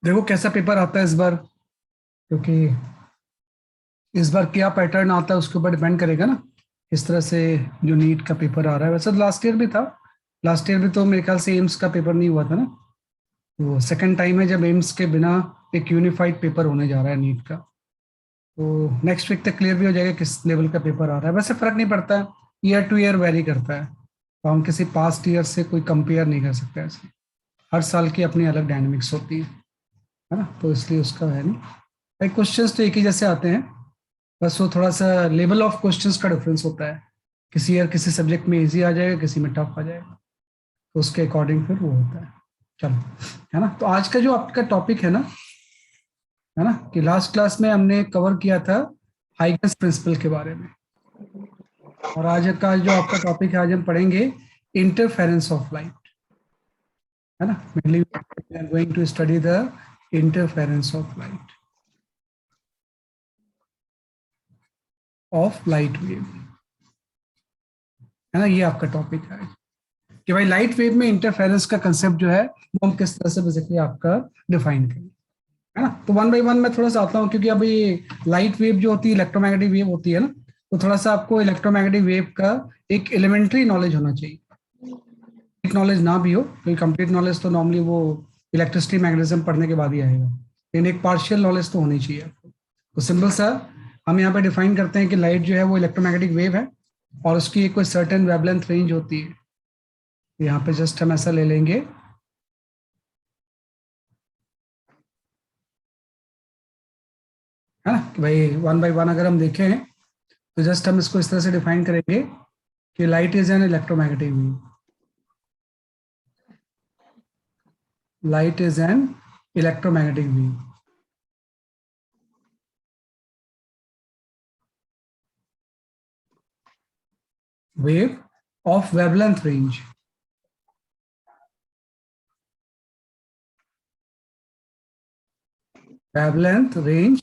देखो कैसा पेपर आता है इस बार, क्योंकि इस बार क्या पैटर्न आता है उसके ऊपर डिपेंड करेगा ना, इस तरह से जो नीट का पेपर आ रहा है। वैसे तो लास्ट ईयर भी था, लास्ट ईयर भी तो मेरे ख्याल से एम्स का पेपर नहीं हुआ था ना। वो सेकंड टाइम है जब एम्स के बिना एक यूनिफाइड पेपर होने जा रहा है नीट का। तो नेक्स्ट वीक तक क्लियर भी हो जाएगा किस लेवल का पेपर आ रहा है। वैसे फर्क नहीं पड़ता है, ईयर टू ईयर वेरी करता है, तो हम किसी पास्ट ईयर से कोई कंपेयर नहीं कर सकते ऐसे। हर साल की अपनी अलग डायनेमिक्स होती है ना, तो इसलिए उसका है नहीं भाई। क्वेश्चंस तो एक ही जैसे आते हैं, बस वो थोड़ा सा लेवल ऑफ क्वेश्चंस का डिफरेंस होता है। किसी ईयर किसी सब्जेक्ट में इजी आ जाएगा, किसी में टफ आ जाएगा, तो उसके अकॉर्डिंग फिर वो होता है। चलो, है ना। तो आज का जो आपका टॉपिक है ना, कि लास्ट क्लास में हमने कवर किया था हाइगन्स प्रिंसिपल के बारे में, और आज का जो आपका टॉपिक है, आज हम पढ़ेंगे इंटरफेरेंस ऑफ लाइट, है ना। Mainly we are going to study the interference of light wave, है ना। ये आपका टॉपिक है कि भाई लाइट वेव में इंटरफेरेंस का कंसेप्ट जो है वो हम किस तरह से बेसिकली आपका डिफाइन करें, है ना। तो वन बाय वन मैं थोड़ा सा आता हूँ, क्योंकि अभी लाइट वेव जो होती है इलेक्ट्रोमैग्नेटिक वेव होती है ना, तो थोड़ा सा आपको इलेक्ट्रोमैग्नेटिक वेव का एक एलिमेंट्री नॉलेज होना चाहिए। नॉलेज ना भी हो, क्योंकि कंप्लीट नॉलेज तो नॉर्मली वो इलेक्ट्रिसिटी मैग्नेटिज्म पढ़ने के बाद ही आएगा, लेकिन एक पार्शियल नॉलेज तो होनी चाहिए आपको। तो सिंपल सा हम यहाँ पे डिफाइन करते हैं कि लाइट जो है वो इलेक्ट्रोमैग्नेटिक वेव है, और उसकी एक कोई सर्टेन वेवलेंथ रेंज होती है। यहाँ पे जस्ट हम ऐसा ले लेंगे, है ना, कि भाई वन बाय वन अगर हम देखें तो जस्ट हम इसको इस तरह से डिफाइन करेंगे कि light is an electromagnetic wave. Light is an electromagnetic wave. Wave of wavelength range, wavelength range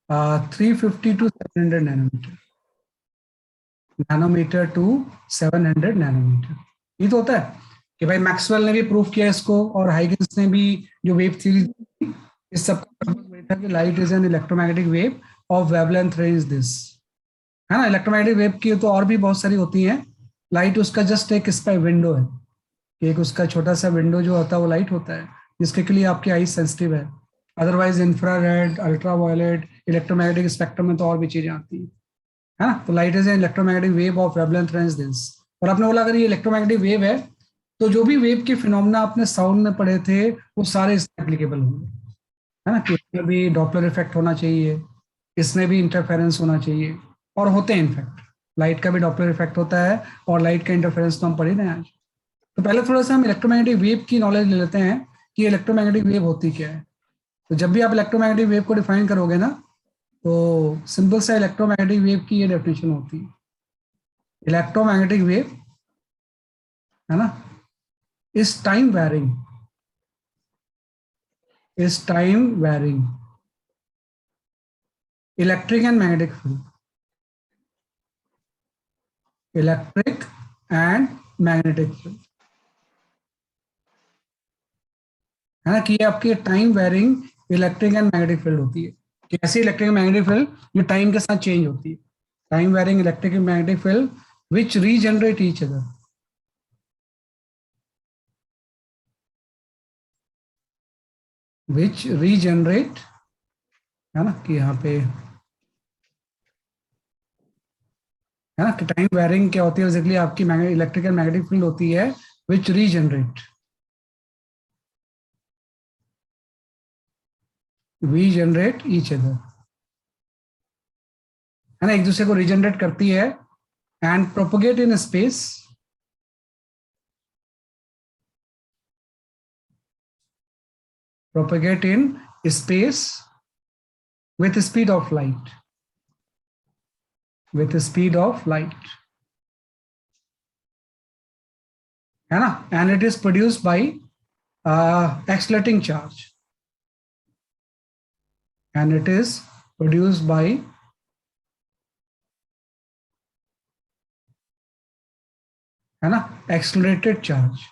350 to 700 nanometre, nanometre to 700 nanometre. ये तो होता है कि भाई मैक्सवेल ने भी प्रूव किया इसको, और हाइगन्स ने भी जो वेव थ्योरी, इस सब का वही था कि light is an electromagnetic wave of wavelength range this, है ना। इलेक्ट्रोमैग्नेटिक वेव की तो और भी बहुत सारी होती हैं। लाइट उसका जस्ट एक इस पर विंडो है, कि एक उसका छोटा सा विंडो जो होता है वो लाइट होता है, जिसके के लिए आपकी आई सेंसिटिव है। Otherwise infrared, ultraviolet, electromagnetic spectrum में तो और भी चीजें आती हैं, है ना। तो light is an electromagnetic wave of wavelength range this. और आपने बोला अगर ये इलेक्ट्रोमैग्नेटिक वेव है, तो जो भी वेव के फिनोमेना आपने साउंड में पढ़े थे वो सारे इसमें एप्लीकेबल होंगे, है ना। कि इसमें भी डॉपलर इफेक्ट होना चाहिए, इसमें भी इंटरफेरेंस होना चाहिए, और होते हैं इनफैक्ट। लाइट का भी डॉपलर इफेक्ट होता है, और लाइट का इंटरफेरेंस तो हम पढ़ ही रहे हैं आज। तो पहले थोड़ा सा हम इलेक्ट्रोमैग्नेटिक वेव की नॉलेज ले लेते हैं कि इलेक्ट्रोमैग्नेटिक वेव होती क्या है। तो जब भी आप इलेक्ट्रोमैग्नेटिक वेव को डिफाइन करोगे ना, तो सिंपल सा इलेक्ट्रोमैग्नेटिक वेव की ये डेफिनेशन होती है। इलेक्ट्रोमैग्नेटिक वेव, है ना, is time varying, is time varying electric and magnetic field, electric and magnetic field, है ना। कि ये आपकी time varying electric and magnetic field होती है, कि ऐसी इलेक्ट्रिक एंड मैग्नेटिक फील्ड जो टाइम के साथ चेंज होती है। Time varying electric and magnetic field which regenerate each other, which regenerate, है ना, कि यहाँ पे, है ना, कि टाइम वेरिंग क्या होती है बेसिकली आपकी इलेक्ट्रिक एंड मैग्नेटिक फील्ड होती है विच रीजनरेट ईच अदर, है ना, एक दूसरे को रीजनरेट करती है, and propagate in space, propagate in space with speed of light, with speed of light, है ना, and it is produced by accelerating charge, and it is produced by, है ना, accelerated charge,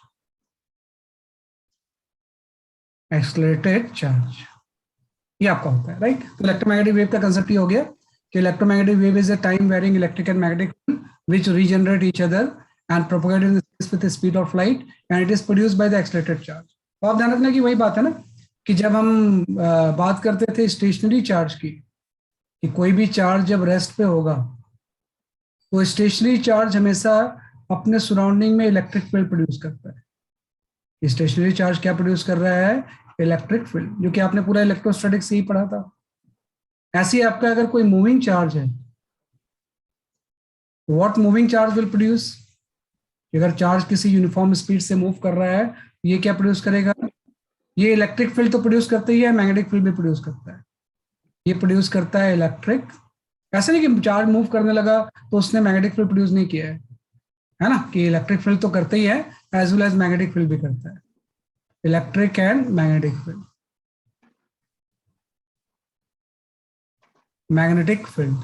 एक्सलरेटेड चार्ज, ये आपका होता है, right. तो electromagnetic wave का कंसेप्ट ये हो गया कि electromagnetic wave is a time varying electric and magnetic field which regenerate each other and propagate in the space with the speed of light and it is produced by the accelerated charge। तो आप ध्यान रखना कि वही बात है ना कि जब हम बात करते थे स्टेशनरी चार्ज की, कि कोई भी चार्ज जब रेस्ट पे होगा तो स्टेशनरी चार्ज हमेशा अपने सराउंडिंग में इलेक्ट्रिक फील्ड प्रोड्यूस करता है। स्टेशनरी चार्ज क्या प्रोड्यूस कर रहा है? इलेक्ट्रिक फील्ड, जो कि आपने पूरा इलेक्ट्रोस्टैटिक्स से ही पढ़ा था। ऐसे ही आपका अगर कोई मूविंग चार्ज है, what moving charge will produce? अगर चार्ज किसी यूनिफॉर्म स्पीड से मूव कर रहा है, ये क्या प्रोड्यूस करेगा? ये इलेक्ट्रिक फील्ड तो प्रोड्यूस करता ही है, मैग्नेटिक फील्ड भी प्रोड्यूस करता है। ये प्रोड्यूस करता है इलेक्ट्रिक। ऐसे नहीं कि चार्ज मूव करने लगा तो उसने मैग्नेटिक फील्ड प्रोड्यूस नहीं किया है ना, कि इलेक्ट्रिक फील्ड तो करते ही है as well as magnetic field भी करता है। Electric and magnetic field, magnetic field,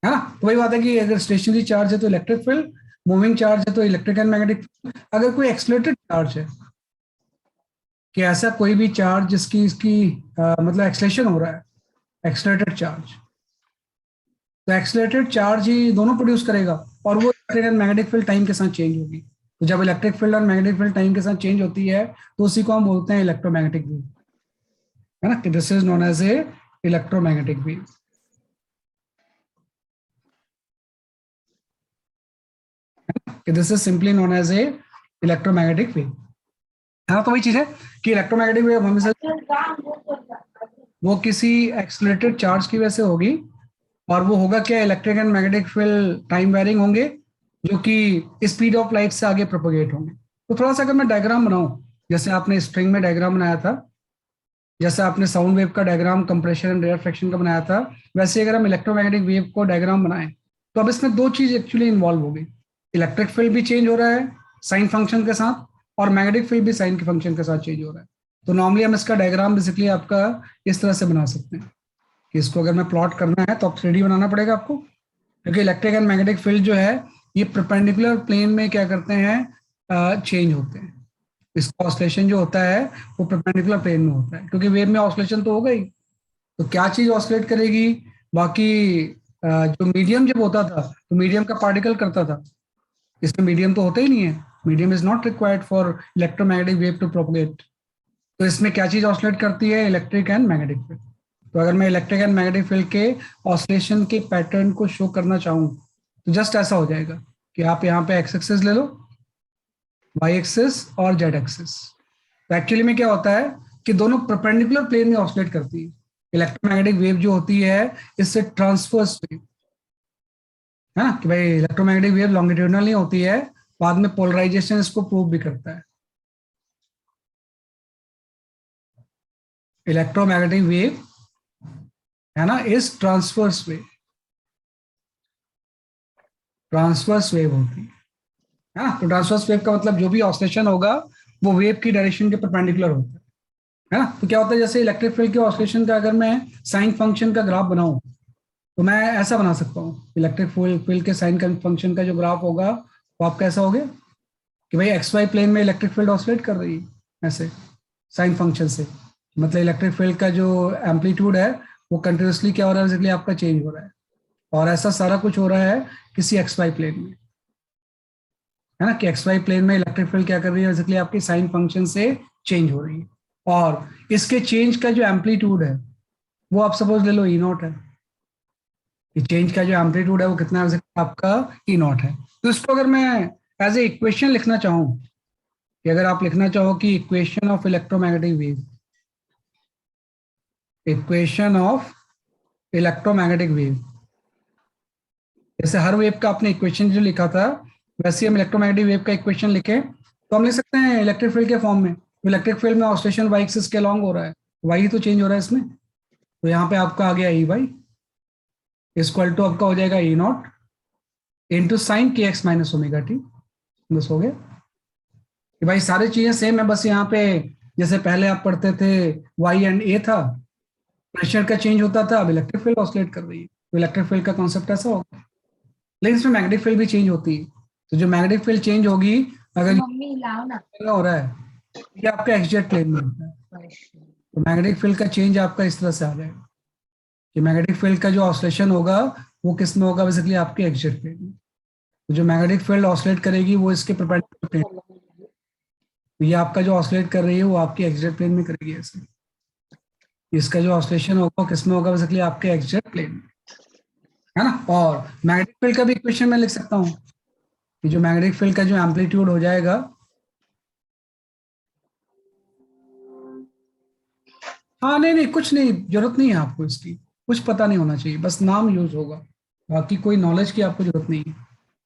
है ना। तो वही बात है कि अगर स्टेशनरी चार्ज है तो इलेक्ट्रिक फील्ड, मूविंग चार्ज है तो इलेक्ट्रिक एंड मैग्नेटिक फील्ड। अगर कोई एक्सलेटेड चार्ज है, कि ऐसा कोई भी चार्ज जिसकी इसकी मतलब एक्सलेशन हो रहा है, एक्सलेटेड चार्ज, तो एक्सलेटेड चार्ज ही दोनों प्रोड्यूस करेगा और वो electric and magnetic field time के साथ चेंज होगी। तो जब इलेक्ट्रिक फील्ड और मैग्नेटिक फील्ड टाइम के साथ चेंज होती है तो उसी को हम बोलते हैं इलेक्ट्रोमैग्नेटिक वेव, है ना, कि this is known as a electromagnetic wave. This is simply known as a electromagnetic wave. हाँ, तो वही चीज है कि इलेक्ट्रोमैग्नेटिक वेव हमेशा वो किसी एक्सलेटेड चार्ज की वजह से होगी, और वो होगा क्या? Electric and magnetic field time varying होंगे, जो कि स्पीड ऑफ लाइट से आगे प्रोपोगेट होंगे। तो थोड़ा सा अगर मैं डायग्राम बनाऊं, जैसे आपने स्ट्रिंग में डायग्राम बनाया था, जैसे आपने साउंड वेव का डायग्राम कंप्रेशन एंड रेयरफेक्शन का बनाया था, वैसे अगर हम इलेक्ट्रोमैग्नेटिक वेव को डायग्राम बनाएं तो अब इसमें दो चीज एक्चुअली इन्वॉल्व होगी। इलेक्ट्रिक फील्ड भी चेंज हो रहा है साइन फंक्शन के साथ, और मैग्नेटिक फील्ड भी साइन के फंक्शन के साथ चेंज हो रहा है। तो नॉर्मली हम इसका डायग्राम बेसिकली आपका इस तरह से बना सकते हैं कि इसको अगर मैं प्लॉट करना है तो आप 3D बनाना पड़ेगा आपको, क्योंकि इलेक्ट्रिक एंड मैग्नेटिक फील्ड जो है ये परपेंडिकुलर प्लेन में क्या करते हैं? चेंज होते हैं। इसका ऑसिलेशन जो होता है वो परपेंडिकुलर प्लेन में होता है, क्योंकि वेव में ऑसिलेशन तो होगा ही। तो क्या चीज ऑसिलेट करेगी? बाकी जो मीडियम जब होता था तो मीडियम का पार्टिकल करता था, इसमें मीडियम तो होता ही नहीं है। Medium is not required for electromagnetic wave to propagate. तो इसमें क्या चीज ऑसिलेट करती है? Electric and magnetic field. तो अगर मैं इलेक्ट्रिक एंड मैग्नेटिक फील्ड के ऑसिलेशन के पैटर्न को शो करना चाहूँ तो जस्ट ऐसा हो जाएगा कि आप यहाँ पे एक्स एक्सिस ले लो, वाई एक्सिस और जेड एक्सिस। तो एक्चुअली में क्या होता है कि दोनों परपेंडिकुलर प्लेन में ऑसिलेट करती है। इलेक्ट्रोमैग्नेटिक वेव जो होती है इससे ट्रांसवर्स वेव, है ना, कि भाई इलेक्ट्रोमैग्नेटिक वेव लॉन्गिट्यूडनल नहीं होती है, बाद में पोलराइजेशन इसको प्रूव भी करता है। इलेक्ट्रोमैग्नेटिक वेव, है ना, इस ट्रांसवर्स वेव, ट्रांसवर्स वेव होती है ना। तो ट्रांसवर्स वेव का मतलब जो भी ऑसिलेशन होगा वो वेव की डायरेक्शन के परपेंडिकुलर होता है ना। तो क्या होता है, जैसे इलेक्ट्रिक फील्ड के ऑसिलेशन का अगर मैं साइन फंक्शन का ग्राफ बनाऊं तो मैं ऐसा बना सकता हूँ। इलेक्ट्रिक फील्ड के साइन फंक्शन का जो ग्राफ होगा वो आपका ऐसा हो गया कि भाई एक्स वाई प्लेन में इलेक्ट्रिक फील्ड ऑसिलेट कर रही है ऐसे साइन फंक्शन से। मतलब इलेक्ट्रिक फील्ड का जो एम्पलीट्यूड है वो कंटिन्यूसली क्या हो रहा है, बेसिकली आपका चेंज हो रहा है। और ऐसा सारा कुछ हो रहा है किसी एक्स वाई प्लेन में, है ना, कि एक्स वाई प्लेन में इलेक्ट्रिक फील्ड क्या कर रही है, बेसिकली आपकी साइन फंक्शन से चेंज हो रही है। और इसके चेंज का जो एम्पलीट्यूड है वो आप सपोज ले लो ई नॉट है। कि चेंज का जो एम्पलीट्यूड है वो कितना है, आपका ई नॉट है। तो इसको अगर मैं एज ए इक्वेशन लिखना चाहूँ, कि अगर आप लिखना चाहो कि equation of electromagnetic wave, equation of electromagnetic wave, जैसे हर वेव का आपने इक्वेशन जो लिखा था वैसे हम इलेक्ट्रोमैग्नेटिक वेव का इक्वेशन लिखे तो हम लिख सकते हैं इलेक्ट्रिक फील्ड के फॉर्म में। इलेक्ट्रिक फील्ड में ऑसिलेशन वाई एक्सिस के अलॉन्ग हो रहा है, वाई तो चेंज हो रहा है इसमें। तो यहाँ पे आपका आ गया ई वाई इक्वल टू आपका हो जाएगा ई नॉट इंटू साइन के एक्स माइनस ओमेगा टी। बस हो गया कि भाई सारी चीजें सेम है, बस यहाँ पे जैसे पहले आप पढ़ते थे वाई एंड ए था, प्रेशर का चेंज होता था, अब इलेक्ट्रिक फील्ड ऑसिलेट कर रही है। तो इलेक्ट्रिक फील्ड का कॉन्सेप्ट ऐसा होगा, लेकिन इसमें मैग्नेटिक फील्ड भी चेंज होती है। तो जो मैग्नेटिक फील्ड चेंज होगी, अगर हो रहा है ये आपका एक्सजेट प्लेन में होता है। तो मैग्नेटिक फील्ड का चेंज आपका इस तरह से आ जाएगा कि मैग्नेटिक फील्ड का जो ऑसिलेशन होगा वो किस में होगा, बेसिकली आपके एक्सजेट प्लेन में। तो जो मैग्नेटिक फील्ड ऑसिलेट करेगी वो इसके परपेंडिकुलर प्लेन, तो ये आपका जो ऑसिलेट कर रही है वो आपकी एक्सजेट प्लेन में करेगी ऐसे। इसका जो ऑसिलेशन होगा वो किस में होगा, बेसिकली आपके एक्सजेट प्लेन में, है ना। और मैग्नेटिक फील्ड का भी इक्वेशन मैं लिख सकता हूँ कि जो मैग्नेटिक फील्ड का जो एम्पलीट्यूड हो जाएगा, हाँ नहीं नहीं कुछ नहीं, जरूरत नहीं है आपको इसकी, कुछ पता नहीं होना चाहिए, बस नाम यूज होगा, बाकी कोई नॉलेज की आपको जरूरत नहीं है।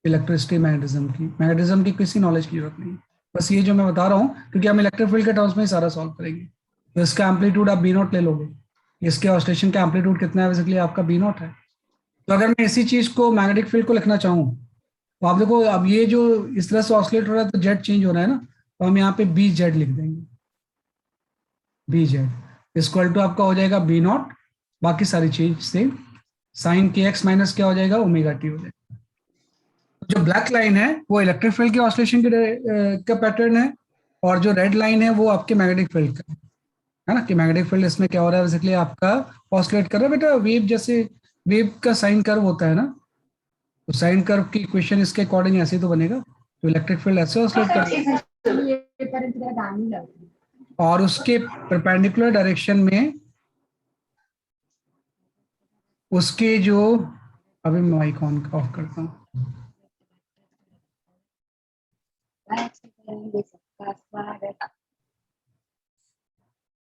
इलेक्ट्रिसिटी मैग्नेटिज्म की किसी नॉलेज की जरूरत नहीं है। बस ये जो मैं बता रहा हूँ, क्योंकि हम इलेक्ट्रिक फील्ड के टर्म्स में ही सारा सॉल्व करेंगे। तो इसका एम्पलीट्यूड आप बी नॉट ले लोगे, इसके ऑसिलेशन का एम्पलीट्यूड कितना है, बेसिकली आपका बी नॉट है। तो अगर मैं इसी चीज को मैग्नेटिक फील्ड को लिखना चाहूँ, तो आप देखो अब ये जो इस तरह से ऑसिलेट हो रहा है तो जेड चेंज हो रहा है ना, तो हम यहाँ पे बी जेड लिख देंगे। बी जेड इक्वल टू आपका हो जाएगा बी नॉट, बाकी सारी चीज सेम, साइन के एक्स माइनस क्या हो जाएगा, ओमेगा टी हो जाएगा। जो ब्लैक लाइन है वो इलेक्ट्रिक फील्ड के ऑसिलेशन का पैटर्न है, और जो रेड लाइन है वो आपके मैग्नेटिक फील्ड का है ना, कि मैग्नेटिक फील्ड इसमें क्या हो रहा है, बेसिकली आपका ऑसिलेट कर रहा है बेटा, वेव जैसे वेव का साइन कर्व होता है ना, तो साइन कर्व की इक्वेशन इसके अकॉर्डिंग ऐसे ही तो बनेगा, तो इलेक्ट्रिक फील्ड ऐसे ऑसिलेट कर रहा है, और उसके परपेंडिकुलर डायरेक्शन में उसके जो, अभी मैं माइक ऑन ऑफ करता हूँ,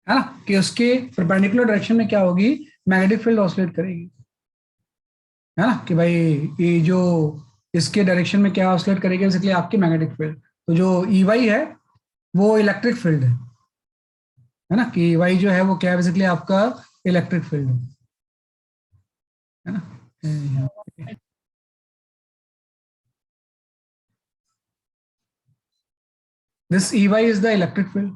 है ना, कि उसके परपेंडिकुलर डायरेक्शन में क्या होगी, मैग्नेटिक फील्ड ऑसिलेट करेगी, है ना, कि भाई ये जो इसके डायरेक्शन में क्या ऑसिलेट करेगी, बेसिकली आपकी मैग्नेटिक फील्ड। तो जो ई वाई है वो इलेक्ट्रिक फील्ड है ना, कि ई वाई जो है वो क्या है, बेसिकली आपका इलेक्ट्रिक फील्ड है ना। This E Y is the electric field,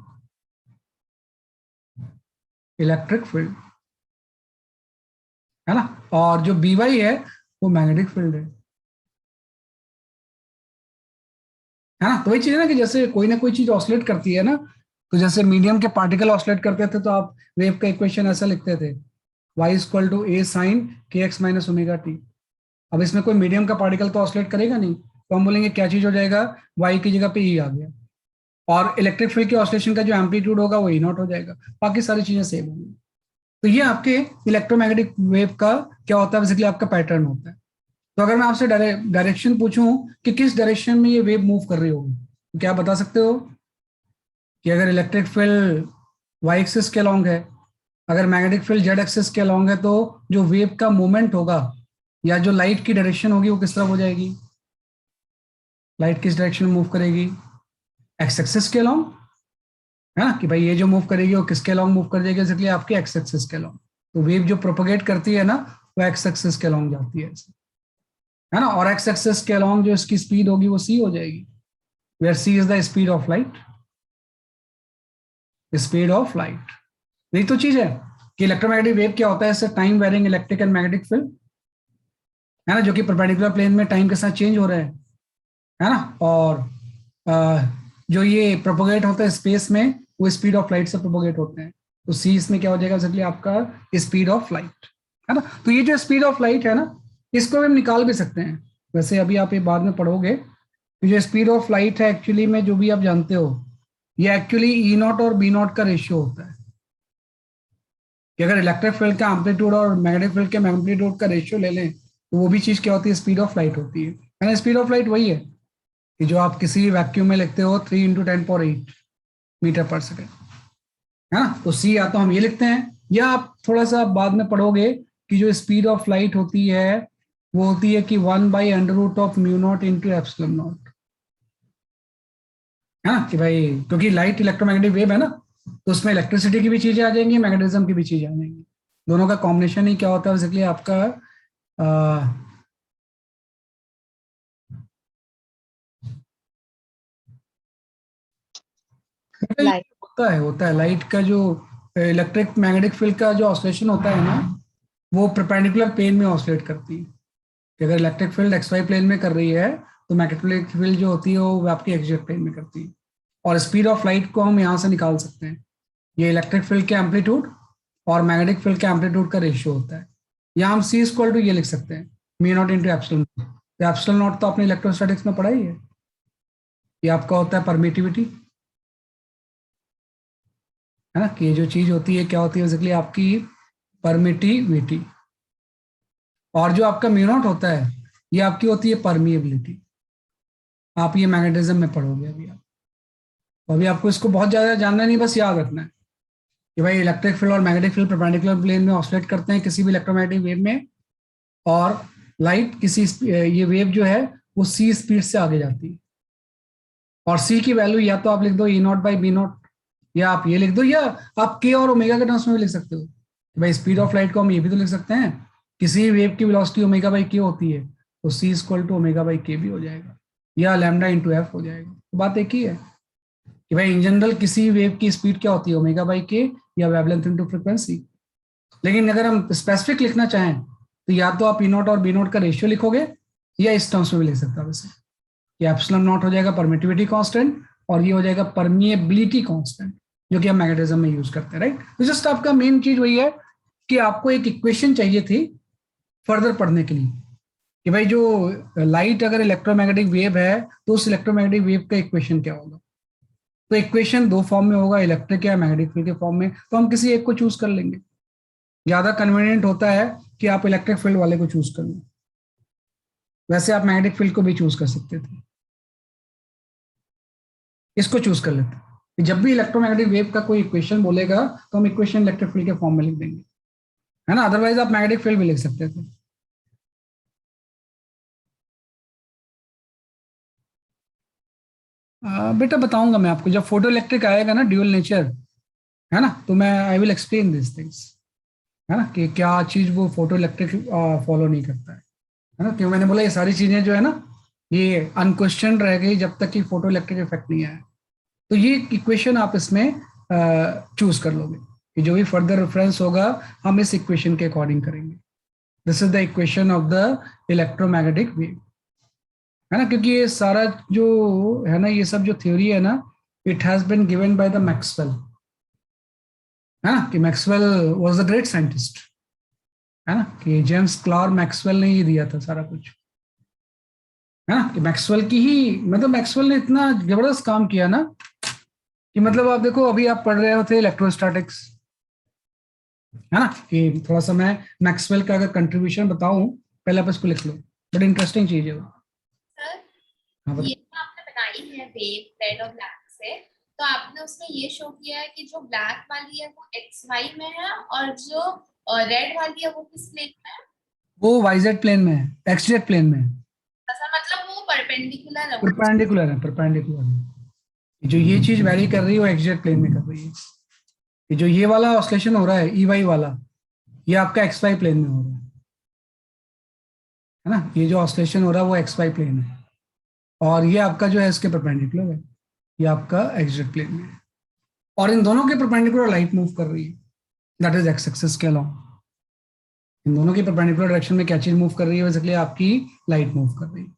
है ना, और जो बी वाई है वो मैग्नेटिक फील्ड है ना। तो वही चीज है ना, कि जैसे कोई ना कोई चीज ऑसिलेट करती है ना, तो जैसे मीडियम के पार्टिकल ऑसिलेट करते थे तो आप वेव का इक्वेशन ऐसा लिखते थे, y equal to A sine के एक्स माइनस ओमेगा टी। अब इसमें कोई मीडियम का पार्टिकल तो ऑसिलेट करेगा नहीं, तो हम बोलेंगे क्या चीज हो जाएगा, y की जगह पे ई आ गया, और इलेक्ट्रिक फील्ड के ऑसिलेशन का जो एम्पलीट्यूड होगा वो ई नॉट हो जाएगा, बाकी सारी चीजें सेम होंगी। तो ये आपके इलेक्ट्रोमैग्नेटिक वेव का क्या होता है, बेसिकली आपका पैटर्न होता है। तो अगर मैं आपसे डायरेक्शन पूछूं कि किस डायरेक्शन में ये वेव मूव कर रही होगी, तो क्या बता सकते हो कि अगर इलेक्ट्रिक फील्ड वाई एक्सिस के अलॉन्ग है, अगर मैग्नेटिक फील्ड जेड एक्सिस के अलॉन्ग है, तो जो वेव का मूवमेंट होगा या जो लाइट की डायरेक्शन होगी वो किस तरफ हो जाएगी, लाइट किस डायरेक्शन में मूव करेगी, एक्स एक्सिस के अलॉन्ग, है ना, कि भाई ये जो मूव करेगी वो किसके अलॉन्ग मूव कर जाएगी, इसलिए आपके एक्स एक्सिस के अलॉन्ग। तो वेव जो प्रोपोगेट करती है ना वो एक्स एक्सिस के अलॉन्ग जाती है ना, और एक्स एक्सिस के अलॉन्ग जो इसकी स्पीड होगी वो सी हो जाएगी, where C is the speed of light, speed of light. यही तो चीज है कि इलेक्ट्रोमैग्नेटिक वेव क्या होता है, इससे time varying electric and magnetic field, है ना, जो कि परपेंडिकुलर प्लेन में टाइम के साथ चेंज हो रहे हैं, है ना, और जो ये प्रोपोगेट होता है स्पेस में वो स्पीड ऑफ लाइट से प्रोपोगेट होते हैं। तो सी इसमें क्या हो जाएगा, एक्चुअली आपका स्पीड ऑफ लाइट, है ना। तो ये जो स्पीड ऑफ लाइट है ना, इसको हम निकाल भी सकते हैं, वैसे अभी आप ये बाद में पढ़ोगे। तो जो स्पीड ऑफ लाइट है एक्चुअली में, जो भी आप जानते हो, ये एक्चुअली ई नॉट और बी नॉट का रेशियो होता है, कि अगर इलेक्ट्रिक फील्ड का एम्पलीट्यूड और मैग्नेटिक फील्ड के एम्पलीट्यूड का रेशियो ले लें, तो वो भी चीज क्या होती है, स्पीड ऑफ लाइट होती है। स्पीड ऑफ लाइट वही है कि जो आप किसी वैक्यूम में लिखते हो 3 × 10⁸ मीटर पर सेकेंड, है ना। तो सी या तो हम ये लिखते हैं, या आप थोड़ा सा बाद में पढ़ोगे कि जो स्पीड ऑफ लाइट होती है वो होती है कि 1/√μ0 × ε0, है ना, कि भाई क्योंकि लाइट इलेक्ट्रोमैग्नेटिक वेव है ना, तो उसमें इलेक्ट्रिसिटी की भी चीजें आ जाएंगी, मैग्नेटिज्म की भी चीजें आ जाएंगी, दोनों का कॉम्बिनेशन ही क्या होता है, बेसिकली आपका होता है लाइट का जो इलेक्ट्रिक मैग्नेटिक फील्ड का जो ऑसिलेशन होता है ना, वो परपेंडिकुलर प्लेन में ऑसिलेट करती है, कि अगर electric field X Y plane में कर रही है तो मैग्नेटिक फील्ड जो होती है वो आपकी एक्जेक्ट प्लेन में करती है। और स्पीड ऑफ लाइट को हम यहाँ से निकाल सकते हैं। ये इलेक्ट्रिक फील्ड के एम्पलीट्यूड और मैग्नेटिक फील्ड के एम्पलीट्यूड का रेशियो होता है। यहाँ हम सी इक्वल टू ये लिख सकते हैं, mu naught into epsilon not. तो एप्सिलॉन नॉट तो आपने इलेक्ट्रोस्टैटिक्स में पढ़ा ही है, ये आपका होता है परमिटिविटी, है ना, कि ये जो चीज होती है क्या होती है बेसिकली आपकी परमिटिविटी। और जो आपका म्यू नॉट होता है ये आपकी होती है परमिएबिलिटी। आप ये मैग्नेटिज्म में पढ़ोगे अभी आप, तो अभी आपको इसको बहुत ज्यादा जानना नहीं, बस याद रखना है कि भाई इलेक्ट्रिक फील्ड और मैग्नेटिक फील्ड परपेंडिकुलर प्लेन में ऑसिलेट करते हैं किसी भी इलेक्ट्रोमैग्नेटिक वेव में, और लाइट किसी ये वेव जो है वो सी स्पीड से आगे जाती है। और सी की वैल्यू या तो आप लिख दो ई नॉट बाई बी नॉट, या आप ये लिख दो, या आप के और ओमेगा के टर्म्स में भी लिख सकते हो। भाई स्पीड ऑफ लाइट को हम ये भी तो लिख सकते हैं, किसी वेव की वेलोसिटी ओमेगा बाई के होती है तो सी इक्वल टू ओमेगा बाई के भी हो जाएगा, या लैम्डा इंटू एफ हो जाएगा। तो बात एक ही है कि भाई इन जनरल किसी वेव की स्पीड क्या होती है, ओमेगा बाई के या वेवलेंथ इंटू फ्रीक्वेंसी। लेकिन अगर हम स्पेसिफिक लिखना चाहें तो या तो आप ई नॉट और बी नॉट का रेशियो लिखोगे, या इस टर्म्स में भी लिख सकता है वैसे, ये एप्सिलॉन नॉट हो जाएगा परमिटिविटी कांस्टेंट और ये हो जाएगा परमिएबिलिटी कांस्टेंट, जो कि हम मैग्नेटिज्म में यूज करते हैं, राइट। तो जस्ट आपका मेन चीज वही है कि आपको एक इक्वेशन चाहिए थी फर्दर पढ़ने के लिए कि भाई जो लाइट अगर इलेक्ट्रोमैग्नेटिक वेव है तो उस इलेक्ट्रोमैग्नेटिक वेव का इक्वेशन क्या होगा। तो इक्वेशन दो फॉर्म में होगा, इलेक्ट्रिक या मैग्नेटिक फील्ड के फॉर्म में, तो हम किसी एक को चूज कर लेंगे। ज्यादा कन्वीनियंट होता है कि आप इलेक्ट्रिक फील्ड वाले को चूज कर लें, वैसे आप मैग्नेटिक फील्ड को भी चूज कर सकते थे, इसको चूज कर लेते कि जब भी इलेक्ट्रोमैग्नेटिक वेव का कोई इक्वेशन बोलेगा तो हम इक्वेशन इलेक्ट्रिक फील्ड के फॉर्म में लिख देंगे, है ना। अदरवाइज आप मैग्नेटिक फील्ड भी लिख सकते थे। बेटा बताऊंगा मैं आपको जब फोटो इलेक्ट्रिक आएगा ना, ड्यूअल नेचर, है ना, तो मैं I will explain this things, है ना, कि क्या चीज वो फोटो इलेक्ट्रिक फॉलो नहीं करता है ना। क्यों मैंने बोला ये सारी चीजें जो है ना ये अनक्वेश्चन रह गई जब तक कि फोटो इलेक्ट्रिक इफेक्ट नहीं आया। तो ये इक्वेशन आप इसमें चूज कर लोगे कि जो भी फर्दर रेफरेंस होगा हम इस इक्वेशन के अकॉर्डिंग करेंगे। This is the equation of the electromagnetic wave, है ना, क्योंकि ये सारा जो है ना ये सब जो थ्योरी है ना, it has been given by the Maxwell, है ना, कि Maxwell was the great scientist, है ना, कि जेम्स क्लार्क मैक्सवेल ने ही दिया था सारा कुछ, है ना, कि मैक्सवेल की ही मतलब मैक्सवेल ने इतना जबरदस्त काम किया ना कि मतलब आप देखो अभी आप पढ़ रहे होते इलेक्ट्रोस्टैटिक्स, है ना, कि थोड़ा सा मैं मैक्सवेल का अगर कंट्रीब्यूशन बताऊं, पहले आप इसको लिख लो, बड़ी इंटरेस्टिंग चीज है वो। सर हाँ ये तो आपने बनाई है वेव रेड और ब्लैक से, तो आपने उसमें ये शो किया है कि जो ब्लैक वाली है वो एक्स वाई में है और जो रेड वाली है वो किस प्लेन में है। वो वाईजेड प्लेन में है, एक्सजेड प्लेन में है, ऐसा मतलब वो परपेंडिकुलर है। परपेंडिकुलर है, परपेंडिकुलर है। जो ये चीज वैरी कर रही है वो एक्सजेड प्लेन में कर रही है। ये जो ये वाला ऑस्लेशन हो रहा है ई वाई वाला, ये आपका एक्स वाई प्लेन में हो रहा है ना, ये जो ऑस्लेशन हो रहा है वो एक्स वाई प्लेन है, और ये आपका जो है इसके परपेंडिकुलर है, ये आपका एक्सजेड प्लेन में है। और इन दोनों के परपेंडिकुलर लाइट मूव कर रही है, दैट इज एक्स एक्सिस के अलोंग। इन दोनों की परपेंडिकुलर डायरेक्शन में क्या चीज मूव कर रही है, बेसिकली आपकी लाइट मूव कर रही है।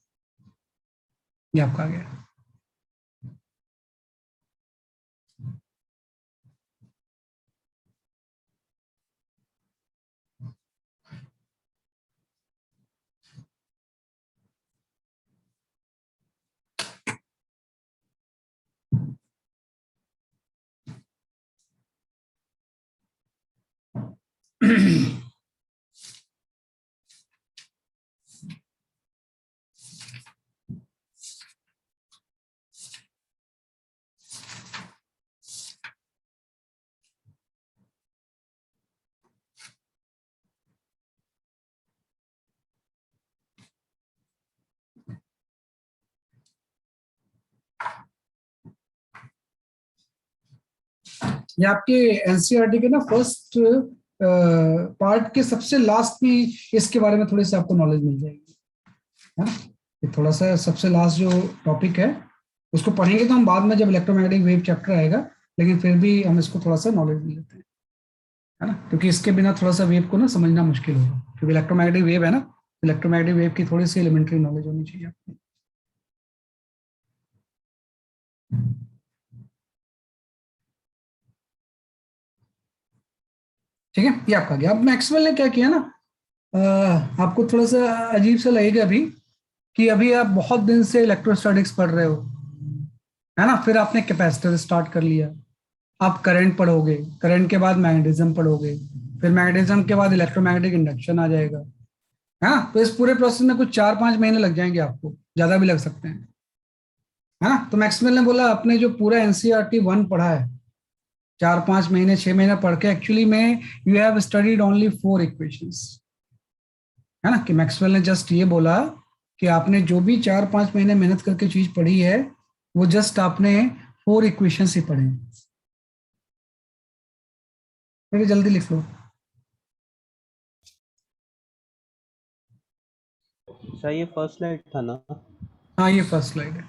ये आपका आ गया। ये आपके एनसीईआरटी के ना फर्स्ट पार्ट के सबसे लास्ट में इसके बारे में थोड़ी सी आपको नॉलेज मिल जाएगी, है ना। ये थोड़ा सा सबसे लास्ट जो टॉपिक है उसको पढ़ेंगे तो हम बाद में जब इलेक्ट्रोमैग्नेटिक वेव चैप्टर आएगा, लेकिन फिर भी हम इसको थोड़ा सा नॉलेज ले लेते हैं, है ना, क्योंकि इसके बिना थोड़ा सा वेव को ना समझना मुश्किल होगा, क्योंकि इलेक्ट्रोमैग्नेटिक वेव है ना, इलेक्ट्रोमैग्नेटिक वेव की थोड़ी सी एलिमेंट्री नॉलेज होनी चाहिए आपको। ठीक है, ये आपका गया। अब मैक्सवेल ने क्या किया ना, आपको थोड़ा सा अजीब सा लगेगा अभी, कि अभी आप बहुत दिन से इलेक्ट्रोस्टैटिक्स पढ़ रहे हो, है ना, फिर आपने कैपेसिटर स्टार्ट कर लिया, आप करंट पढ़ोगे, करंट के बाद मैग्नेटिज्म पढ़ोगे, फिर मैग्नेटिज्म के बाद इलेक्ट्रोमैग्नेटिक इंडक्शन आ जाएगा, है ना। तो इस पूरे प्रोसेस में कुछ 4-5 महीने लग जाएंगे आपको, ज्यादा भी लग सकते हैं, है ना। तो मैक्सवेल ने बोला आपने जो पूरा एनसीईआरटी 1 पढ़ा है, 4-5 महीने 6 महीने पढ़ के, एक्चुअली में you have studied only 4 equations, है ना। कि मैक्सवेल ने जस्ट ये बोला कि आपने जो भी 4-5 महीने मेहनत करके चीज पढ़ी है, वो जस्ट आपने 4 इक्वेशंस ही पढ़े। मेरे जल्दी लिख लो। सर ये फर्स्ट स्लाइड था ना, हाँ ये फर्स्ट स्लाइड है।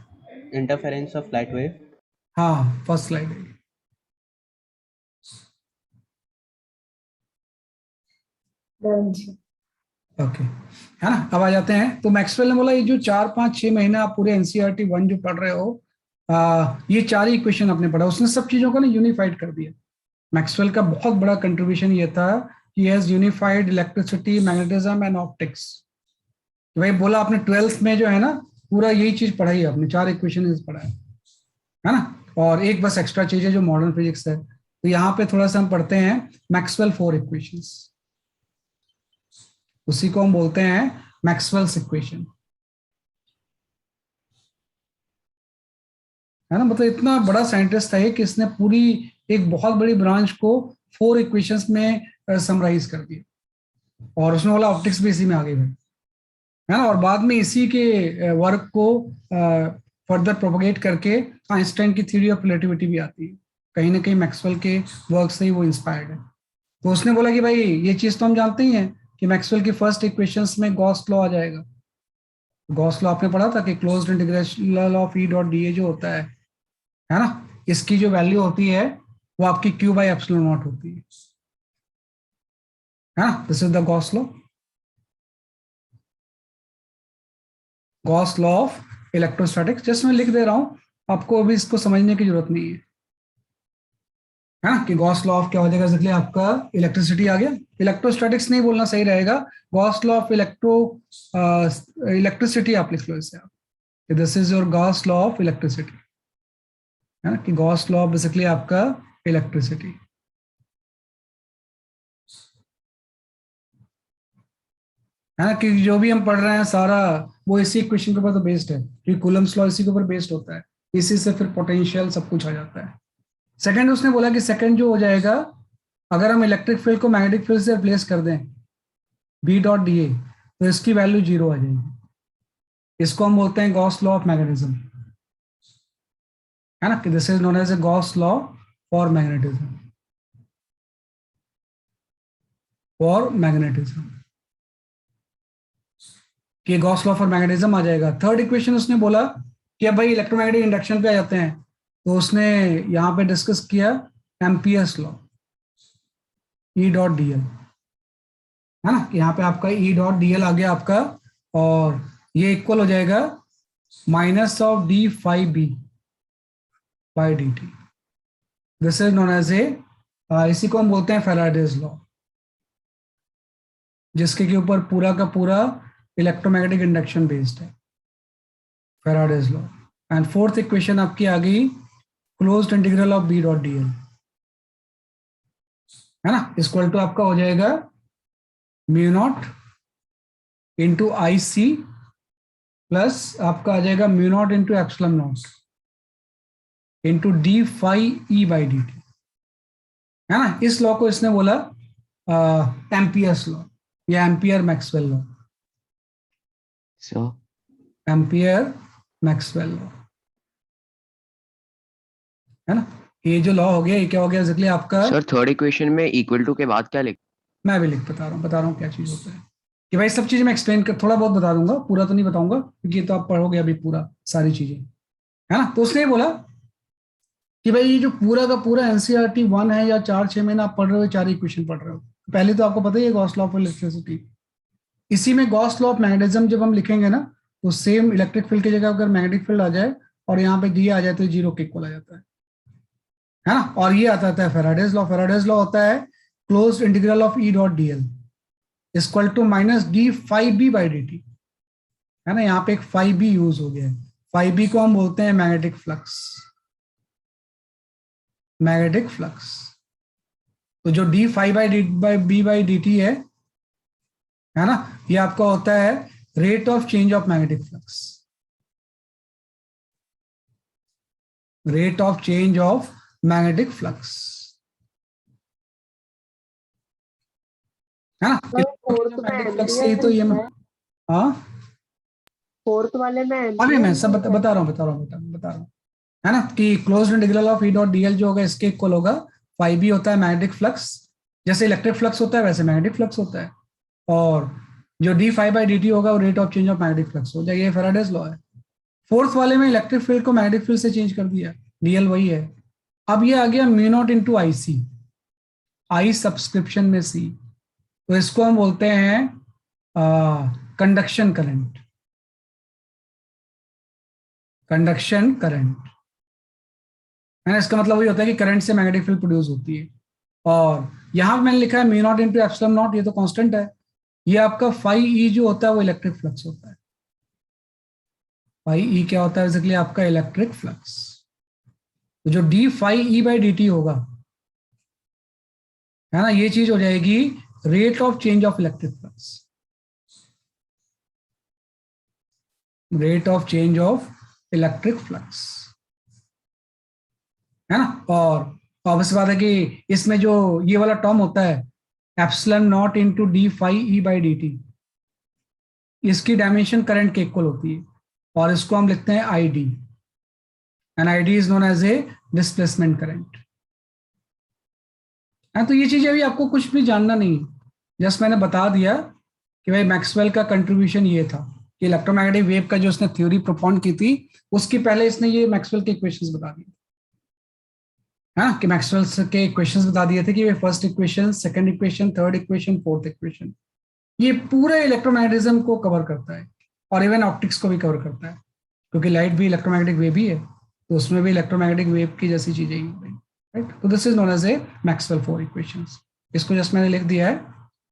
Interference of light wave. हाँ फर्स्ट स्लाइड है। ओके, है ना। अब आ जाते हैं, तो मैक्सवेल ने बोला ये जो 4-5-6 महीने आप पूरे एनसीईआरटी 1 जो पढ़ रहे हो, ये 4 ही इक्वेशन आपने पढ़ा, उसने सब चीजों को ना यूनिफाइड कर दिया। मैक्सवेल का बहुत बड़ा कंट्रीब्यूशन ये था कि has unified electricity, magnetism and optics. वही बोला आपने 12th में जो है ना, पूरा यही चीज पढ़ाई है आपने, 4 इक्वेशन पढ़ा है ना। और एक बस एक्स्ट्रा चीज है जो मॉडर्न फिजिक्स है, तो यहाँ पे थोड़ा सा हम पढ़ते हैं मैक्सवेल 4 इक्वेशंस, उसी को हम बोलते हैं मैक्सवेल्स इक्वेशन, है ना। मतलब इतना बड़ा साइंटिस्ट है कि इसने पूरी एक बहुत बड़ी ब्रांच को 4 इक्वेशंस में समराइज कर दिया, और उसने बोला ऑप्टिक्स भी इसी में आ गई भाई, है ना। और बाद में इसी के वर्क को फर्दर प्रोपगेट करके आइंस्टाइन की थ्योरी ऑफ रिलेटिविटी भी आती है, कहीं ना कहीं मैक्सवेल के वर्क से ही वो इंस्पायर्ड है। तो उसने बोला कि भाई ये चीज तो हम जानते ही हैं कि मैक्सवेल की फर्स्ट इक्वेशंस में गॉस लॉ आ जाएगा। गॉस लॉ आपने पढ़ा था कि closed integral of E dot D ए जो होता है ना, इसकी जो वैल्यू होती है वो आपकी क्यू बाई एप्सिलॉन नॉट होती है ना। This is the Gauss law, Gauss law of electrostatics. Just मैं लिख दे रहा हूं, आपको अभी इसको समझने की जरूरत नहीं है ना। कि गॉस लॉ ऑफ क्या हो जाएगा, इसलिए आपका इलेक्ट्रिसिटी आ गया, इलेक्ट्रोस्टैटिक्स नहीं बोलना सही रहेगा, गॉस लॉ ऑफ इलेक्ट्रिसिटी आप लिख लो इसे आप, this is your Gauss law of electricity, है ना। कि गॉस लॉ बेसिकली आपका इलेक्ट्रिसिटी, है ना। कि जो भी हम पढ़ रहे हैं सारा वो इसी इक्वेशन के ऊपर तो बेस्ड है, क्योंकि कूलम्स लॉ इसी के ऊपर बेस्ड होता है, इसी से फिर पोटेंशियल सब कुछ आ जाता है। सेकंड उसने बोला कि सेकंड जो हो जाएगा, अगर हम इलेक्ट्रिक फील्ड को मैग्नेटिक फील्ड से रिप्लेस कर दें बी डॉट डी ए, तो इसकी वैल्यू 0 आ जाएगी। इसको हम बोलते हैं गॉस लॉ ऑफ मैग्नेटिज्म, है ना। कि this is known as a Gauss law for magnetism, for magnetism, कि गॉस लॉ फॉर मैग्नेटिज्म आ जाएगा। थर्ड इक्वेशन उसने बोला कि अब भाई इलेक्ट्रोमैग्नेटिक इंडक्शन पे आ जाते हैं, तो उसने यहाँ पे डिस्कस किया Ampere's law, E dot D L, है ना। यहाँ पे आपका ई डॉट डी एल आ गया आपका, और ये इक्वल हो जाएगा minus of D phi B by D T. This is known as a, इसी को हम बोलते हैं फैराडेज लॉ, जिसके के ऊपर पूरा का पूरा इलेक्ट्रोमैग्नेटिक इंडक्शन बेस्ड है, Faraday's law. And fourth equation आपकी आ गई closed integral of B dot D L, है ना, इक्वल टू आपका हो जाएगा mu naught into I C plus आपका आ जाएगा mu naught into epsilon naught into D phi E by D T, है ना। इस लॉ को इसने बोला एम्पियर्स लॉ या Ampere Maxwell law, Ampere Maxwell law, है ना। ये जो लॉ हो गया, ये क्या हो गया इसलिए आपका, सर थर्ड इक्वेशन में इक्वल टू के बाद क्या लिख? मैं भी बता रहा हूँ क्या चीज होता है, कि भाई सब चीजें मैं एक्सप्लेन कर थोड़ा बहुत बता दूंगा, पूरा तो नहीं बताऊंगा क्योंकि ये तो आप पढ़ोगे अभी पूरा सारी चीजें, है ना। तो उसने ये बोला कि भाई ये जो पूरा का पूरा एनसीईआरटी 1 है, या 4-6 महीने आप पढ़ रहे हो, 4 इक्वेशन पढ़ रहे हो, पहले तो आपको पता ही है गॉस लॉ ऑफ इलेक्ट्रिसिटी, इसी में गॉस लॉ ऑफ मैग्नेटिज्म जब हम लिखेंगे ना, तो सेम इलेक्ट्रिक फील्ड की जगह अगर मैग्नेटिक फील्ड आ जाए और यहाँ पे डी आ जाए तो 0 के इक्वल आ जाता है ना। और ये आता है फैराडेज लॉ। फैराडेज लॉ होता है closed integral of E dot D L equal to minus D phi B by D T, है ना, यहाँ पे एक फाइव बी यूज हो गया है। फाइव बी को हम बोलते हैं मैग्नेटिक फ्लक्स, मैग्नेटिक फ्लक्स। तो जो D phi by B by D T है ना, ये आपका होता है rate of change of magnetic flux, rate of change of magnetic flux, है ना। फोर्थ में मैग्नेटिक फ्लक्स से एम्पियर ही तो ये, है, हाँ फोर्थ वाले में अभी मैं सब बता रहा हूँ, है ना, कि closed integral of E dot DL जो होगा इसके इक्वल होगा फाइव बी होता है मैग्नेटिक फ्लक्स, जैसे इलेक्ट्रिक फ्लक्स होता है वैसे मैग्नेटिक फ्लक्स होता है, और जो D phi by D T होगा वो rate of change of magnetic flux हो जाएगा। ये फैराडेज लॉ है। फोर्थ वाले में इलेक्ट्रिक फील्ड को मैग्नेटिक फील्ड से चेंज कर दिया, डीएल वही है। अब ये आ गया mu naught into I C, I subscription में सी, तो इसको हम बोलते हैं कंडक्शन करंट, कंडक्शन करंट, है ना। इसका मतलब वही होता है कि करंट से मैग्नेटिक फील्ड प्रोड्यूस होती है। और यहां मैंने लिखा है mu naught into epsilon not, ये तो कांस्टेंट है। ये आपका फाई ई जो होता है वो इलेक्ट्रिक फ्लक्स होता है। फाई ई क्या होता है बेसिकली आपका इलेक्ट्रिक फ्लक्स। तो जो D phi E by D T होगा, है ना, ये चीज हो जाएगी rate of change of electric flux, rate of change of electric flux, है ना। और ऑब्वियस बात है कि इसमें जो ये वाला टर्म होता है epsilon naught into D phi E by D T, इसकी डायमेंशन करंट के इक्वल होती है, और इसको हम लिखते हैं I D, and I D is known as a displacement current. तो ये चीजें अभी आपको कुछ भी जानना नहीं है, जस्ट मैंने बता दिया कि भाई मैक्सवेल का कंट्रीब्यूशन ये था कि इलेक्ट्रोमैग्नेटिक वेव का जो उसने थ्योरी प्रोपोन की थी उसकी पहले इसने ये मैक्सवेल के इक्वेशंस बता दिए, हाँ, कि मैक्सवेल के इक्वेशंस बता दिए थे कि ये first equation, second equation, third equation, fourth equation, ये पूरे इलेक्ट्रोमैग्नेटिज्म को कवर करता है, और इवन ऑप्टिक्स को भी कवर करता है, क्योंकि लाइट भी इलेक्ट्रोमैग्नेटिक वेव ही है, तो उसमें भी इलेक्ट्रोमैग्नेटिक वेव की जैसी चीजें ही हैं, राइट। तो this is known as a Maxwell four equations. इसको जस्ट मैंने लिख दिया है,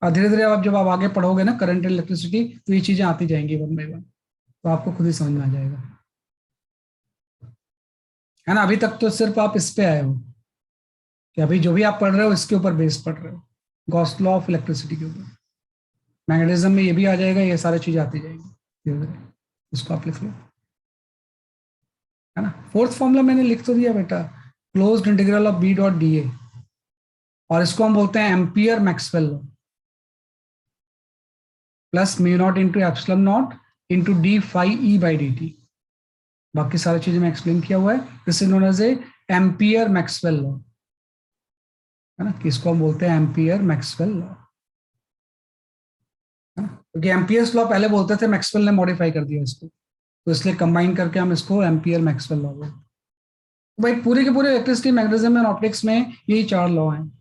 और धीरे धीरे आप जब आप आगे पढ़ोगे ना करंट एंड इलेक्ट्रिसिटी, तो ये चीजें आती जाएंगी वन बाई वन, तो आपको खुद ही समझ में आ जाएगा, है ना। अभी तक तो सिर्फ आप इस पे आए हो कि अभी जो भी आप पढ़ रहे हो इसके ऊपर बेस पढ़ रहे हो, गॉस लॉ ऑफ इलेक्ट्रिसिटी के ऊपर। मैग्नेटिज्म में ये भी आ जाएगा, ये सारी चीजें आती जाएंगी धीरे धीरे, इसको आप लिख लो, है ना। फोर्थ फॉर्मूला मैंने लिख तो दिया बेटा, closed integral of B dot D A, और इसको हम बोलते हैं Ampere Maxwell law, plus mu naught into epsilon naught into D phi E by D T. बाकी सारी चीजें मैं एक्सप्लेन किया हुआ है। This is known as a Ampere Maxwell law, है ना, किसको हम बोलते हैं एम्पियर मैक्सवेल लॉ, है ना, क्योंकि एम्पियर्स लॉ पहले बोलते थे, मैक्सवेल ने मॉडिफाई कर दिया इसको, तो इसलिए कंबाइन करके हम इसको एम्पियर मैक्सवेल लॉ बोलते हैं। भाई पूरे के पूरे इलेक्ट्रिसिटी, मैग्नेटिज्म एंड ऑप्टिक्स में यही चार लॉ हैं,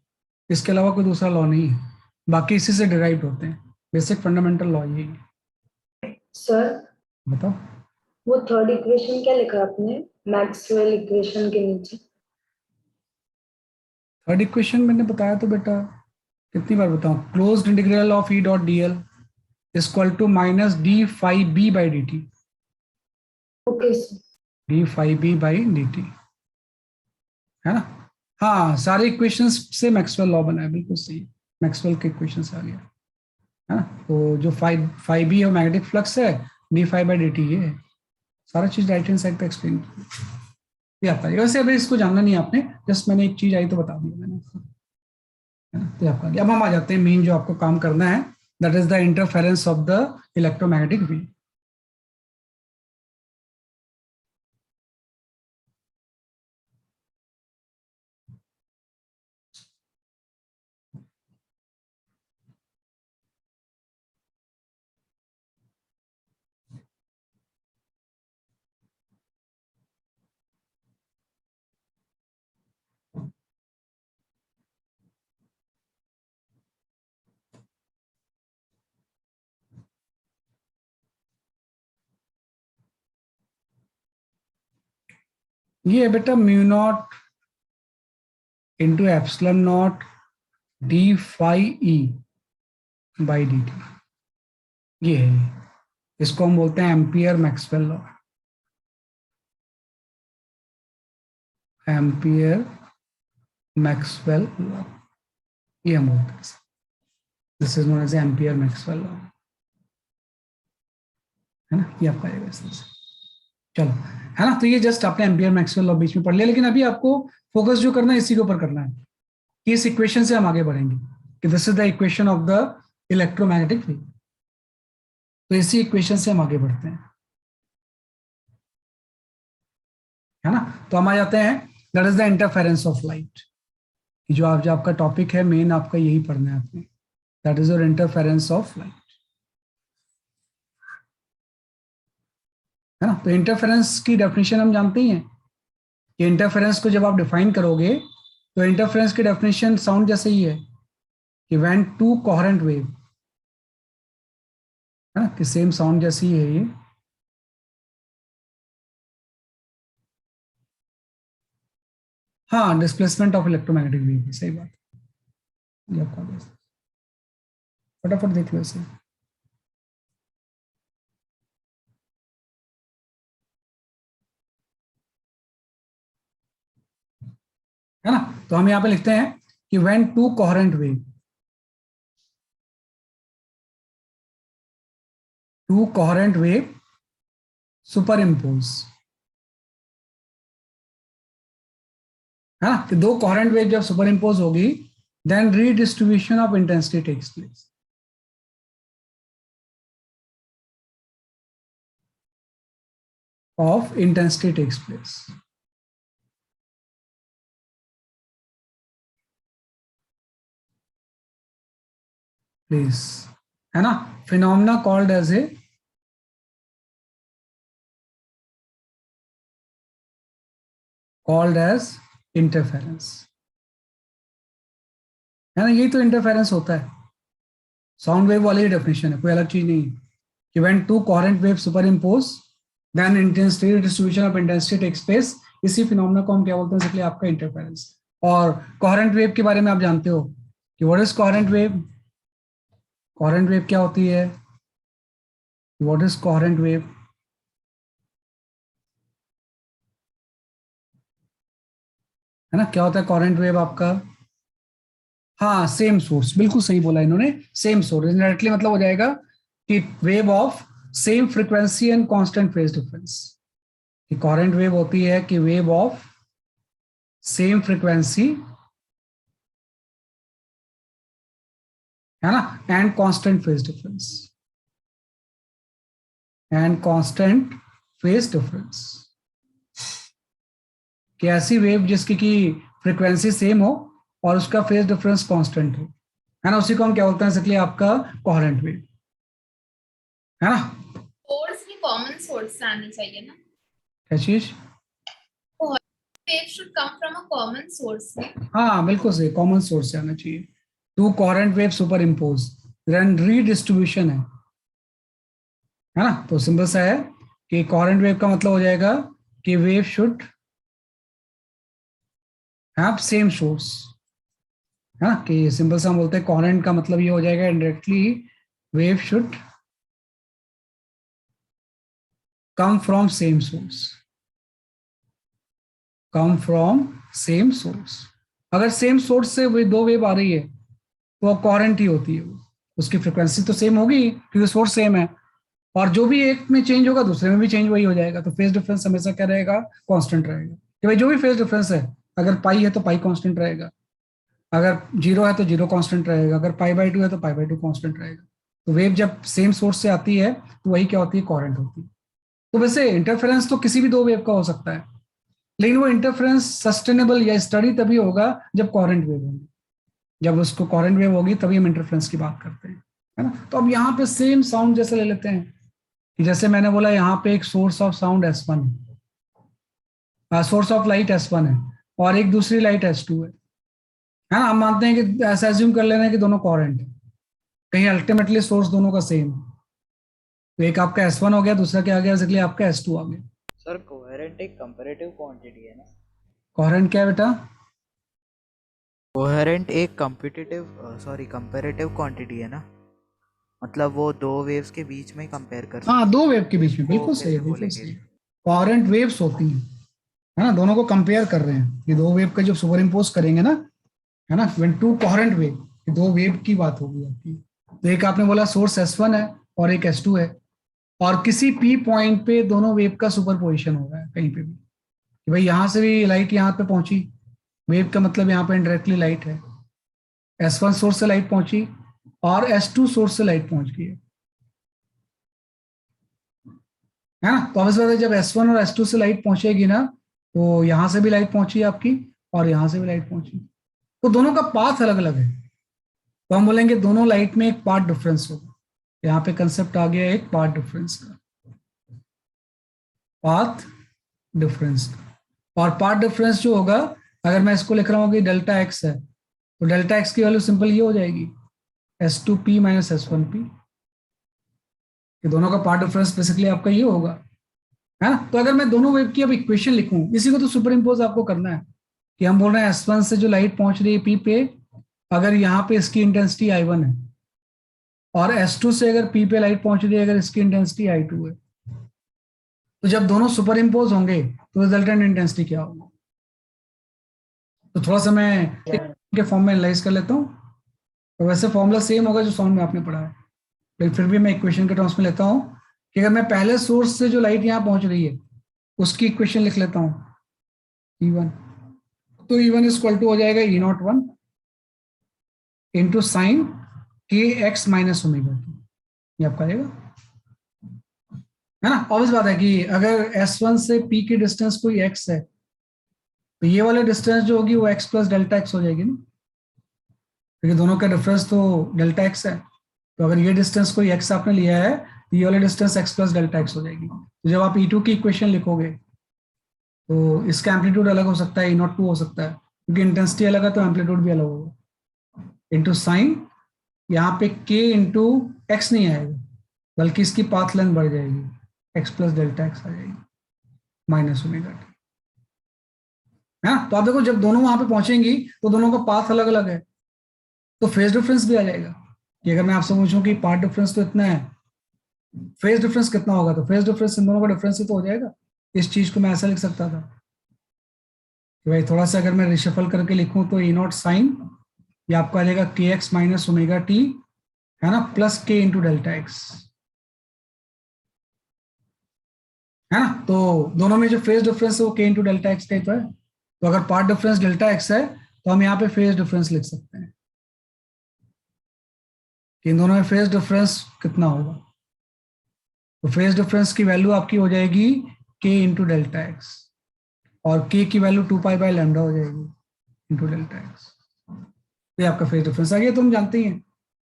इसके अलावा कोई दूसरा लॉ नहीं है, बाकी इसी से डिराइव होते हैं, बेसिक फंडामेंटल लॉ यही है। सर बताओ वो थर्ड इक्वेशन क्या लिखा आपने मैक्सवेल इक्वेशन के नीचे? थर्ड इक्वेशन मैंने बताया तो बेटा, कितनी बार बताऊं, closed integral of E dot D L equal to minus D phi B by D T, okay sir, D phi B by D T, है ना। हाँ, सारे इक्वेशंस से मैक्सवेल लॉ बना है, बिल्कुल सही, मैक्सवेल के इक्वेशन से आ गया, है ना। तो जो फाइव बी है मैग्नेटिक फ्लक्स है, D phi by D T, ये है सारा चीज राइट हैंड साइड पे एक्सप्लेन ये आता है। वैसे अभी इसको जानना नहीं आपने, जस्ट मैंने एक चीज आई तो बता दिया मैंने, है ना। तो आपका अब हम आ जाते हैं मेन जो आपको काम करना है, that is the interference of the electromagnetic wave. ये है बेटा mu naught into epsilon naught D phi E by D T, ये है, इसको हम बोलते हैं Ampere Maxwell law. Ampere Maxwell law, ये हम बोलते हैं, this is known as Ampere Maxwell law, है ना, ये आपका आएगा इसमें से। चलो, है ना, तो ये जस्ट आपने एम्पियर मैक्सवेल लॉ बीच में पढ़ लिया, लेकिन अभी आपको फोकस जो करना है इसी के ऊपर करना है कि इस इक्वेशन से हम आगे बढ़ेंगे कि this is the equation of the electromagnetic wave. तो इसी इक्वेशन से हम आगे बढ़ते हैं, है ना। तो हम आ जाते हैं, that is the interference of light, जो आपका टॉपिक है मेन, आपका यही पढ़ना है आपने, that is your interference of light, है ना। तो इंटरफेरेंस की डेफिनेशन हम जानते ही हैं कि इंटरफेरेंस को जब आप डिफाइन करोगे तो इंटरफेरेंस की डेफिनेशन साउंड जैसे ही है कि व्हेन टू कोहेरेंट वेव, है ना, कि सेम साउंड जैसी ही है ये, हाँ, डिस्प्लेसमेंट ऑफ इलेक्ट्रोमैग्नेटिक वेव, सही बात, ये आपका फटाफट देख लो इसे, है ना। तो हम यहाँ पे लिखते हैं कि when two coherent wave, two coherent wave superimpose, है ना, कि दो कोहेरेंट वेव जब सुपर इम्पोज होगी then redistribution of intensity takes place. Of intensity takes place, please, है ना, phenomena called as a interference, है ना, यही तो इंटरफेरेंस होता है, साउंड वेव वाली डेफिनेशन है, कोई अलग चीज नहीं है कि when two coherent wave superimpose then intensity distribution of intensity takes place, इसी फिनोमेना को हम क्या बोलते हैं, इसलिए आपका इंटरफेरेंस। और कोहेरेंट वेव के बारे में आप जानते हो कि what is coherent wave, coherent wave क्या होती है, व्हाट इज कोहेरेंट वेव, है ना, क्या होता है कोहेरेंट वेव आपका, हाँ, सेम सोर्स, बिल्कुल सही बोला इन्होंने, सेम सोर्स, डायरेक्टली मतलब हो जाएगा कि wave of same frequency and constant phase difference, कि कोहेरेंट वेव होती है कि वेव ऑफ सेम फ्रीक्वेंसी, है ना, and constant phase difference, and constant phase difference, कि ऐसी वेव जिसकी की फ्रीक्वेंसी सेम हो और उसका फेज डिफरेंस कांस्टेंट हो, है ना, उसी को हम क्या बोलते हैं, इसलिए आपका कोहेरेंट वेव, है ना। सोर्स भी कॉमन सोर्स से आनी चाहिए ना, क्या चीज, wave should come from a common source में। हाँ बिल्कुल सही, कॉमन सोर्स से आना चाहिए, two coherent wave superimpose then redistribution है ना। तो सिंपल सा है कि कोहेरेंट वेव का मतलब हो जाएगा कि wave should have same source, है ना, कि सिंपल सा हम बोलते हैं कोहेरेंट का मतलब ये हो जाएगा indirectly wave should come from same source, come from same source, अगर सेम सोर्स से वे दो वेव आ रही है तो कोहेरेंट ही होती है, वो उसकी फ्रीक्वेंसी तो सेम होगी क्योंकि सोर्स सेम है, और जो भी एक में चेंज होगा दूसरे में भी चेंज वही हो जाएगा, तो फेज डिफरेंस हमेशा क्या रहेगा, कांस्टेंट रहेगा, कि भाई जो भी फेज डिफरेंस है, अगर पाई है तो पाई कांस्टेंट रहेगा, अगर जीरो है तो जीरो कांस्टेंट रहेगा, अगर पाई बाई टू है तो पाई बाई टू कांस्टेंट रहेगा। तो वेव जब सेम सोर्स से आती है तो वही क्या होती है, कोहेरेंट होती है। तो वैसे इंटरफेरेंस तो किसी भी दो वेव का हो सकता है, लेकिन वो इंटरफेरेंस सस्टेनेबल या स्टडी तभी होगा जब कोहेरेंट वेव होगी, जब उसको कोहेरेंट वेव होगी तभी हम इंटरफेरेंस की बात करते हैं, है ना। तो अब यहाँ पे सेम साउंड जैसे ले लेते हैं कि जैसे मैंने बोला यहाँ पे एक सोर्स ऑफ साउंड S1 है, सोर्स ऑफ लाइट S1 है और एक दूसरी लाइट S2 है ना, हम मानते हैं कि ऐसा एज्यूम कर लेना है कि दोनों कोहेरेंट है, कहीं अल्टीमेटली सोर्स दोनों का सेम है, तो एक आपका S1 हो गया, दूसरा क्या आ गया, इसलिए आपका S2 आ गया। सर कोहेरेंट एक कंपैरेटिव क्वांटिटी है ना, कोहेरेंट क्या है बेटा, कोहेरेंट एक कंपैरेटिव क्वांटिटी है ना, मतलब वो दो वेव्स के बीच में कंपेयर कर सकते हाँ, दो वेव के बीच में, वो बिल्कुल सही है, कैसे बिल्कुल बोलेंगे? सही है। कोहेरेंट वेव्स होती हैं, है ना, दोनों को कंपेयर कर रहे हैं, ये दो वेव का जब सुपर इम्पोज करेंगे ना, है ना, व्हेन टू कोहेरेंट वेव, ये दो वेव की बात होगी आपकी। तो एक आपने बोला सोर्स S1 है और एक S2 है, और किसी P पॉइंट पे दोनों वेव का सुपरपोजिशन हो रहा है कहीं पे भी, कि भाई यहां से भी लाइट यहाँ पे पहुंची, वेव का मतलब यहाँ पे इनडायरेक्टली लाइट है, S1 सोर्स से लाइट पहुंची और S2 सोर्स से लाइट पहुंच गई है ना। तो ऑब्वियस बात है, जब S1 और S2 से लाइट पहुंचेगी ना, तो यहां से भी लाइट पहुंची आपकी और यहां से भी लाइट पहुंची, तो दोनों का पाथ अलग अलग है, तो हम बोलेंगे दोनों लाइट में एक पाथ डिफरेंस होगा। यहाँ पे कंसेप्ट आ गया एक पाथ डिफरेंस का, पाथ डिफरेंस का। और पाथ डिफरेंस जो होगा, अगर मैं इसको लिख रहा हूँ कि डेल्टा एक्स है, तो डेल्टा एक्स की वैल्यू सिंपल ये हो जाएगी S2P माइनस S1P, कि दोनों का पाथ डिफरेंस बेसिकली आपका ये होगा, है ना। तो अगर मैं दोनों वेव की अब इक्वेशन लिखूं, इसी को तो सुपर इम्पोज आपको करना है, कि हम बोल रहे हैं S1 से जो लाइट पहुंच रही है P पे, अगर यहाँ पे इसकी इंटेंसिटी I1 है, और S2 से अगर P पे लाइट पहुंच रही है, अगर इसकी इंटेंसिटी I2 है, तो जब दोनों सुपर इम्पोज होंगे तो रिजल्टेंट इंटेंसिटी क्या होगी। तो थोड़ा सा मैं के फॉर्म में एनालाइज कर लेता हूँ। तो वैसे फॉर्मूला सेम होगा जो साउंड में आपने पढ़ा है, लेकिन फिर भी मैं इक्वेशन के टर्म्स में लेता हूँ, कि अगर मैं पहले सोर्स से जो लाइट यहाँ पहुंच रही है उसकी इक्वेशन लिख लेता हूँ E1, तो E1 इक्वल टू हो जाएगा E01 into sine KX minus omega T, ये आपका आएगा, है ना। ऑब्वियस बात है कि अगर S1 से P की डिस्टेंस कोई x है, तो ये वाले डिस्टेंस जो होगी वो x प्लस डेल्टा एक्स हो जाएगी ना, क्योंकि दोनों का डिफरेंस तो डेल्टा एक्स है। तो अगर ये डिस्टेंस कोई x आपने लिया है, तो ये वाले distance x plus delta x हो जाएगी। तो जब आप E2 की इक्वेशन लिखोगे, तो इसका एम्पलीट्यूड अलग हो सकता है, E02 हो सकता है, क्योंकि इंटेंसिटी अलग है तो एम्पलीट्यूड भी अलग होगा, इंटू साइन, यहाँ पे k इंटू एक्स नहीं आएगा, बल्कि इसकी पाथ लेंथ बढ़ जाएगी, x प्लस डेल्टा एक्स आ जाएगी माइनस ओमेगा टी, है ना। तो आप देखो, जब दोनों वहां पे पहुंचेंगी तो दोनों का पाथ अलग अलग है, तो फेज डिफरेंस भी आ जाएगा, कि अगर मैं आपसे पूछूं कि पाथ डिफरेंस तो इतना है, फेज डिफरेंस कितना होगा, तो फेज डिफरेंस इन दोनों का डिफरेंस ही तो हो जाएगा। इस चीज को मैं ऐसा लिख सकता था कि भाई थोड़ा सा अगर मैं रिशफल करके लिखूं, तो E0 साइन, ये आपका आ जाएगा KX माइनस ओमेगा टी, है ना, plus K into delta x, है ना। तो दोनों में जो फेज डिफरेंस है वो K into delta x type है, तो अगर पाथ डिफरेंस डेल्टा एक्स है, तो हम यहाँ पे फेज डिफरेंस लिख सकते हैं कि इन दोनों में फेज डिफरेंस कितना होगा। तो फेज डिफरेंस की वैल्यू आपकी हो जाएगी K इंटू डेल्टा एक्स, और K की वैल्यू 2 पाई बाय लैम्डा हो जाएगी इंटू डेल्टा एक्स। तो ये आपका फेज डिफरेंस आ गया। तो हम जानते ही हैं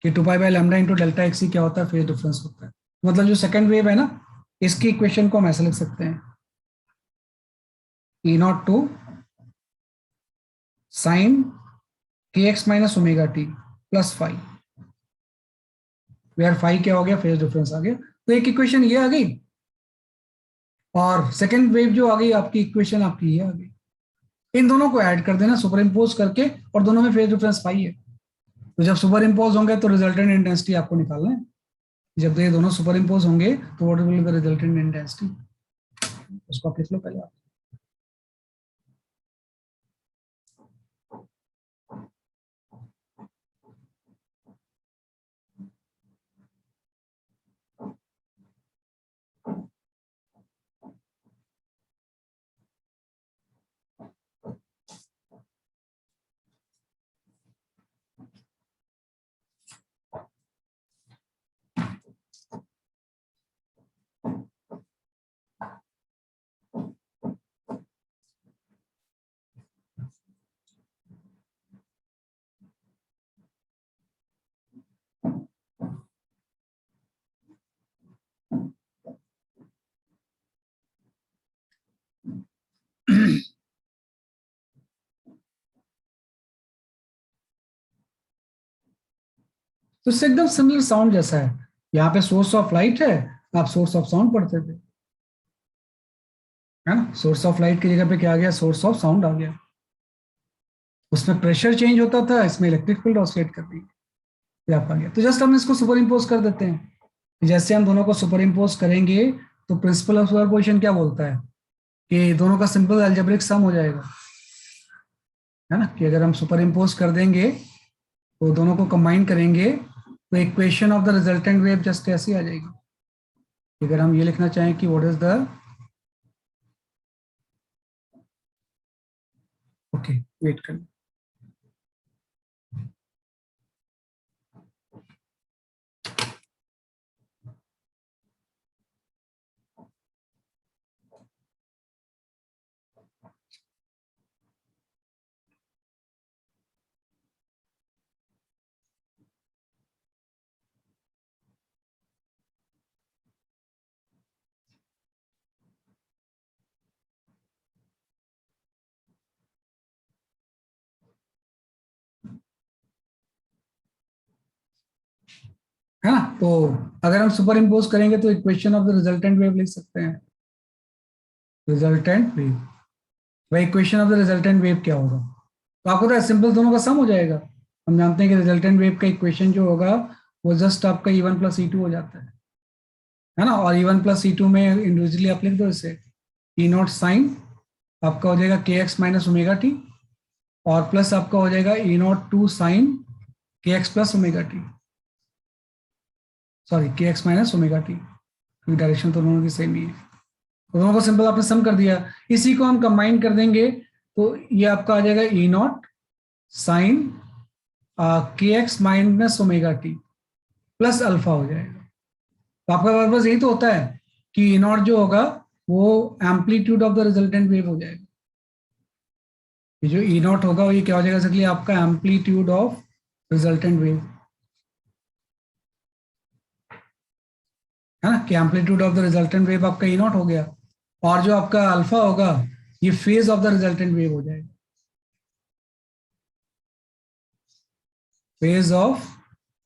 कि 2 pi by lambda into delta X ही क्या होता है, फेज डिफरेंस होता है। मतलब जो सेकंड वेव है ना, इसकी इक्वेशन को हम ऐसे लिख सकते हैं, E02 sine KX minus omega T plus phi, where phi क्या हो गया, फेज डिफरेंस आ गया। तो एक इक्वेशन ये आ गई, और सेकंड वेव जो आ गई आपकी इक्वेशन आपकी ये आ गई। इन दोनों को ऐड कर देना सुपर इम्पोज करके, और दोनों में फेज डिफरेंस फाइव है, तो जब सुपर इम्पोज होंगे तो रिजल्टेंट इंटेंसिटी आपको निकालना है। जब ये दोनों सुपर इम्पोज होंगे तो what will be the resultant intensity, उसको आप लिख लो पहले आप। तो इससे एकदम सिमिलर साउंड जैसा है, यहाँ पे सोर्स ऑफ लाइट है, आप सोर्स ऑफ साउंड पढ़ते थे, है ना। सोर्स ऑफ लाइट की जगह पे क्या आ गया, सोर्स ऑफ साउंड आ गया। उसमें प्रेशर चेंज होता था, इसमें इलेक्ट्रिक फील्ड ऑसिलेट कर रही है, ये आपका गया। तो जस्ट हम इसको सुपर इम्पोज कर देते हैं। जैसे हम दोनों को सुपर इम्पोज करेंगे तो प्रिंसिपल ऑफ सुपरपोजिशन क्या बोलता है कि दोनों का सिंपल अलजेब्रिक सम हो जाएगा, है ना, कि अगर हम सुपर इम्पोज कर देंगे तो दोनों को कंबाइन करेंगे तो equation of the resultant wave just ऐसी आ जाएगी। अगर हम ये लिखना चाहें कि what is the, okay wait करें, है ना। तो अगर हम सुपर इम्पोज करेंगे तो equation of the resultant wave लिख सकते हैं, रिजल्टेंट वेव। भाई equation of the resultant wave क्या होगा, तो आपको तो सिंपल दोनों का सम हो जाएगा। हम जानते हैं कि रिजल्टेंट वेव का इक्वेशन जो होगा वो जस्ट आपका E1 प्लस E2 हो जाता है ना। और E1 प्लस E2 में इंडिविजुअली आप लिख दो इसे, E नॉट साइन आपका हो जाएगा KX माइनस ओमेगा टी, और प्लस आपका हो जाएगा E naught 2 sine KX plus omega T, sorry KX minus omega T, direction तो दोनों की सेम ही है। तो दोनों को सिंपल आपने सम कर दिया, इसी को हम कंबाइन कर देंगे तो ये आपका आ जाएगा E naught sine KX minus omega T plus alpha हो जाएगा। तो आपका पर्पस यही तो होता है कि E नॉट जो होगा वो amplitude of the resultant wave हो जाएगा। ये जो E नॉट होगा वो ये क्या हो जाएगा, इसलिए आपका एम्पलीट्यूड ऑफ रिजल्टेंट वेव, है ना, कि amplitude of the resultant wave आपका E नॉट हो गया, और जो आपका अल्फा होगा ये phase of the resultant wave हो जाएगा, फेज ऑफ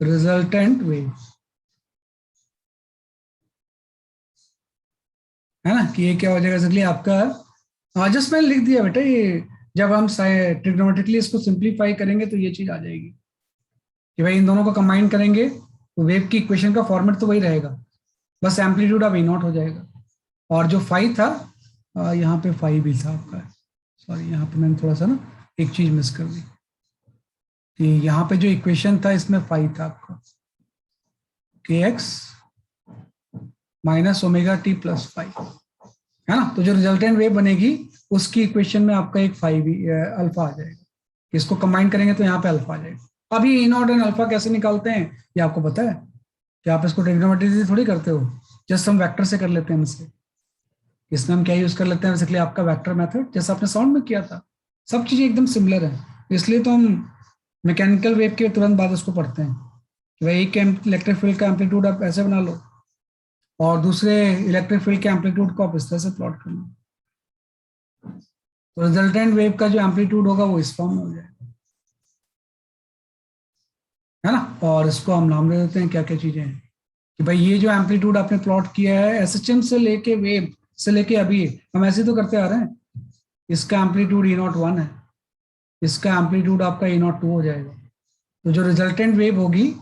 रिजल्टेंट वेव, है ना, कि ये क्या हो जाएगा, इसलिए आपका जस्ट मैंने लिख दिया बेटा, ये जब हम ट्रिग्नोमेट्रिकली इसको सिंप्लीफाई करेंगे तो ये चीज आ जाएगी कि भाई इन दोनों को कंबाइन करेंगे तो वेव की इक्वेशन का फॉर्मेट तो वही रहेगा, बस एम्पलीट्यूड ऑफ E नॉट हो जाएगा। और जो फाई था यहाँ पे फाई भी था आपका, सॉरी यहाँ पे मैंने थोड़ा सा ना एक चीज मिस कर दी कि यहाँ पे जो इक्वेशन था इसमें फाई था आपका KX minus omega T plus phi, है ना। तो जो रिजल्टेंट वेव बनेगी उसकी इक्वेशन में आपका एक फाई भी अल्फा आ जाएगा, इसको कंबाइन करेंगे तो यहाँ पे अल्फा आ जाएगा। अभी E नॉट एंड अल्फा कैसे निकालते हैं ये आपको पता है कि आप इसको ट्रिग्नोमेट्री थोड़ी करते हो, जस्ट हम वेक्टर से कर लेते हैं इससे। इसमें हम क्या यूज कर लेते हैं, बेसिकली आपका वेक्टर मेथड, जैसा आपने साउंड में किया था, सब चीजें एकदम सिमिलर है। इसलिए तो हम मैकेनिकल वेव के तुरंत बाद उसको पढ़ते हैं कि भाई एक इलेक्ट्रिक फील्ड का एम्पलीट्यूड आप ऐसे बना लो और दूसरे इलेक्ट्रिक फील्ड के एम्पलीट्यूड को आप इस तरह से प्लॉट कर लो, तो रिजल्टेंट वेव का जो एम्पलीट्यूड होगा वो इस फॉर्म में हो जाएगा, है ना। और इसको हम नाम दे देते हैं क्या क्या चीजें हैं कि भाई ये जो एम्पलीट्यूड आपने प्लॉट किया है SHM से लेके वेव से लेके अभी हम ऐसे तो करते आ रहे हैं, इसका एम्पलीट्यूड E नॉट 1 है, इसका एम्पलीट्यूड आपका E नॉट 2 हो जाएगा, तो जो रिजल्टेंट वेव होगी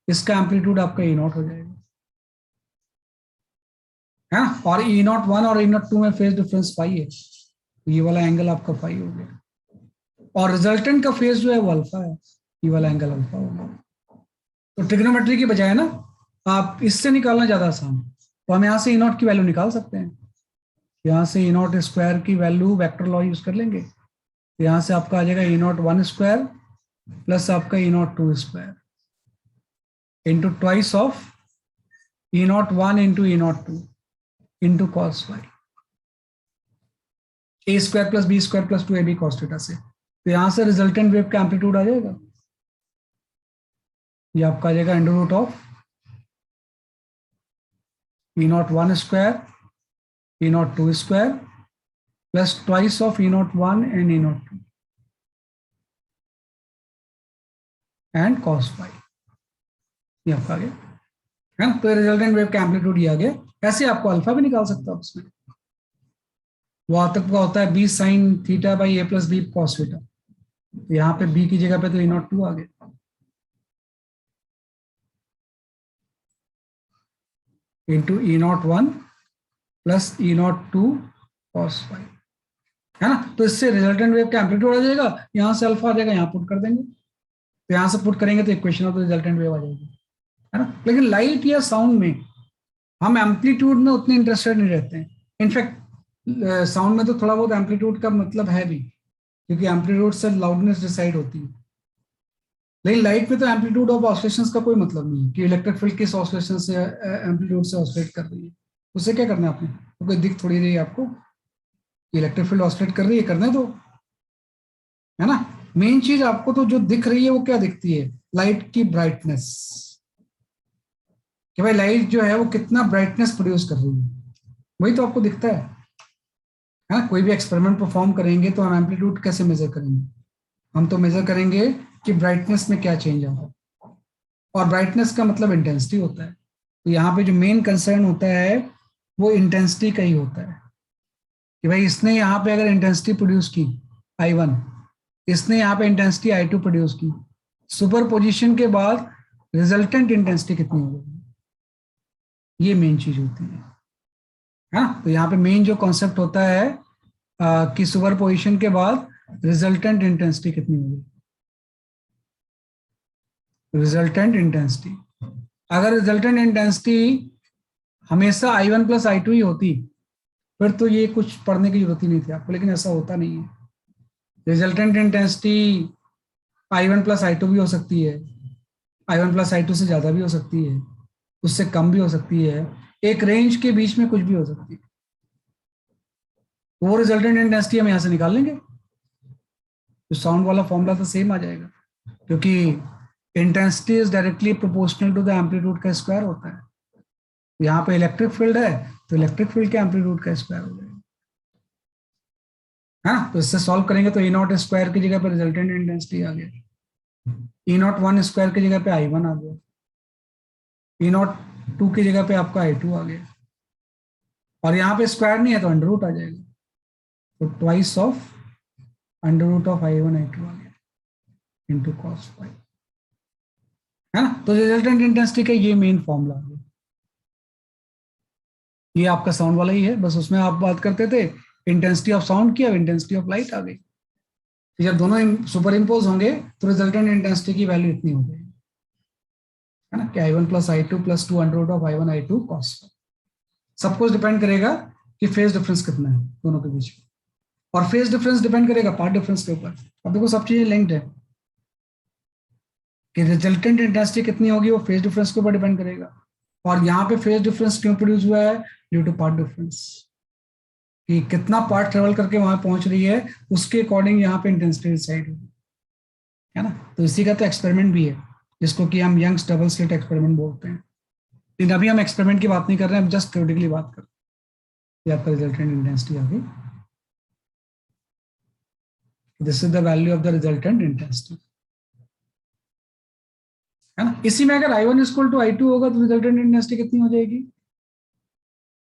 इसका एम्पलीट्यूड आपका E नॉट हो जाएगा, है ना। और E नॉट 1 और E नॉट 2 में फेज डिफरेंस फाई है, तो ये वाला एंगल आपका फाई हो गया, और रिजल्टेंट का फेज जो है वो अल्फा है, ये वाला एंगल अल्फा हो गया। तो ट्रिग्नोमेट्री की बजाय ना आप इससे निकालना ज्यादा आसान, तो हम यहाँ से E नॉट की वैल्यू निकाल सकते हैं, यहाँ से E नॉट स्क्वायर की वैल्यू वेक्टर लॉ यूज कर लेंगे, तो यहाँ से आपका आ जाएगा E नॉट 1 स्क्वायर प्लस आपका E naught 2 square into twice of E naught 1 into E naught 2 into cos Y, A square plus B square plus 2AB cos theta से। तो यहाँ से रिजल्टेंट वेव का एम्पलीट्यूड आ जाएगा, ये आपका आ जाएगा under root of E naught 1 square E naught 2 square plus twice of E naught 1 and E naught 2 and cos phi, ये आपका आ गया, है ना। तो रिजल्टेंट वेव का एम्पलीट्यूड ये आ गया। ऐसे आपको अल्फा भी निकाल सकता हो उसमें, वो तक का होता है B sine theta by A plus B cos theta, तो यहाँ पे बी की जगह पे तो E02 आ गया, into E01 plus E02 cos five, है ना। तो इससे रिजल्टेंट वेव का एम्पलीट्यूड आ जाएगा, यहाँ से अल्फा आ जाएगा, यहाँ पुट कर देंगे, तो यहाँ से पुट करेंगे तो equation of the resultant wave आ जाएगी, है ना। लेकिन लाइट या साउंड में हम एम्पलीट्यूड में उतने इंटरेस्टेड नहीं रहते हैं। इनफैक्ट साउंड में तो थोड़ा बहुत एम्पलीट्यूड का मतलब है भी, क्योंकि एम्पलीट्यूड से लाउडनेस डिसाइड होती है। लेकिन लाइट में तो एम्पलीट्यूड ऑफ ऑसिलेशंस का कोई मतलब नहीं है कि इलेक्ट्रिक फील्ड किस ऑसिलेशन से एम्पलीट्यूड से ऑसिलेट कर रही है, उससे क्या करना है आपने, तो कोई दिख थोड़ी रही है आपको, इलेक्ट्रिक फील्ड ऑसिलेट कर रही है, करने दो, है ना। मेन चीज आपको तो जो दिख रही है वो क्या दिखती है, लाइट की ब्राइटनेस, कि भाई लाइट जो है वो कितना ब्राइटनेस प्रोड्यूस कर रही है, वही तो आपको दिखता है। हाँ, कोई भी एक्सपेरिमेंट परफॉर्म करेंगे तो हम एम्पलीट्यूड कैसे मेजर करेंगे, हम तो मेजर करेंगे कि ब्राइटनेस में क्या चेंज आ रहा है, और ब्राइटनेस का मतलब इंटेंसिटी होता है। तो यहाँ पे जो मेन कंसर्न होता है वो इंटेंसिटी का ही होता है, कि भाई इसने यहाँ पे अगर इंटेंसिटी प्रोड्यूस की I1, इसने यहाँ पे इंटेंसिटी I2 प्रोड्यूस की, सुपर पोजिशन के बाद रिजल्टेंट इंटेंसिटी कितनी होगी, ये मेन चीज होती है ना। तो यहाँ पे मेन जो कॉन्सेप्ट होता है कि सुपर पोजिशन के बाद रिजल्टेंट इंटेंसिटी कितनी होगी, रिजल्टेंट इंटेंसिटी। अगर रिजल्टेंट इंटेंसिटी हमेशा I1 प्लस I2 ही होती फिर तो ये कुछ पढ़ने की जरूरत ही नहीं थी आपको, लेकिन ऐसा होता नहीं है। Resultant intensity I1 plus I2 भी हो सकती है, I1 प्लस I2 से ज्यादा भी हो सकती है, उससे कम भी हो सकती है, एक रेंज के बीच में कुछ भी हो सकती है। वो रिजल्टेंट इंटेंसिटी हम यहाँ से निकाल लेंगे, तो साउंड वाला फॉर्मूला तो सेम आ जाएगा, क्योंकि intensity is directly proportional to the amplitude का स्क्वायर होता है। यहाँ पे इलेक्ट्रिक फील्ड है तो इलेक्ट्रिक फील्ड के एम्पलीट्यूड का स्क्वायर हो जाएगा, है ना। तो इससे सॉल्व करेंगे तो E0 स्क्वायर की जगह पे रिजल्टेंट इंटेंसिटी आ गया, E01 स्क्वायर की जगह पे I1 आ गया, E02 की जगह पे आपका I2 आ गया, और यहाँ पे स्क्वायर नहीं है तो अंडर रूट आ जाएगा, तो twice of under root of I1 I2 आ गया इंटू कॉस फाइव, है ना। तो रिजल्टेंट इंटेंसिटी का ये मेन फॉर्मूला है, ये आपका साउंड वाला ही है, बस उसमें आप बात करते थे इंटेंसिटी ऑफ साउंड की, अब इंटेंसिटी ऑफ लाइट आ गई। जब दोनों सुपर इम्पोज होंगे तो रिजल्टेंट इंटेंसिटी की वैल्यू इतनी हो जाएगी, है ना, कि I1 plus I2 plus 2 under root of I1 I2 cos. सब कुछ डिपेंड करेगा कि फेज डिफरेंस कितना है दोनों के बीच में, और फेज डिफरेंस डिपेंड करेगा पार्ट डिफरेंस के ऊपर। अब देखो सब चीजें लिंक्ड है, कि रिजल्टेंट इंटेंसिटी कितनी होगी वो फेज डिफरेंस के ऊपर डिपेंड करेगा, और यहाँ पे फेज डिफरेंस क्यों प्रोड्यूस हुआ है, ड्यू टू पार्ट डिफरेंस, कि कितना पार्ट ट्रेवल करके वहां पहुंच रही है उसके अकॉर्डिंग यहाँ पे इंटेंसिटी डिसाइड होगी, है ना। तो इसी का तो एक्सपेरिमेंट भी है, जिसको कि हम यंग्स डबल स्लिट एक्सपेरिमेंट बोलते हैं। लेकिन अभी हम एक्सपेरिमेंट की बात नहीं कर रहे हैं, हम जस्ट थ्योरेटिकली बात कर रहे हैं। आपका रिजल्टेंट इंटेंसिटी आ गई, this is the value of the resultant intensity, है ना। इसी में अगर I1 इक्वल टू I2 होगा तो रिजल्टेंट इंटेंसिटी कितनी हो जाएगी,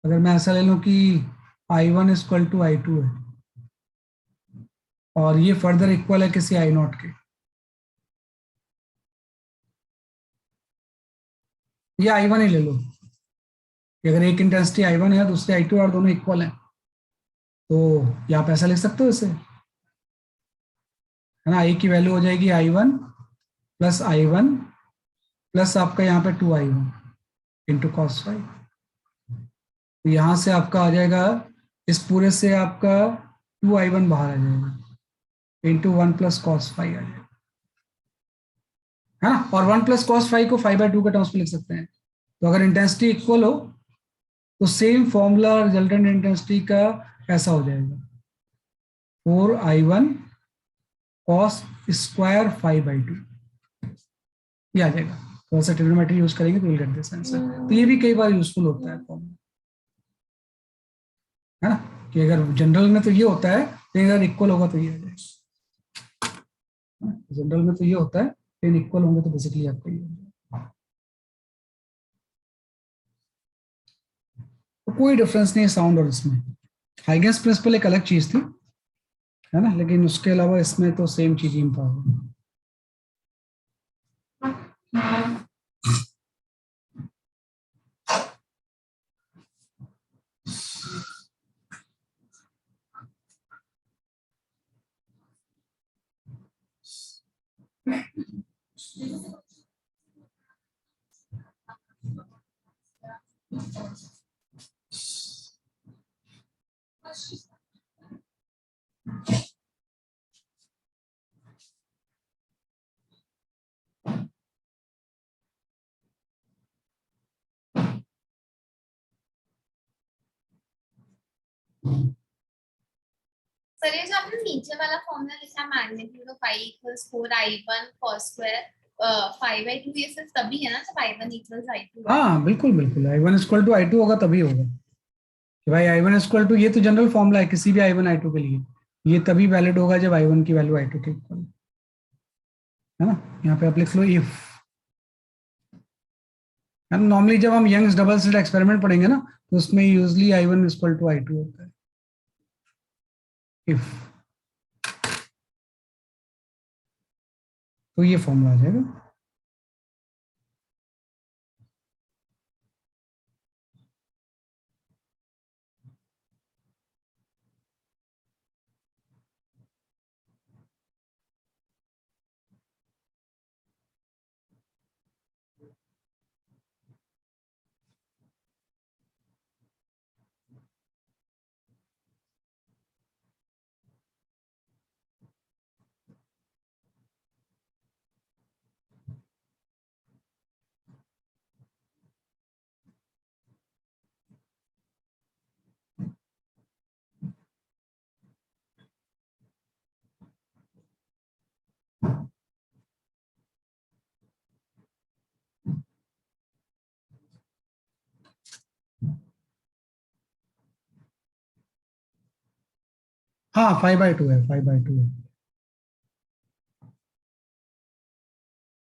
अगर मैं ऐसा ले लूं कि I1 इक्वल टू I2 है और ये फर्दर इक्वल है किसी I0 के, ये I1 ही ले लो कि अगर एक इंटेंसिटी I1 है दूसरी I2 और दोनों इक्वल हैं, तो यहाँ पे ऐसा लिख सकते हो इसे, है ना। I की वैल्यू हो जाएगी I1 प्लस आपका यहाँ पे 2I1 इंटू कॉस फाइव। तो यहाँ से आपका आ जाएगा, इस पूरे से आपका 2I1 बाहर आ जाएगा इंटू 1 प्लस कॉस फाइव आ जाएगा, है ना। और 1 प्लस कॉस फाइव को 5/2 के टर्म्स में लिख सकते हैं। तो अगर इंटेंसिटी इक्वल हो तो सेम फॉर्मूला रिजल्टेंट इंटेंसिटी का ऐसा हो जाएगा 4I1 कॉस स्क्वायर 5/2, ये आ जाएगा। थोड़ा सा ट्रिग्नोमेट्री यूज करेंगे तो विल गेट दिस आंसर। तो ये भी कई बार यूजफुल होता है फॉर्मूला, है ना, कि अगर जनरल में तो ये होता है, लेकिन अगर इक्वल होगा तो ये आ जाएगा। जनरल में तो ये होता है, लेकिन इक्वल होंगे तो बेसिकली आपको ये हो जाएगा। तो कोई डिफरेंस नहीं है साउंड और इसमें। हाइगेंस प्रिंसिपल एक अलग चीज थी, है ना, लेकिन उसके अलावा इसमें तो सेम चीज ही पाओगे। सर ये जो आपने नीचे वाला फॉर्मूला लिखा magnitude of I equals 4i1 cos square 5/2, ये सिर्फ तभी है ना जब i1 इक्वल्स i2। हाँ बिल्कुल बिल्कुल, I1 इक्वल टू I2 होगा तभी होगा कि भाई I1 इक्वल टू, ये तो जनरल फॉर्मूला है किसी भी I1 I2 के लिए, ये तभी वैलिड होगा जब I1 की वैल्यू I2 के इक्वल है ना। यहाँ पे आप लिख लो इफ। नॉर्मली जब हम यंग्स डबल स्लिट एक्सपेरिमेंट पढ़ेंगे ना, तो उसमें usually I1 equal to I2 होता है इफ। तो ये फॉर्मूला आ जाएगा। हाँ 5/2 है, 5/2 है।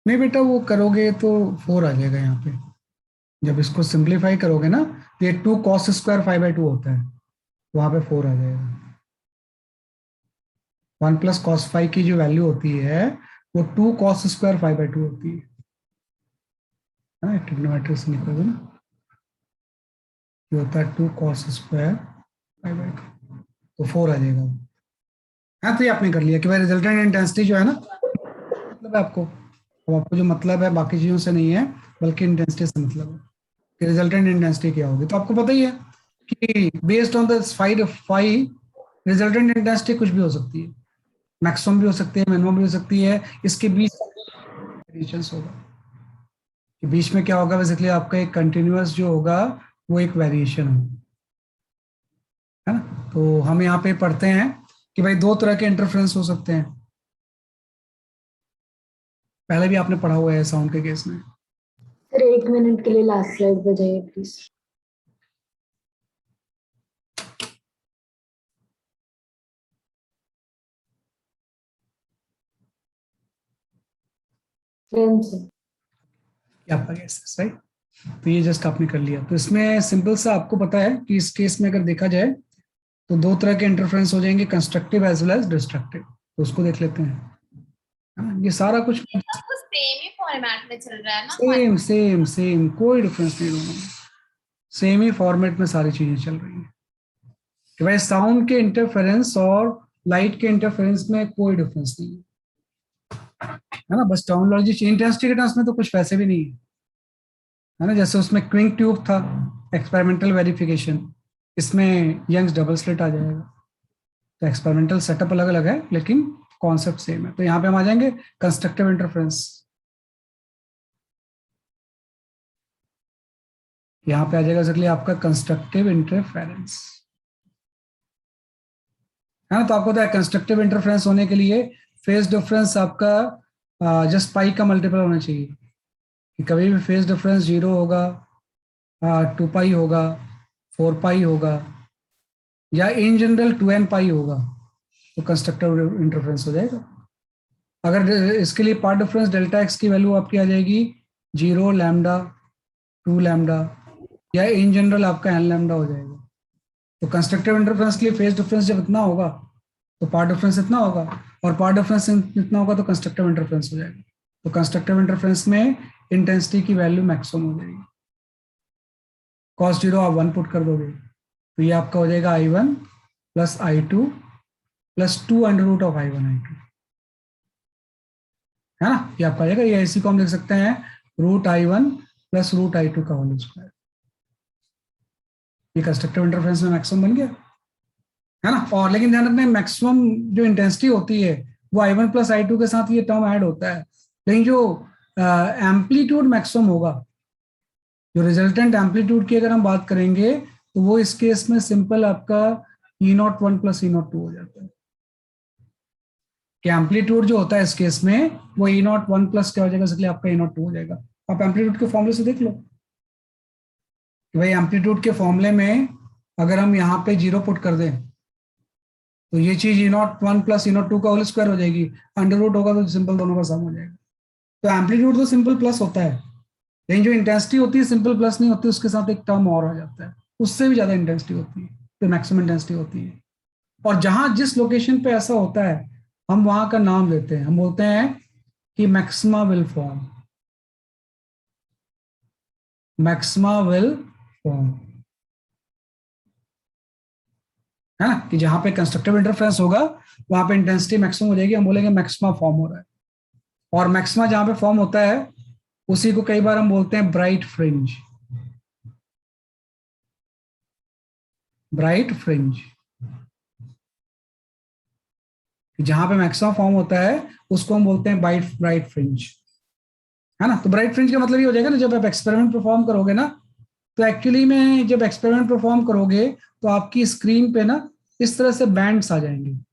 नहीं बेटा, वो करोगे तो 4 आ जाएगा यहाँ पे। जब इसको सिंप्लीफाई करोगे ना, तो ये 2 cos स्क्वायर 5/2 होता है, वहां पे 4 आ जाएगा। 1 प्लस cos 5 की जो वैल्यू होती है वो 2 cos स्क्वायर 5/2 होती है। ट्रिग्नोमेट्री से निकलोगे ना, ये होता है 2 cos स्क्वायर 5/2, तो 4 आ जाएगा। हाँ, तो ये आपने कर लिया कि भाई रिजल्टेंट इंटेंसिटी जो है ना, मतलब है आपको, अब आपको जो मतलब है बाकी चीजों से नहीं है बल्कि इंटेंसिटी से मतलब है कि रिजल्टेंट इंटेंसिटी क्या होगी। तो आपको पता ही है कि based on the phi resultant intensity कुछ भी हो सकती है, मैक्सिमम भी हो सकती है, मिनिमम भी हो सकती है। इसके बीच वेरिएशंस होगा कि बीच में क्या होगा, बेसिकली आपका एक कंटिन्यूअस जो होगा वो एक वेरिएशन होगा, है ना। तो हम यहाँ पे पढ़ते हैं कि भाई 2 तरह के इंटरफ्रेंस हो सकते हैं। पहले भी आपने पढ़ा हुआ है साउंड के केस में। सर 1 मिनट के लिए लास्ट स्लाइड पे जाइए प्लीज। फ्रेंड्स आपका गैस राइट। तो ये जस्ट आपने कर लिया। तो इसमें सिंपल सा आपको पता है कि इस केस में अगर देखा जाए तो 2 तरह के इंटरफ्रेंस हो जाएंगे, constructive as well as destructive. तो उसको देख लेते हैं, है ना। ये सारा कुछ सब सेम ही फॉर्मेट में चल रहा है ना। सेम सेम सेम, कोई डिफरेंस नहीं, दोनों में सेम ही फॉर्मेट में सारी चीजें चल रही हैं कि भाई साउंड के इंटरफेरेंस और लाइट के इंटरफेरेंस में कोई डिफरेंस नहीं है ना। बस टर्मिनोलॉजी, इंटेंसिटी के टर्म्स में तो कुछ वैसे भी नहीं है ना। जैसे उसमें क्विंक ट्यूब था, एक्सपेरिमेंटल वेरिफिकेशन, इसमें यंग्स डबल स्लिट आ जाएगा। तो एक्सपेरिमेंटल सेटअप अलग अलग है लेकिन कॉन्सेप्ट सेम है। तो यहाँ पे हम आ जाएंगे कंस्ट्रक्टिव इंटरफेरेंस। यहाँ पे आ जाएगा एक्चुअली आपका कंस्ट्रक्टिव इंटरफेरेंस, है ना। तो आपको तो कंस्ट्रक्टिव इंटरफेरेंस होने के लिए फेज डिफरेंस आपका जस्ट पाई का मल्टीपल होना चाहिए कि कभी भी फेज डिफरेंस 0 होगा, 2 पाई होगा, 4 पाई होगा, या इन जनरल 2n पाई होगा, तो कंस्ट्रक्टिव इंटरफेरेंस हो जाएगा। अगर इसके लिए पार्ट डिफरेंस डेल्टा एक्स की वैल्यू आपकी आ जाएगी 0, लैम्डा, 2 लैम्डा, या इन जनरल आपका n लैम्डा हो जाएगा। तो कंस्ट्रक्टिव इंटरफेरेंस के लिए फेज डिफरेंस जब इतना होगा तो पार्ट डिफरेंस इतना होगा, और पार्ट डिफरेंस इतना होगा तो कंस्ट्रक्टिव इंटरफेरेंस हो जाएगा। तो कंस्ट्रक्टिव इंटरफेरेंस में इंटेंसिटी की वैल्यू मैक्सिमम हो जाएगी। cos 0 आप 1 पुट कर दोगे तो ये आपका हो जाएगा I1 plus I2 plus 2 under root of I1 I2, है ना, ये आपका आ जाएगा। ये इसी को हम लिख सकते हैं root I1 plus root I2 का होल स्क्वायर। ये कंस्ट्रक्टिव इंटरफेरेंस में मैक्सिमम बन गया, है ना। और लेकिन ध्यान रखना, मैक्सिमम जो इंटेंसिटी होती है वो I1 प्लस I2 के साथ ये टर्म ऐड होता है, लेकिन जो एम्पलीट्यूड मैक्सिमम होगा, जो रिजल्टेंट एम्पलीट्यूड की अगर हम बात करेंगे तो वो इस केस में सिंपल आपका E01 प्लस E02 हो जाता है। कि एम्पलीट्यूड जो होता है इस केस में वो E01 प्लस क्या हो जाएगा, इसलिए आपका E02 हो जाएगा। आप एम्पलीट्यूड के फॉर्मूले से देख लो कि भाई एम्पलीट्यूड के फॉर्मूले में अगर हम यहाँ पे 0 पुट कर दें तो ये चीज E01 प्लस E02 का होल स्क्वायर हो जाएगी, अंडर रूट होगा तो सिंपल दोनों का सम हो जाएगा। तो एम्पलीट्यूड तो सिंपल प्लस होता है, लेकिन जो इंटेंसिटी होती है सिंपल प्लस नहीं होती, उसके साथ एक टर्म और आ जाता है, उससे भी ज्यादा इंटेंसिटी होती है, तो मैक्सिमम इंटेंसिटी होती है। और जहां जिस लोकेशन पे ऐसा होता है हम वहां का नाम लेते हैं, हम बोलते हैं कि maxima will form, maxima will form, है ना। कि जहां पे कंस्ट्रक्टिव इंटरफेरेंस होगा वहां पे इंटेंसिटी मैक्सिमम हो जाएगी, हम बोलेंगे मैक्सिमा फॉर्म हो रहा है। और मैक्सिमा जहां पे फॉर्म होता है उसी को कई बार हम बोलते हैं ब्राइट फ्रिंज, ब्राइट फ्रिंज। जहां पे मैक्सिमम फॉर्म होता है उसको हम बोलते हैं ब्राइट फ्रिंज, है ना। तो ब्राइट फ्रिंज का मतलब ये हो जाएगा ना, जब आप एक्सपेरिमेंट परफॉर्म करोगे ना, तो एक्चुअली में जब एक्सपेरिमेंट परफॉर्म करोगे तो आपकी स्क्रीन पे ना इस तरह से बैंड्स आ जाएंगे, है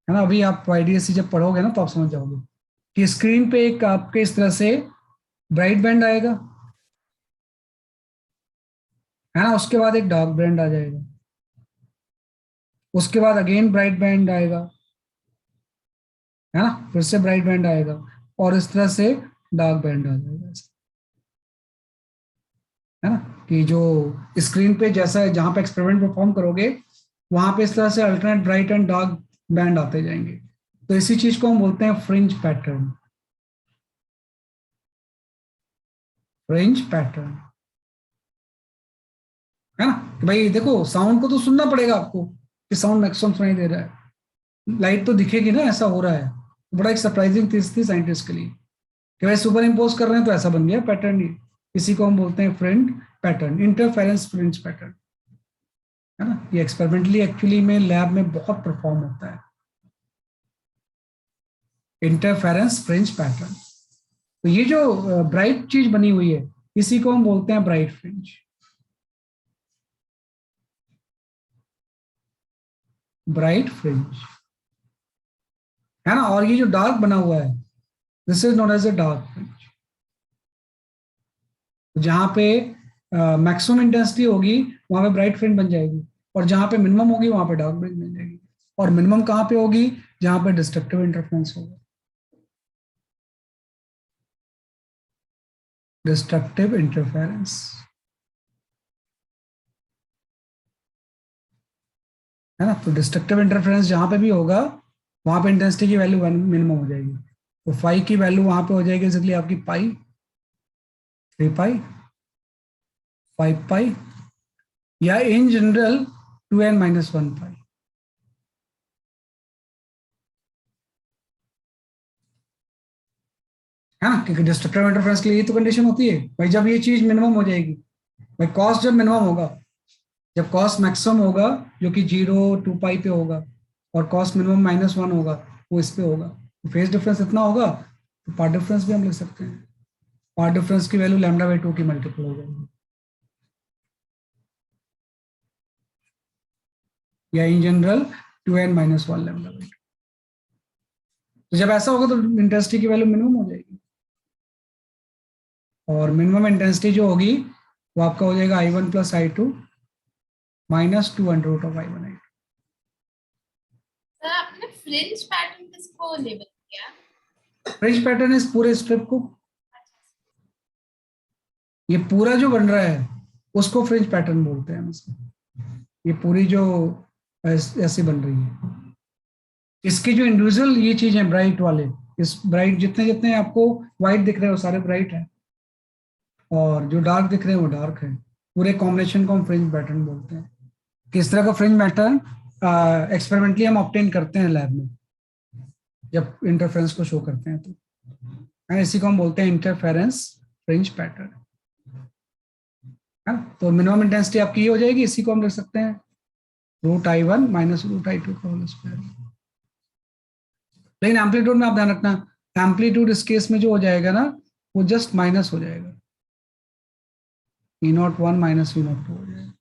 ना। अभी आप IDSC जब पढ़ोगे ना तो आप समझ जाओगे कि स्क्रीन पे एक आपके इस तरह से ब्राइट बैंड आएगा, है ना। उसके बाद एक डार्क बैंड आ जाएगा, उसके बाद अगेन ब्राइट बैंड आएगा, है ना, फिर से ब्राइट बैंड आएगा, और इस तरह से डार्क बैंड आ जाएगा, है ना। कि जो स्क्रीन पे जैसा है जहां पे एक्सपेरिमेंट परफॉर्म करोगे वहां पे इस तरह से alternate bright and dark band आते जाएंगे। तो इसी चीज को हम बोलते हैं फ्रिंज पैटर्न, फ्रिंज पैटर्न, है ना। कि भाई देखो साउंड को तो सुनना पड़ेगा आपको कि साउंड मैक्सिमम सुनाई दे रहा है, लाइट तो दिखेगी ना, ऐसा हो रहा है। बड़ा एक सरप्राइजिंग चीज थी साइंटिस्ट के लिए कि भाई सुपर इम्पोज कर रहे हैं तो ऐसा बन गया पैटर्न। इसी को हम बोलते हैं fringe pattern, interference fringe pattern, है ना। ये एक्सपेरिमेंटली एक्चुअली में लैब में बहुत परफॉर्म होता है, इंटरफेरेंस फ्रिंज पैटर्न। तो ये जो ब्राइट चीज बनी हुई है इसी को हम बोलते हैं ब्राइट फ्रिंज, ब्राइट फ्रिंज, है ना। और ये जो डार्क बना हुआ है this is known as a dark fringe. जहां पे मैक्सिमम इंटेंसिटी होगी वहां पे ब्राइट फ्रिंज बन जाएगी, और जहां पे मिनिमम होगी वहां पे डार्क फ्रिंज बन जाएगी। और मिनिमम कहां पे होगी, जहां पे डिस्ट्रक्टिव इंटरफेरेंस होगा, डिस्ट्रक्टिव इंटरफेरेंस, है ना। तो डिस्ट्रक्टिव इंटरफेरेंस जहां पे भी होगा वहां पे इंटेंसिटी की वैल्यू मिनिमम हो जाएगी। तो फाई की वैल्यू वहां पे हो जाएगी इसलिए आपकी पाई, 3 पाई, 5 पाई, या इन जनरल 2n-1 पाई, है ना। क्योंकि डिस्ट्रक्टिव इंटरफेरेंस के लिए ये तो कंडीशन होती है भाई, जब ये चीज मिनिमम हो जाएगी, भाई कॉस्ट जब मिनिमम होगा, जब कॉस्ट मैक्सिमम होगा जो कि 0 2 पाई पे होगा, और कॉस्ट मिनिमम -1 होगा वो इस पे होगा, तो फेज डिफरेंस इतना होगा, तो पार्ट डिफरेंस भी हम लिख सकते हैं। पार्ट डिफरेंस की वैल्यू λ/2 की मल्टीपल हो जाएगी, या इन जनरल 2n-1 λ/2। तो जब ऐसा होगा तो इंटेंसिटी की वैल्यू मिनिमम हो जाएगी, और मिनिमम इंटेंसिटी जो होगी वो आपका हो जाएगा I1 plus I2 minus 2 under root of I1 I2। Sir आपने फ्रिंज पैटर्न किसको लेबल किया? फ्रिंज पैटर्न इस पूरे स्ट्रिप को, ये पूरा जो बन रहा है उसको फ्रिंज पैटर्न बोलते हैं हम इसको। ये पूरी जो ऐसी बन रही है। इसकी जो इंडिविजुअल ये चीज है ब्राइट वाले, इस ब्राइट जितने जितने आपको व्हाइट दिख रहे हैं वो सारे ब्राइट है, और जो डार्क दिख रहे हैं वो डार्क है। पूरे कॉम्बिनेशन को हम फ्रिंज पैटर्न बोलते हैं। किस तरह का फ्रिंज पैटर्न एक्सपेरिमेंटली हम ऑब्टेन करते हैं लैब में जब इंटरफेरेंस को शो करते हैं, तो इसी को हम बोलते हैं इंटरफेरेंस फ्रिंज पैटर्न है। तो मिनिमम इंटेंसिटी आपकी ये हो जाएगी, इसी को हम लिख सकते हैं √I1 माइनस √I2 का होल स्क्वायर। लेकिन एम्पलीट्यूड में आप ध्यान रखना, एम्पलीट्यूड इस केस में जो हो जाएगा ना वो जस्ट माइनस हो जाएगा, E01 माइनस E02 हो जाएगा।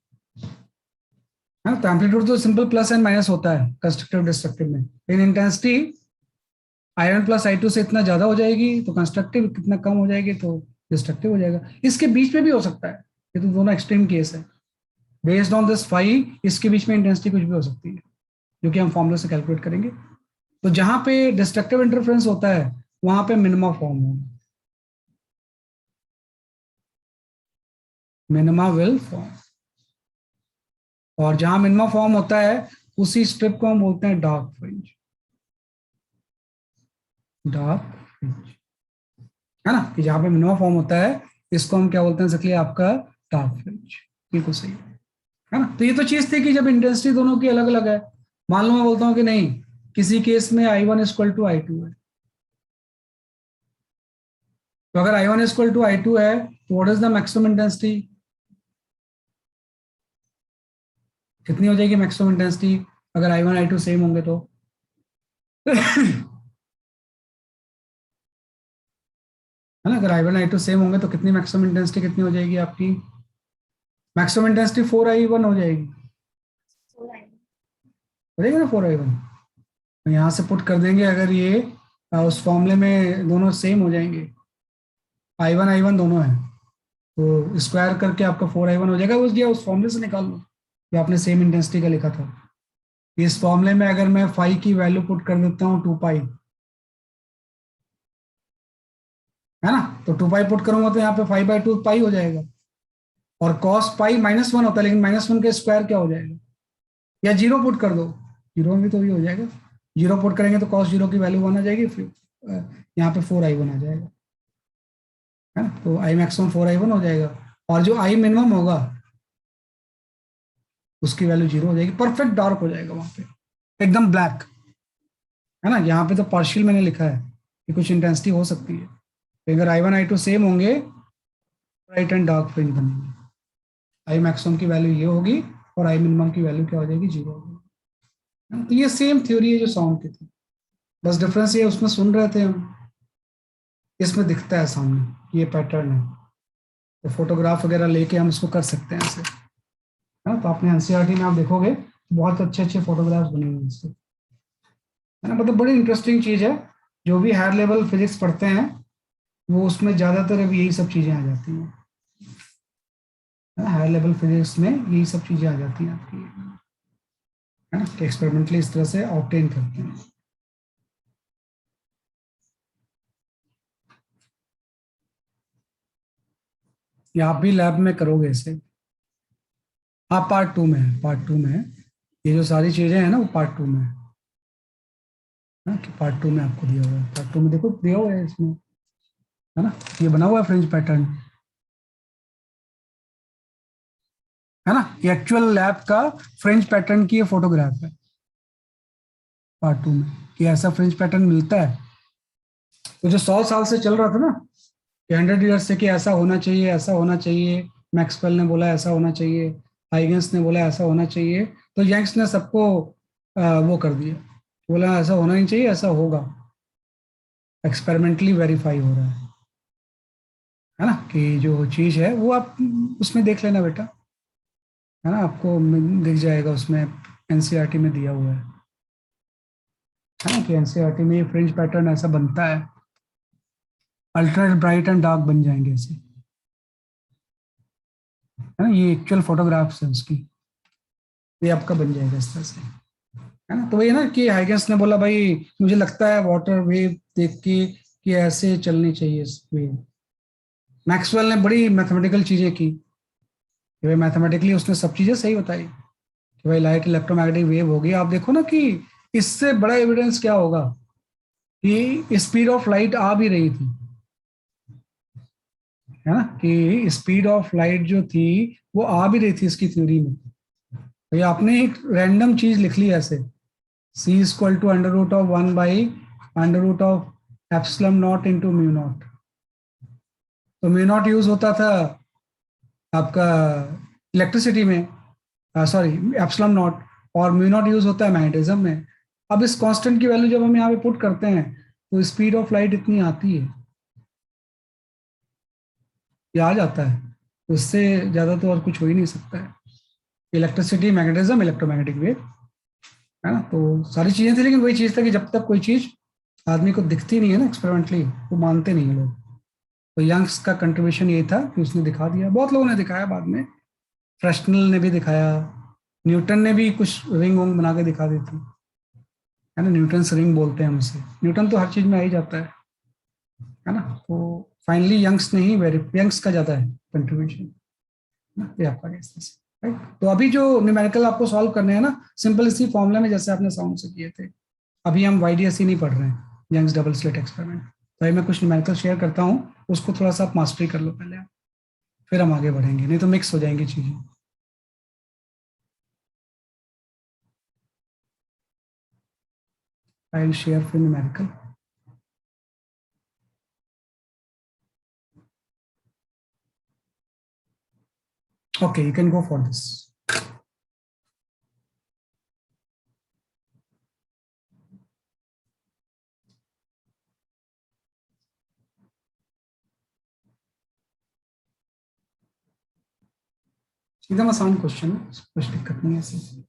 तो एम्पलीट्यूड तो सिंपल प्लस एंड माइनस होता है कंस्ट्रक्टिव डिस्ट्रक्टिव में, लेकिन इंटेंसिटी I1 प्लस I2 से इतना ज्यादा हो जाएगी तो कंस्ट्रक्टिव, कितना कम हो जाएगी तो डिस्ट्रक्टिव हो जाएगा। इसके बीच में भी हो सकता है, ये तो दोनों एक्सट्रीम केस है। बेस्ड ऑन दिस फाई इसके बीच में इंटेंसिटी कुछ भी हो सकती है, जो कि हम फॉर्मूला से कैलकुलेट करेंगे। तो जहां पे डिस्ट्रक्टिव इंटरफेरेंस होता है वहां पे मिनिमा फॉर्म होगा, मिनिमा विल फॉर्म, और जहां मिनिमा फॉर्म होता है उसी स्ट्रिप को हम बोलते हैं डार्क फ्रिंज, डार्क फ्रिंज है ना। कि जहां पे मिनिमा फॉर्म होता है इसको हम क्या बोलते हैं, इसलिए आपका डार्क फ्रिंज। बिल्कुल सही है ना। तो ये तो चीज थी कि जब इंटेंसिटी दोनों की अलग अलग है, मान लो मैं बोलता हूं कि नहीं किसी केस में I1 इक्वल टू I2 है, तो अगर I1 इक्वल टू I2 है तो what is the maximum intensity, कितनी हो जाएगी मैक्सिमम इंटेंसिटी अगर I1 I2 सेम होंगे तो है ना। अगर I1 I2 सेम होंगे तो कितनी मैक्सिमम इंटेंसिटी कितनी हो जाएगी आपकी, मैक्सिमम इंटेंसिटी 4I1 हो जाएगी, हो जाएगी ना 4I1। तो यहाँ से पुट कर देंगे, अगर ये उस फॉर्मूले में दोनों सेम हो जाएंगे, I1 दोनों है, तो स्क्वायर करके आपका 4I1 हो जाएगा। उस फॉर्मूले से निकाल लो जो आपने सेम इंटेंसिटी का लिखा था। इस फॉर्मूले में अगर मैं फाई की वैल्यू पुट कर देता हूँ 2π, है ना, तो 2π पुट करूंगा तो यहाँ पे 5/2π हो जाएगा, और cos π -1 होता है, लेकिन -1 के स्क्वायर क्या हो जाएगा, या 0 पुट कर दो, 0 में तो ये हो जाएगा, 0 पुट करेंगे तो cos 0 की वैल्यू 1 आ जाएगी, फिर यहाँ पे 4I1 आ जाएगा, है ना। तो I मैक्सिमम 4I1 हो जाएगा, और जो I मिनिमम होगा उसकी वैल्यू 0 हो जाएगी, परफेक्ट डार्क हो जाएगा वहां पे, एकदम ब्लैक, है ना। यहाँ पे तो पार्शियल मैंने लिखा है कि कुछ इंटेंसिटी हो सकती है, तो अगर I1 I2 सेम होंगे ब्राइट एंड डार्क फ्रिंज बनेंगे। I मैक्सिमम की वैल्यू ये होगी और I मिनिमम की वैल्यू क्या हो जाएगी, 0 हो जाएगी। तो ये सेम थ्योरी है जो साउंड की थी, बस डिफरेंस ये उसमें सुन रहे थे हम, इसमें दिखता है सामने ये पैटर्न है, तो फोटोग्राफ वगैरह लेके हम इसको कर सकते हैं ऐसे, है ना। तो आपने एनसीईआरटी में आप देखोगे बहुत अच्छे अच्छे फोटोग्राफ्स बने हुए इससे, है ना। मतलब बड़ी इंटरेस्टिंग चीज है, जो भी हायर लेवल फिजिक्स पढ़ते हैं वो उसमें ज्यादातर अब यही सब चीजें आ जाती हैं, हायर लेवल फिजिक्स में यही सब चीजें आ जाती हैं आपकी, है ना, कि एक्सपेरिमेंटली इस तरह से ऑब्टेन करते हैं। ये आप भी लैब में करोगे इसे, हाँ पार्ट 2 में है, पार्ट 2 में है ये जो सारी चीजें हैं ना, वो पार्ट 2 में है, कि पार्ट 2 में आपको दिया हुआ है, पार्ट 2 में देखो दिया हुआ है इसमें, है ना, ये बना हुआ है फ्रिंज पैटर्न, है ना। ये एक्चुअल लैब का फ्रिंज पैटर्न की ये फोटोग्राफ है पार्ट 2 में, कि ऐसा फ्रिंज पैटर्न मिलता है। तो जो 100 साल से चल रहा था ना, 100 ईयर्स से, कि ऐसा होना चाहिए, ऐसा होना चाहिए, मैक्सवेल ने बोला ऐसा होना चाहिए, हाइगेंस ने बोला ऐसा होना चाहिए, तो यंग्स ने सबको वो कर दिया, बोला ऐसा होना नहीं चाहिए, ऐसा होगा, एक्सपेरिमेंटली वेरीफाई हो रहा है ना, कि जो चीज है वो आप उसमें देख लेना बेटा, है ना, आपको दिख जाएगा उसमें, एनसीईआरटी में दिया हुआ है ना, कि एनसीईआरटी में ये फ्रिंज पैटर्न ऐसा बनता है, अल्ट्रा ब्राइट एंड डार्क बन जाएंगे ऐसे, है ना। ये एक्चुअल फोटोग्राफ्स है उसकी, ये आपका बन जाएगा इस तरह से, है ना। तो वही ना कि हाइगेंस ने बोला भाई मुझे लगता है वाटर वेव देख के कि ऐसे चलनी चाहिए वेव। मैक्सवेल ने बड़ी मैथमेटिकल चीजें की, मैथमेटिकली उसने सब चीजें सही बताई कि भाई लाइट इलेक्ट्रोमैग्नेटिक वेव होगी। आप देखो ना कि इससे बड़ा एविडेंस क्या होगा कि स्पीड ऑफ लाइट आ भी रही थी, है ना, कि स्पीड ऑफ लाइट जो थी वो आ भी रही थी इसकी थ्योरी में। तो ये आपने एक रैंडम चीज लिख ली ऐसे, c equal to under root of 1 by under root of epsilon naught into mu naught. तो म्यू नॉट यूज होता था आपका इलेक्ट्रिसिटी में, सॉरी एप्सिलॉन नॉट, और म्यू नॉट यूज होता है मैग्नेटिज्म में। अब इस कांस्टेंट की वैल्यू जब हम यहाँ पे पुट करते हैं तो स्पीड ऑफ लाइट इतनी आती है, ये आ जाता है। तो इससे ज्यादा तो और कुछ हो ही नहीं सकता है। इलेक्ट्रिसिटी, मैग्नेटिज्म, इलेक्ट्रोमैग्नेटिक वेव, है ना। तो सारी चीजें थी, लेकिन वही चीज था कि जब तक कोई चीज आदमी को दिखती नहीं है ना एक्सपेरिमेंटली, वो मानते नहीं है लोग। तो यंग्स का कंट्रीब्यूशन ये था कि उसने दिखा दिया, बहुत लोगों ने दिखाया बाद में, फ्रेशनल ने भी दिखाया, न्यूटन ने भी कुछ रिंग वोंग बना के दिखा दी थी, है ना। न्यूटन रिंग बोलते हैं हम उसे, न्यूटन तो हर चीज में आ ही जाता है ना। तो फाइनली यंग्स ने ही यंग्स का ज्यादा है कंट्रीब्यूशन, ये आपका गेस है, राइट। तो अभी जो न्यूमेरिकल आपको सॉल्व करने हैं ना, सिंपल इसी फॉर्मूला में जैसे आपने साउंड से किए थे। अभी हम YDSE नहीं पढ़ रहे हैं, यंग्स डबल स्लिट एक्सपेरिमेंट। तो अभी मैं कुछ न्यूमेरिकल शेयर करता हूँ, उसको थोड़ा सा आप मास्टरी कर लो पहले आप, फिर हम आगे बढ़ेंगे, नहीं तो मिक्स हो जाएंगी चीजें। आई विल शेयर फिर numerical. Okay, you can go for this. एकदम आसान क्वेश्चन है, कुछ दिक्कत नहीं है इसमें।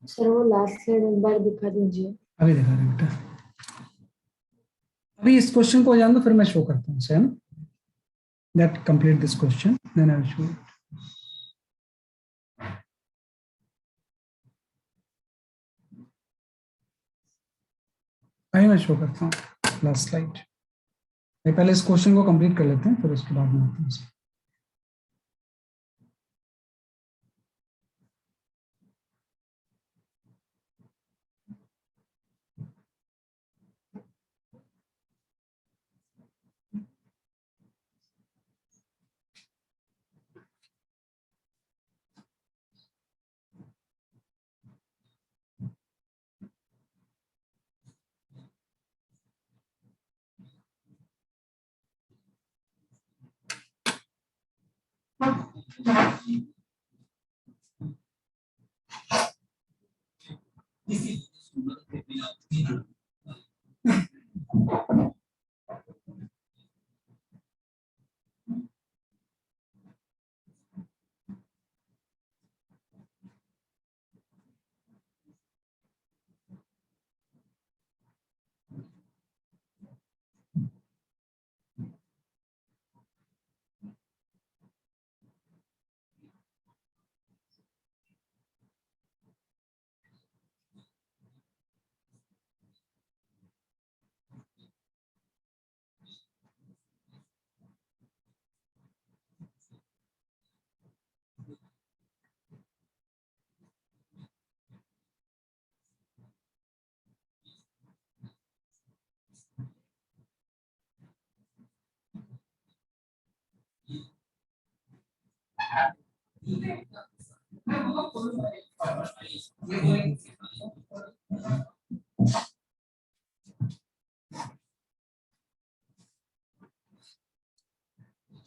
सर वो लास्ट स्लाइड एक बार दिखा दीजिए। अभी दिखा रहे बेटा, अभी इस क्वेश्चन को जान दो, फिर मैं शो करता हूँ same that complete this question, then I will show. अभी मैं शो करता हूँ लास्ट स्लाइड। पहले इस क्वेश्चन को कंप्लीट कर लेते हैं, फिर उसके बाद में आते हैं इसमें।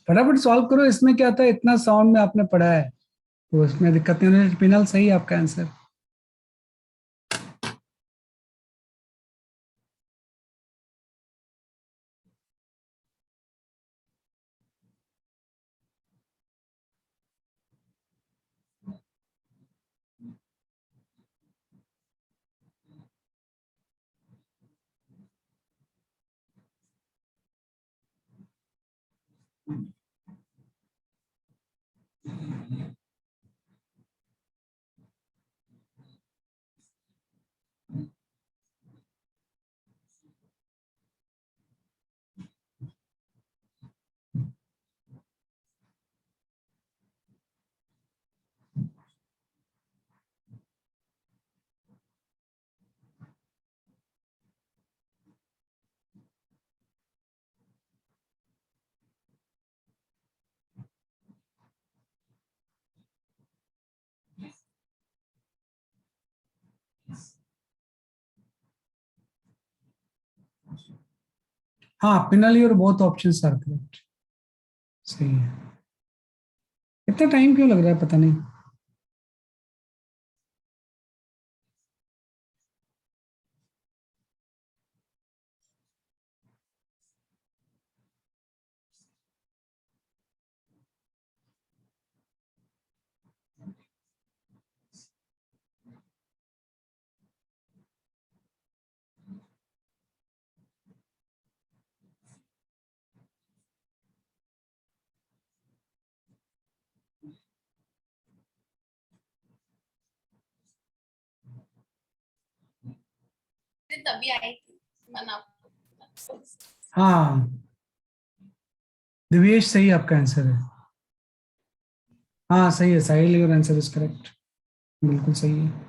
फटाफट सॉल्व करो, इसमें क्या था, इतना साउंड में आपने पढ़ा है तो इसमें दिक्कत नहीं होनी। पिनल सही है आपका आंसर। हाँ, पिनल और बोथ ऑप्शंस आर करेक्ट, सही है। इतना टाइम क्यों लग रहा है पता नहीं। तभी आई थी मना। हाँ दिव्येश, सही आपका आंसर है। हाँ सही है, साहिल योर आंसर इज करेक्ट, बिल्कुल सही है।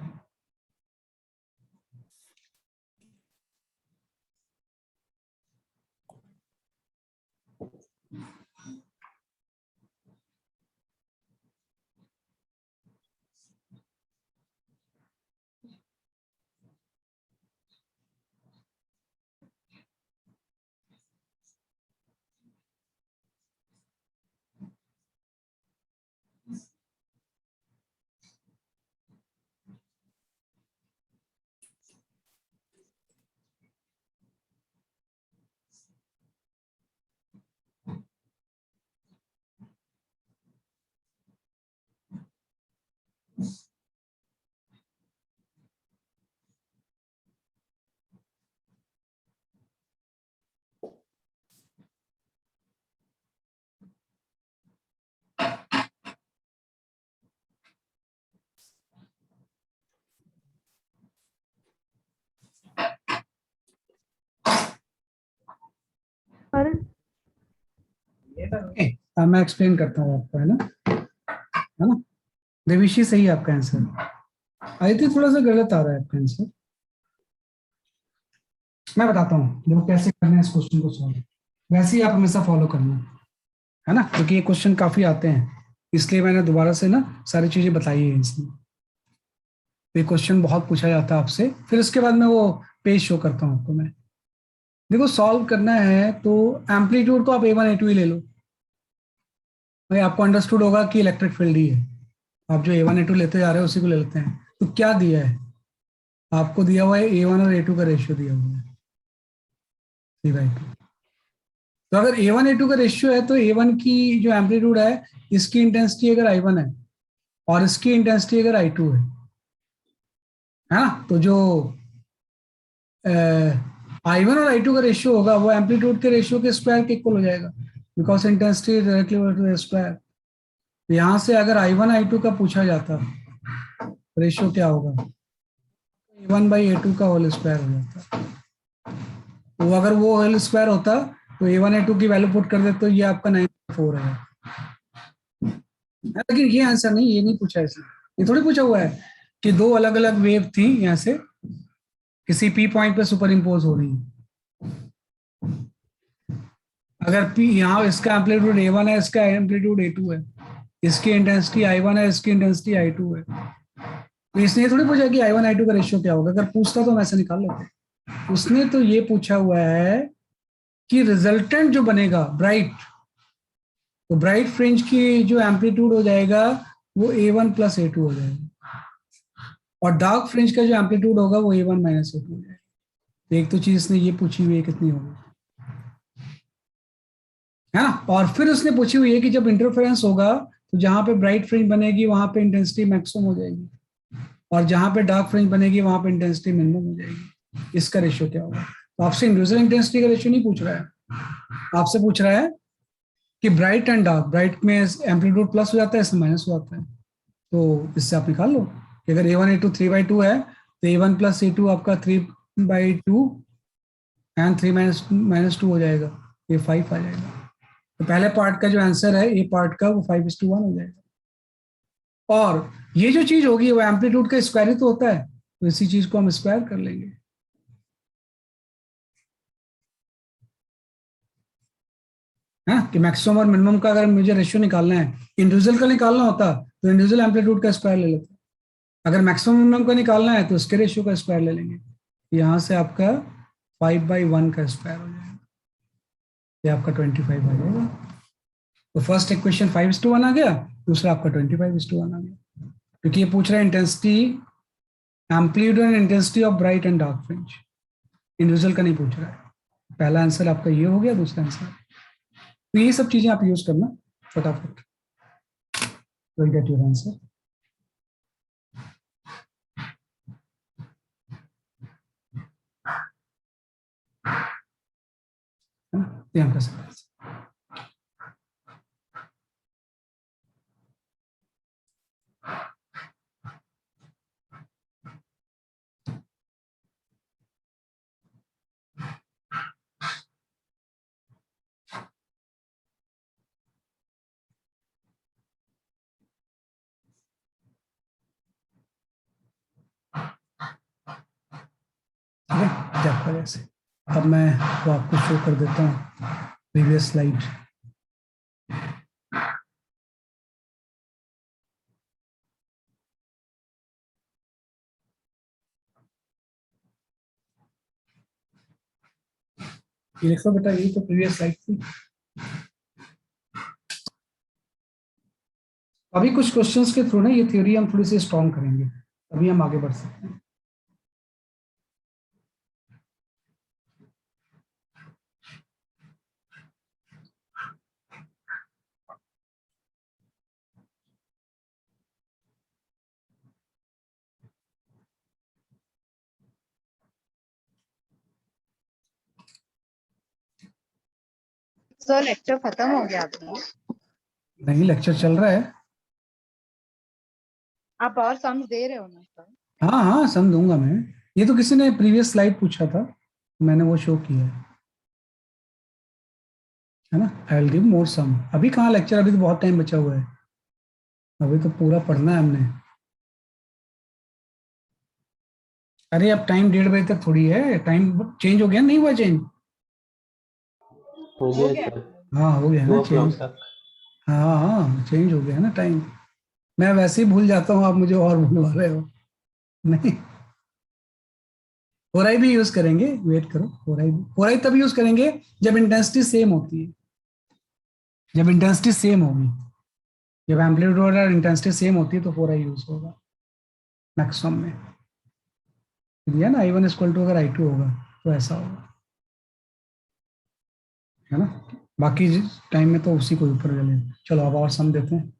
अरे मैं एक्सप्लेन करता हूँ आपको, है ना। देविशी सही है आपका आंसर। आदित्य थोड़ा सा गलत आ रहा है आपका आंसर। मैं बताता हूँ देखो कैसे करना है इस क्वेश्चन को सॉल्व। वैसे ही आप हमेशा फॉलो करना, है ना, क्योंकि ये क्वेश्चन काफी आते हैं, इसलिए मैंने दोबारा से ना सारी चीजें बताई है इसमें। ये क्वेश्चन बहुत पूछा जाता है आपसे, फिर उसके बाद मैं वो पेज शो करता हूँ आपको मैं। देखो सॉल्व करना है तो एम्पलीट्यूड को आप A1 A2 ही ले लो। भाई आपको अंडरस्टूड होगा कि इलेक्ट्रिक फील्ड ही है, आप जो A1 A2 लेते जा रहे हो उसी को ले लेते हैं। तो क्या दिया है आपको, दिया हुआ है A1 और A2 का रेशियो दिया हुआ है, C/2। तो अगर A1 A2 का रेशियो है तो A1 की जो एम्पलीट्यूड है, इसकी इंटेंसिटी अगर I1 है और इसकी इंटेंसिटी अगर I2 है ना, तो जो I1 और I2 का रेशियो होगा वो एम्पलीट्यूड के रेशियो के स्क्वायर के इक्वल हो जाएगा, बिकॉज इंटेंसिटी डायरेक्टली स्क्वायर। यहां से अगर I1 I2 का पूछा जाता रेशियो क्या होगा, A1/A2 का होल स्क्वायर हो जाता। तो अगर वो होल स्क्वायर होता तो A1 A2 की वैल्यू पुट कर दे तो ये आपका 9.4 है। लेकिन ये आंसर नहीं, ये नहीं पूछा इसने, ये थोड़ी पूछा हुआ है कि दो अलग अलग वेव थी यहाँ से किसी P पॉइंट पे सुपर इम्पोज हो रही है। अगर P यहाँ इसका एम्पलीट्यूड A1 है, इसका एम्पलीट्यूड A2 है, इसकी इंटेंसिटी I1 है, इसकी इंटेंसिटी I2 है। तो इसने ये थोड़ी पूछा कि I1 I2 का रेशियो क्या होगा, अगर पूछता तो हम ऐसे निकाल लेते। उसने तो ये पूछा हुआ है कि रिजल्टेंट जो बनेगा ब्राइट, तो ब्राइट फ्रिंज की जो एम्पलीट्यूड हो जाएगा वो A1 प्लस A2 हो जाएगा, और डार्क फ्रिंज का जो एम्पलीट्यूड होगा वो A1 माइनस A2 हो जाएगा। तो एक तो चीज इसने ये पूछी हुई है कितनी होगी, है ना। और फिर उसने पूछी हुई है कि जब इंटरफेरेंस होगा तो जहां पे ब्राइट फ्रिंज बनेगी वहां पे इंटेंसिटी मैक्सिमम हो जाएगी, और जहां पे डार्क फ्रिंज बनेगी वहां पे इंटेंसिटी मिनिमम हो जाएगी। इसका रेशियो क्या होगा? तो आपसे इंडिविजुअल इंटेंसिटी का रेशियो नहीं पूछ रहा है, आपसे पूछ रहा है कि ब्राइट एंड डार्क, ब्राइट में एम्पलीट्यूड प्लस हो जाता है, इसमें माइनस हो जाता है। तो इससे आप निकाल लो कि अगर A1 A2 3/2 है तो A1 प्लस A2 आपका 3/2 एंड 3 माइनस 2 हो जाएगा, ये 5 आ जाएगा। तो पहले पार्ट का जो आंसर है ए पार्ट का वो 5:1 हो जाएगा। और ये जो चीज होगी वो एम्पलीट्यूड का स्क्वायर ही तो होता है, तो इसी चीज को हम स्क्वायर कर लेंगे। हाँ, कि मैक्सिमम और मिनिमम का अगर मुझे रेशियो निकालना है, इंडिविजुअल का निकालना होता तो इंडिविजुअल एम्पलीट्यूड का स्क्वायर ले लेते, अगर मैक्सिमम मिनिमम का निकालना है तो उसके रेशियो का स्क्वायर ले लेंगे। यहां से आपका 5/1 का स्क्वायर हो जाएगा, ये आपका 25 आ जाएगा। तो फर्स्ट इक्वेशन 5:1 आ गया, दूसरा आपका 25:1 आ गया, क्योंकि ये पूछ रहा है intensity, amplitude and intensity of bright and dark fringe, individual का नहीं पूछ रहा है। पहला आंसर आपका ये हो गया, दूसरा आंसर। तो ये सब चीजें आप यूज करना फटाफट, विल गेट योर आंसर। है ना, यहाँ का सवाल। ठीक है, जब जैसे अब मैं वो आपको शो कर देता हूँ प्रीवियस स्लाइड। ये देखो बेटा, ये तो प्रीवियस स्लाइड थी। अभी कुछ क्वेश्चंस के थ्रू ना ये थ्योरी हम थोड़ी सी स्ट्रॉन्ग करेंगे, अभी हम आगे बढ़ सकते हैं। सर लेक्चर खत्म हो गया अभी? नहीं, लेक्चर चल रहा है। आप और सम्स दे रहे हो ना सर? हाँ हाँ, सम दूंगा मैं। ये तो किसी ने प्रीवियस स्लाइड पूछा था, मैंने वो शो किया है ना। आई विल गिव मोर सम। अभी कहाँ लेक्चर, अभी तो बहुत टाइम बचा हुआ है, अभी तो पूरा पढ़ना है हमने। अरे अब टाइम 1:30 तक थोड़ी है, टाइम चेंज हो गया, नहीं हुआ चेंज? हो गया सर, हाँ हो गया ना 2 o'clock चेंज। तक। हाँ हाँ, चेंज हो गया है ना टाइम। मैं वैसे ही भूल जाता हूँ, आप मुझे और भूलवा रहे हो। नहीं, फोर आई भी यूज करेंगे, वेट करो। फोर आई तब यूज करेंगे जब इंटेंसिटी सेम होती है, जब इंटेंसिटी सेम होगी, जब एम्पलीट्यूड और इंटेंसिटी सेम होती है तो फोर आई यूज होगा मैक्सिमम में। दिया ना I1 इक्वल टू, अगर I2 होगा तो ऐसा होगा, है ना। बाकी टाइम में तो उसी को ऊपर चले। चलो अब और सम देते हैं,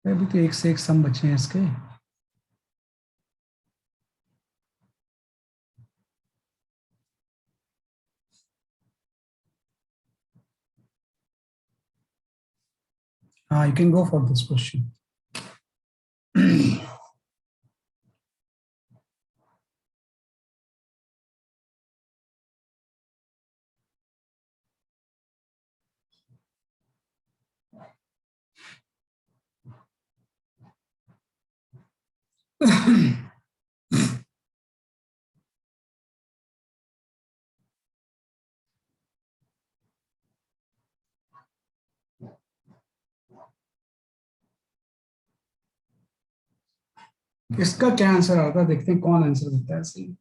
अभी तो एक से एक सम बचे हैं इसके। हाँ, you can go for this question. इसका क्या आंसर आता है, देखते हैं कौन आंसर देता है सही।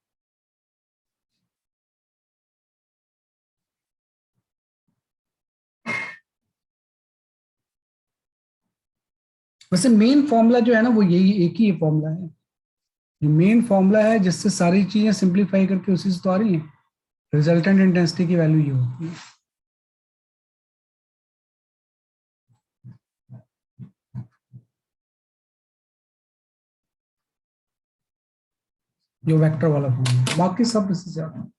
वैसे मेन फॉर्मूला जो है ना वो यही एक ही फॉर्मूला है, ये मेन फॉर्मूला है जिससे सारी चीजें सिंप्लीफाई करके उसी से तो आ रही है। रिजल्टेंट इंटेंसिटी की वैल्यू ये होती है। जो वेक्टर वाला फॉर्मूला, बाकी सब इससे ज्यादा।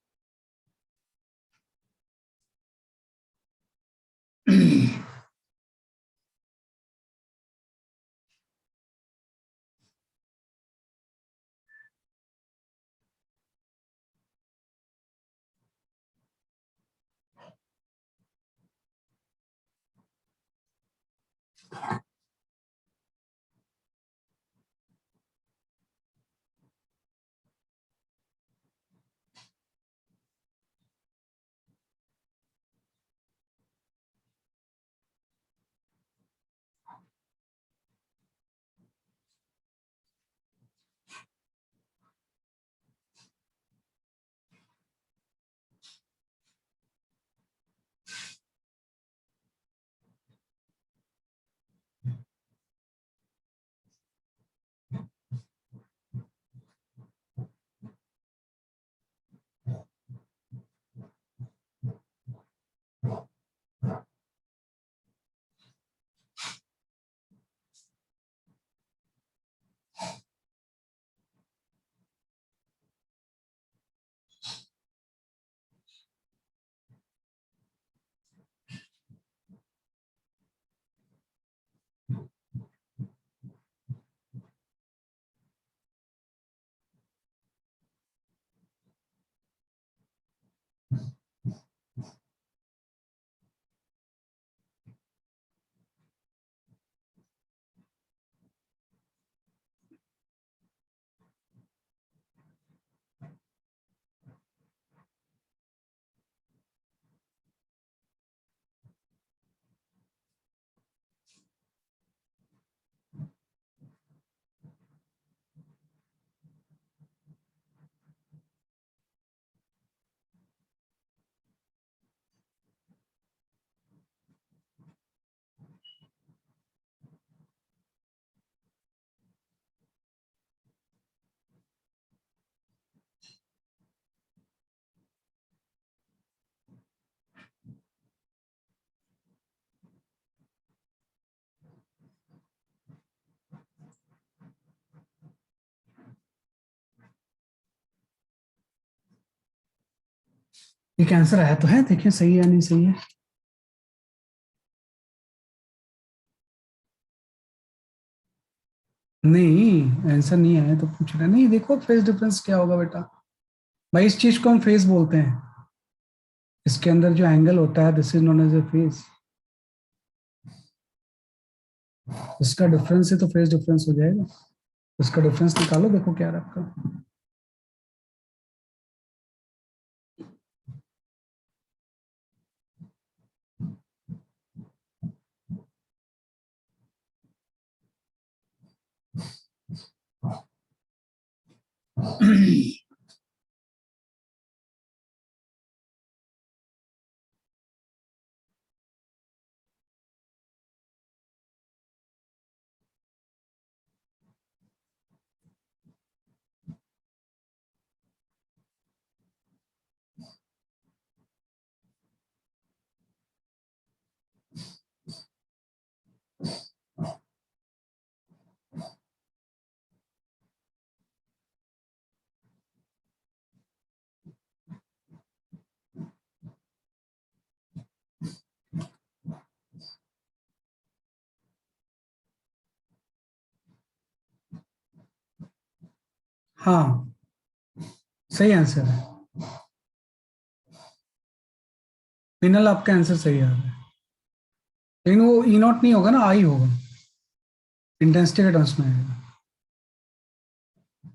ये आंसर आया तो है, देखिए सही है या नहीं सही है। नहीं आंसर नहीं आया तो पूछ रहे नहीं, देखो फेस डिफरेंस क्या होगा बेटा। भाई इस चीज को हम फेस बोलते हैं, इसके अंदर जो एंगल होता है this is known as a phase. इसका डिफरेंस है तो फेस डिफरेंस हो जाएगा। इसका डिफरेंस निकालो, देखो क्या रखा। हाँ सही आंसर है, फिनल आपका आंसर सही आ रहा है, लेकिन वो ई नॉट नहीं होगा ना, आई होगा, इंटेंसिटी के टर्म्स में आएगा।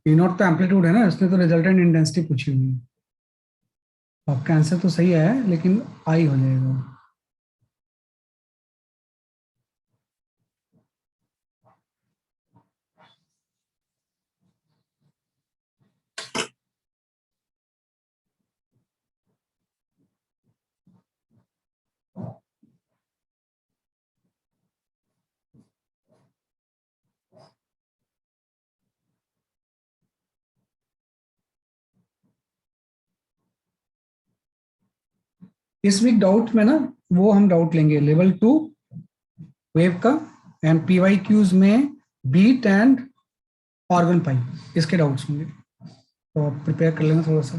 ई नॉट तो एम्पलीट्यूड है ना, इसने तो रिजल्टेंट इंटेंसिटी पूछी हुई है। आपका आंसर तो सही है लेकिन आई हो जाएगा। इस वीक डाउट में ना वो हम डाउट लेंगे लेवल 2 वेव का, एंड पीवाई क्यूज में बीट एंड ऑर्गन पाइप इसके डाउट्स होंगे, तो आप प्रिपेयर कर लेना थोड़ा सा।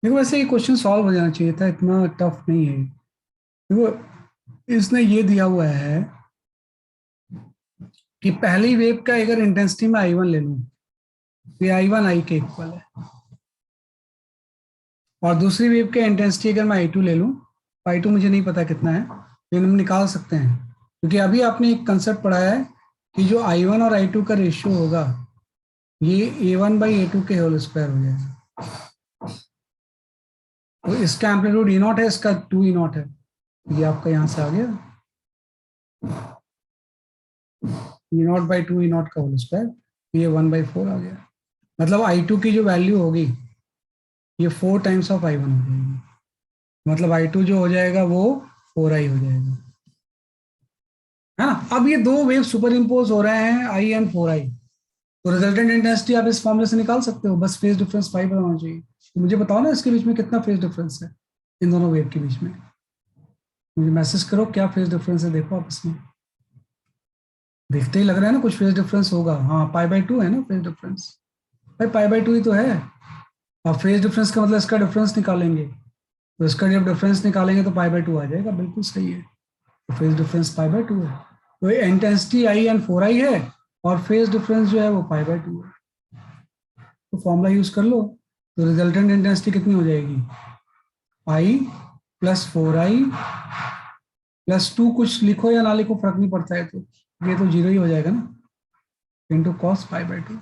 देखो वैसे ये क्वेश्चन सॉल्व हो जाना चाहिए था, इतना टफ नहीं है। देखो इसने ये दिया हुआ है कि पहली वेव का अगर इंटेंसिटी में आई वन ले लूं तो आई वन आई के इक्वल है, और दूसरी वेव के इंटेंसिटी अगर मैं आई टू ले लूं, आई टू मुझे नहीं पता कितना है लेकिन हम निकाल सकते हैं, क्योंकि अभी आपने एक कंसेप्ट पढ़ा है कि जो आई वन और आई टू का रेशियो होगा ये A one by A to के होल स्क्वायर हो जाएगा। तो इसका एम्पलीट्यूड ई नॉट है, इसका 2 ई नॉट है, ये आपका यहां से आ गया ई नॉट बाई 2 ई नॉट का होल स्क्वायर, ये 1/4 आ गया। मतलब आई टू की जो वैल्यू होगी ये 4 टाइम्स ऑफ आई वन हो जाएगी, मतलब आई टू जो हो जाएगा वो 4i हो जाएगा, है ना। अब ये दो वेव सुपर इम्पोज हो रहे हैं आई एंड 4i, तो रिजल्टेंट इंटेंसिटी आप इस फॉर्मूले से निकाल सकते हो, बस फेज डिफरेंस 5 होना चाहिए। तो मुझे बताओ ना इसके बीच में कितना फेज डिफरेंस है इन दोनों वेव के बीच में, मुझे मैसेज करो क्या फेज डिफरेंस है, देखो आप इसमें देखते ही लग रहा है ना कुछ फेज डिफरेंस होगा। हाँ π/2 है ना फेज डिफरेंस, भाई π/2 ही तो है। अब फेज डिफरेंस का मतलब इसका डिफरेंस निकालेंगे, तो इसका जब डिफरेंस निकालेंगे तो π/2 आ जाएगा, बिल्कुल सही है। तो फेज डिफरेंस π/2 है, तो इंटेंसिटी आई एंड 4i है और फेज डिफरेंस जो है वो π/2 है, तो फॉर्मूला यूज कर लो। तो रिजल्टेंट इंटेंसिटी कितनी हो जाएगी, i प्लस 4i प्लस 2, कुछ लिखो या ना लिखो फर्क नहीं पड़ता है, तो ये तो जीरो ही हो जाएगा ना, इंटू कॉस π/2,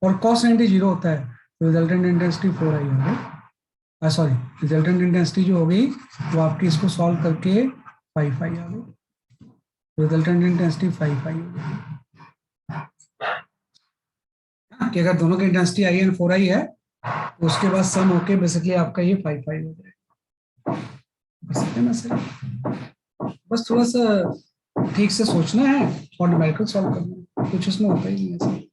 और कॉस 90 जीरो होता है, तो रिजल्टेंट इंटेंसिटी 4i हो गई, सॉरी रिजल्टेंट इंटेंसिटी जो हो गई वो आपकी इसको सॉल्व करके 5i आ गई, रिजल्टेंट इंटेंसिटी 5i हो गई। कि अगर दोनों की इंटेंसिटी आई एंड 4i है तो उसके बाद सम होके बेसिकली आपका ये 5i हो जाएगा, बस है ना सर। बस थोड़ा सा ठीक से सोचना है और न्यूमेरिकल सॉल्व करना है, कुछ इसमें होता ही नहीं है सर।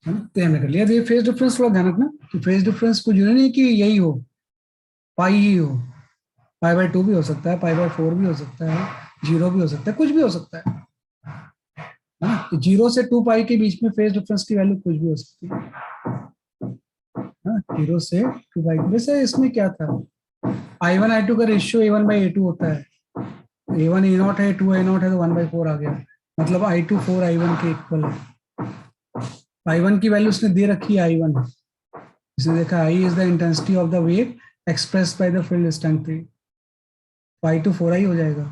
है ना, तो हमने कर लिया। तो ये फेज डिफरेंस थोड़ा ध्यान रखना कि फेज डिफरेंस कुछ जरूरी नहीं कि यही हो, पाई ही हो, π/2 भी हो सकता है, π/4 भी हो सकता है, जीरो भी हो सकता है, कुछ भी हो सकता है ना। तो 0 से 2π के बीच में फेज डिफरेंस की वैल्यू कुछ भी हो सकती है ना, 0 से 2π। वैसे इसमें क्या था, i1 i2 का रेशियो a1/a2 होता है, a1 a0 है, 2 a0 है, तो 1/4 आ गया, मतलब i2 4 i1 के इक्वल है। i1 की वैल्यू उसने दे रखी है i1, इसने देखा i is the intensity of the wave express by the field distance, i2 4i हो जाएगा,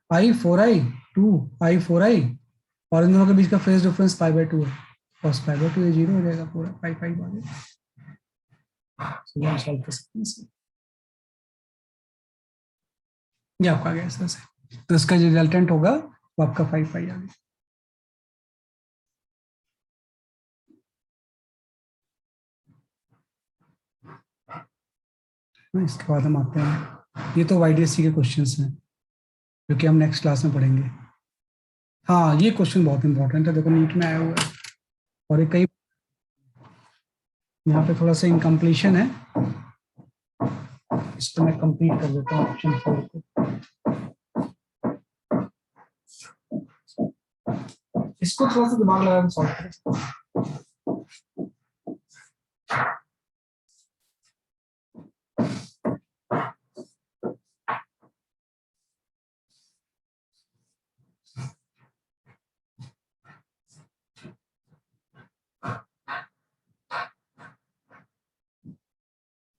i 4i 2 i 4i, और इन दोनों के बीच का फेज डिफरेंस π/2 है, cos π/2 ये जीरो हो जाएगा पूरा, पाई पाई आ जाएगा। So, हम सॉल्व कर सकते हैं इसे, ये आपका आ गया ऐसे से, तो इसका जो रिजल्टेंट होगा वो आपका 5π आ गया। इसके बाद हम आते हैं, ये तो YDSC के क्वेश्चंस हैं जो कि हम नेक्स्ट क्लास में पढ़ेंगे। हाँ ये क्वेश्चन बहुत इंपॉर्टेंट है, देखो नीट में आया हुआ है, और ये कई यहाँ पे थोड़ा सा इनकम्प्लीशन है, इसको मैं कंप्लीट कर देता हूँ ऑप्शन 4 को। इसको थोड़ा सा दिमाग लगा के सॉल्व करें।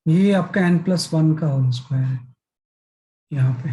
ये आपका n+1 का होल स्क्वायर है यहाँ पे,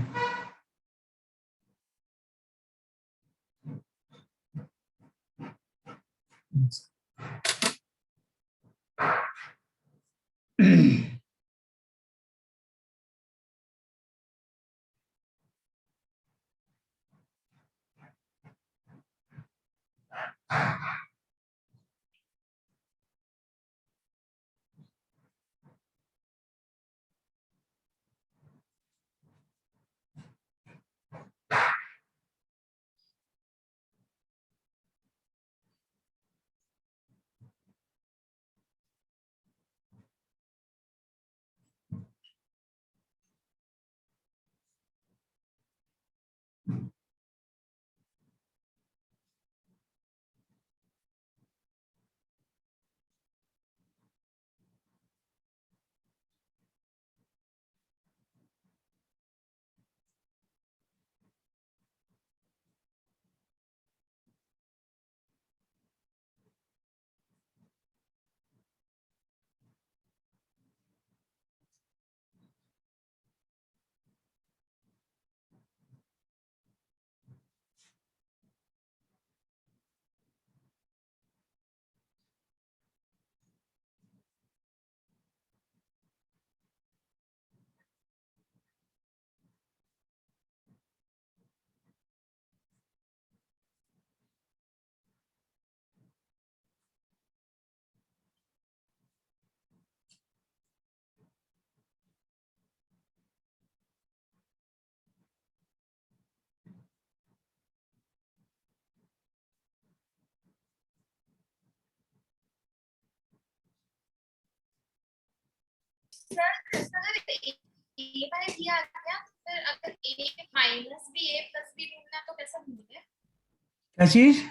सर अगर a बाय b आ गया फिर अगर a minus b a plus b ढूंढना तो कैसे ढूंढेंगे? क्या चीज?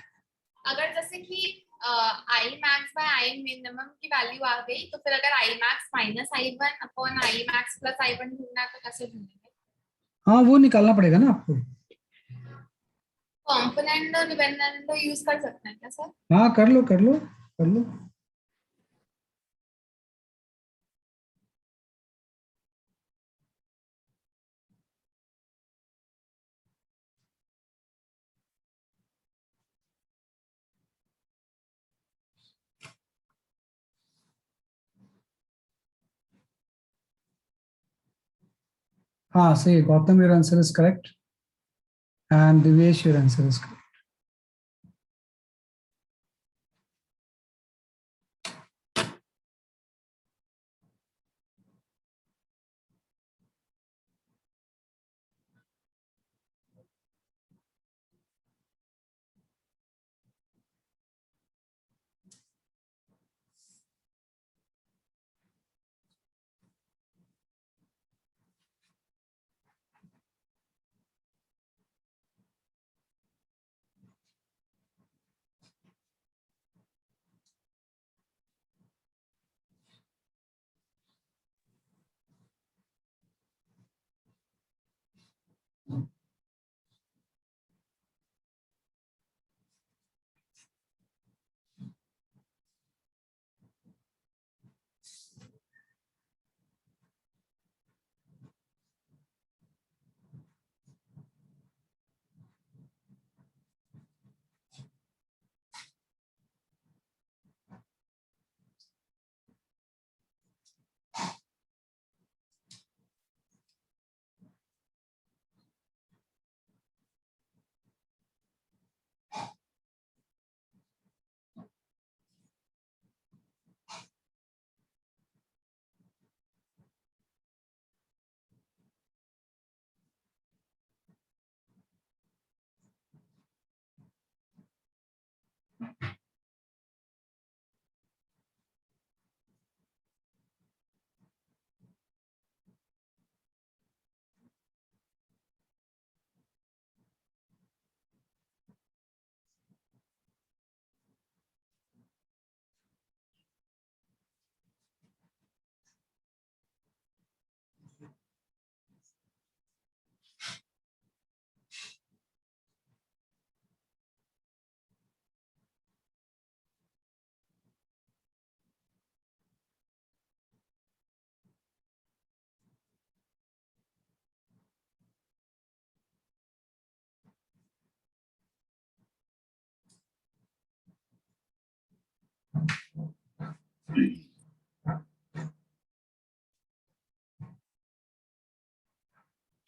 अगर जैसे कि I max bye I minimum की वैल्यू आ गई तो फिर अगर I max minus I one upon I max plus I one ढूंढना है तो कैसे ढूंढेंगे? हाँ वो निकालना पड़ेगा ना आपको। कॉम्पोनेंट और डिपेंडेंट यूज कर सकते हैं क्या सर? हाँ कर लो कर लो कर लो। हाँ सही, Gautam your answer is correct and Divesh your answer is correct.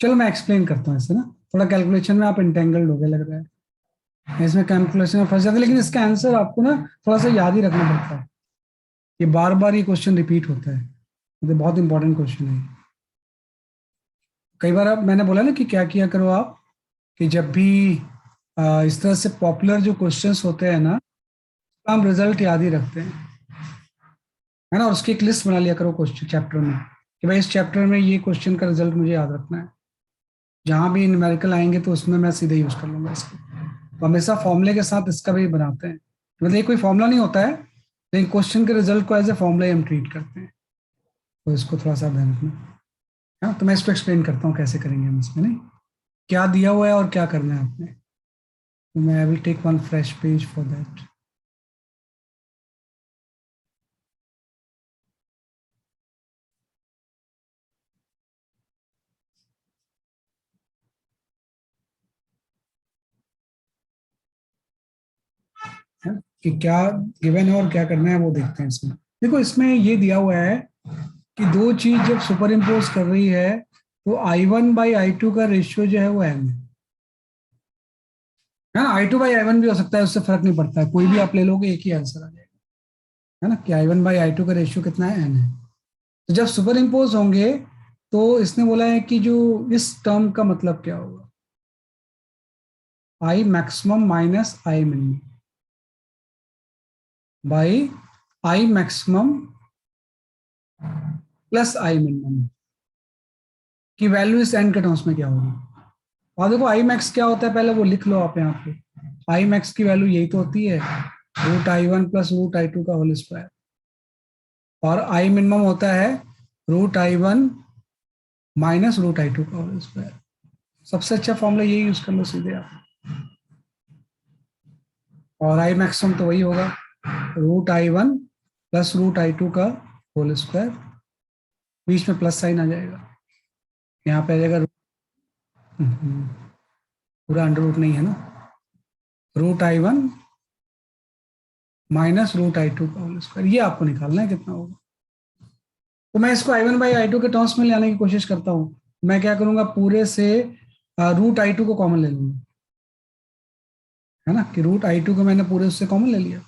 चलो मैं एक्सप्लेन करता हूँ इसे ना, थोड़ा कैलकुलेशन में आप इंटेंगल्ड हो गए लग रहा है, इसमें कैलकुलेशन में फंस जाते हैं, लेकिन इसका आंसर आपको ना थोड़ा सा याद ही रखना पड़ता है। ये बार बार ये क्वेश्चन रिपीट होता है, मतलब बहुत इंपॉर्टेंट क्वेश्चन है। कई बार आप, मैंने बोला ना कि क्या किया करो आप, कि जब भी इस तरह से पॉपुलर जो क्वेश्चंस होते हैं ना, हम रिजल्ट याद ही रखते हैं, है ना, और उसकी एक लिस्ट बना लिया करो क्वेश्चन चैप्टर में, कि भाई इस चैप्टर में ये क्वेश्चन का रिजल्ट मुझे याद रखना है, जहां भी न्यूमेरिकल आएंगे तो उसमें मैं सीधे यूज कर लूंगा इसको। तो हमेशा फॉर्मूले के साथ इसका भी बनाते हैं, मतलब ये कोई फॉर्मूला नहीं होता है, लेकिन क्वेश्चन के रिजल्ट को एज ए फॉर्मूला हम ट्रीट करते हैं, तो इसको थोड़ा सा ध्यान रखना। हाँ तो मैं इसको एक्सप्लेन करता हूँ कैसे करेंगे हम इसमें, नहीं क्या दिया हुआ है और क्या करना है आपने। तो मैं I will take one fresh page for that. कि क्या गिवन है और क्या करना है वो देखते हैं इसमें। देखो इसमें ये दिया हुआ है कि दो चीज जब सुपर इम्पोज कर रही है तो I1/I2 का रेशियो जो है वो n है ना, I2/I1 भी हो सकता है, उससे फर्क नहीं पड़ता है, कोई भी आप ले लोगे एक ही आंसर आ जाएगा, है ना, कि I1/I2 का रेशियो कितना है, n है। तो जब सुपर इम्पोज होंगे तो इसने बोला है कि जो इस टर्म का मतलब क्या होगा, I maximum minus I minimum by I maximum plus I minimum की वैल्यू इस एन के टर्म्स में क्या होगी। और देखो आई मैक्स क्या होता है, पहले वो लिख लो आप यहाँ पे। आई मैक्स की वैल्यू यही तो होती है root I one plus root I two का होल स्क्वायर, और आई मिनिमम होता है root I one minus root I two का होल स्क्वायर। सबसे अच्छा फॉर्मूला यही यूज कर लो सीधे आप। और आई मैक्सिमम तो वही होगा root I one plus root I two का होल स्क्वायर, बीच में प्लस साइन आ जाएगा, यहाँ पे आ जाएगा पूरा अंडर रूट नहीं है ना, root I one minus root I two का होल स्क्वायर, ये आपको निकालना है कितना होगा। तो मैं इसको I one by I two के टर्म्स में लाने की कोशिश करता हूँ। मैं क्या करूंगा, पूरे से रूट आई टू को कॉमन ले लूंगा, है ना, कि रूट आई टू को मैंने पूरे उससे कॉमन ले लिया।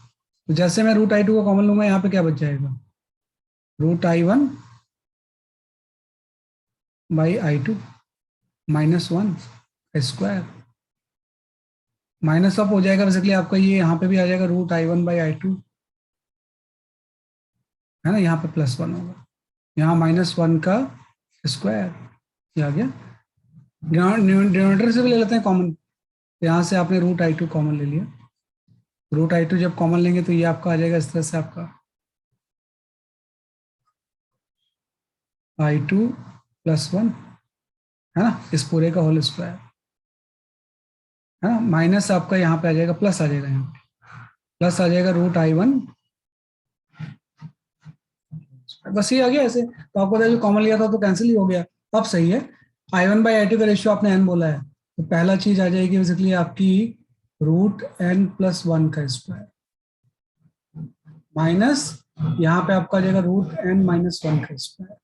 तो जैसे मैं रूट आई टू को कॉमन लूंगा, यहाँ पे क्या बच जाएगा, root I one by I two minus one square, minus up हो जाएगा बेसिकली आपका, ये यहाँ पे भी आ जाएगा root I one by I two, है ना, यहाँ पे प्लस वन होगा, यहाँ माइनस वन का स्क्वायर, ये आ गया। डिनोमिनेटर से भी ले लेते हैं कॉमन, यहाँ से आपने रूट आई टू कॉमन ले लिया, रूट आई टू जब कॉमन लेंगे तो ये आपका आ जाएगा इस तरह से, आपका आई टू प्लस वन, है ना, इस पूरे का होल स्क्वायर, है ना, माइनस आपका यहाँ पे आ जाएगा, प्लस आ जाएगा, यहाँ पे प्लस आ जाएगा रूट आई वन, बस ये आ गया ऐसे। तो आपको जो कॉमन लिया था तो कैंसिल ही हो गया, अब सही है। I one by I two का रेशियो आपने एन बोला है, तो पहला चीज आ जाएगी बेसिकली आपकी रूट एन प्लस वन का स्क्वायर, माइनस यहाँ पे आपका आ जाएगा रूट एन माइनस वन का स्क्वायर,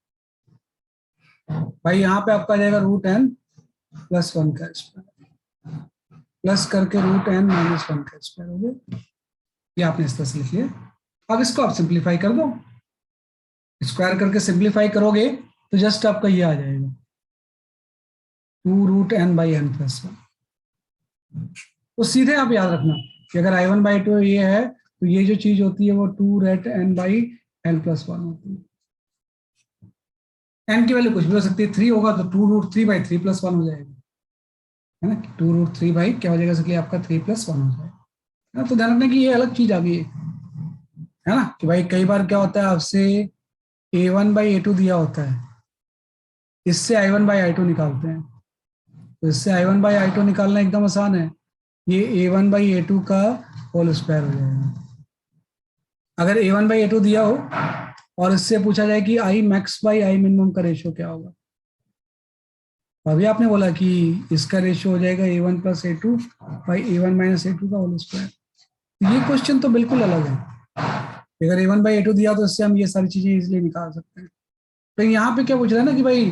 भाई यहाँ पे आपका आ जाएगा रूट एन प्लस वन का स्क्वायर, प्लस करके रूट एन माइनस वन का स्क्वायर हो गया, ये आपने इस तरह से लिख लिया। अब इसको आप सिंप्लीफाई कर दो, स्क्वायर करके सिंप्लीफाई करोगे तो जस्ट आपका ये आ जाएगा two root N by N plus one. तो सीधे आप याद रखना कि अगर आई वन बाई टू ये है तो ये जो चीज होती है वो two root N by N plus one होती है। एन की वैल्यू कुछ भी हो सकती है, थ्री होगा तो two root three by three plus one हो जाएगा, है ना, टू रूट थ्री बाई क्या हो जाएगा, इसलिए आपका थ्री प्लस वन हो जाएगा, है ना। तो ध्यान रखना कि ये अलग चीज आ गई है ना, कि भाई कई बार क्या होता है आपसे A one by A two दिया होता है, इससे I one by I two निकालते हैं, तो इससे I one by I two निकालना एकदम आसान है, ये A one by A two का होल स्क्वायर हो जाएगा। अगर A one by A two दिया हो और इससे पूछा जाए कि I max by I minimum का रेशियो क्या होगा, अभी आपने बोला कि इसका रेशियो हो जाएगा A one plus A two by A one minus A two का होल स्क्वायर, ये क्वेश्चन तो बिल्कुल अलग है। अगर A one by A two दिया तो इससे हम ये सारी चीजें इजिली निकाल सकते हैं। तो यहाँ पे क्या पूछ रहा है ना कि भाई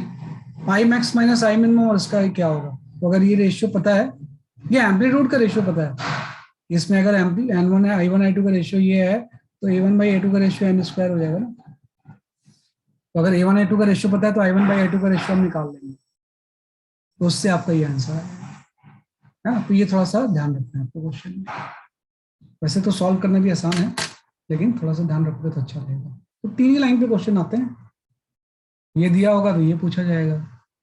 I max minus I minimum और इसका क्या होगा, तो अगर ये रेशियो पता है, ये एम्पलीट्यूड का रेशियो पता है, इसमें अगर एन वन है आई वन आई टू का रेशियो ये है तो A one by A two का रेशियो एन स्क्वायर हो जाएगा ना। तो अगर ए वन आई टू का रेशियो पता है तो I one by I two का रेशियो हम निकाल लेंगे, तो उससे आपका ये आंसर है ना। तो ये थोड़ा सा ध्यान रखना है आपको क्वेश्चन में, वैसे तो सॉल्व करना भी आसान है लेकिन थोड़ा सा ध्यान रखोगे तो अच्छा रहेगा। तो तीन ही लाइन पे क्वेश्चन आते हैं, ये दिया होगा तो ये पूछा जाएगा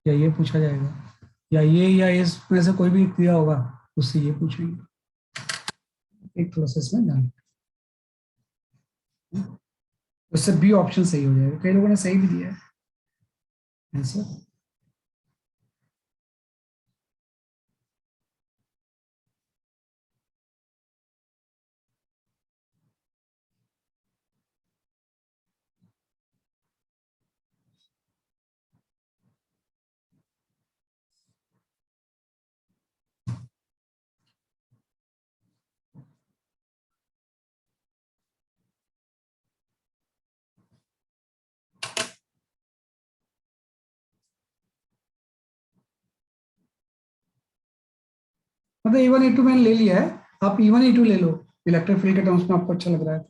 या ये पूछा जाएगा, या ये या इसमें से कोई भी दिया होगा उससे ये पूछेंगे, एक थोड़ा सा इसमें ध्यान, उससे बी ऑप्शन सही हो जाएगा, कई लोगों ने सही भी दिया है आंसर। मतलब E1 E2 मैंने ले लिया है, आप E1 E2 ले लो, इलेक्ट्रिक फील्ड के टर्म्स में आपको अच्छा लग रहा है।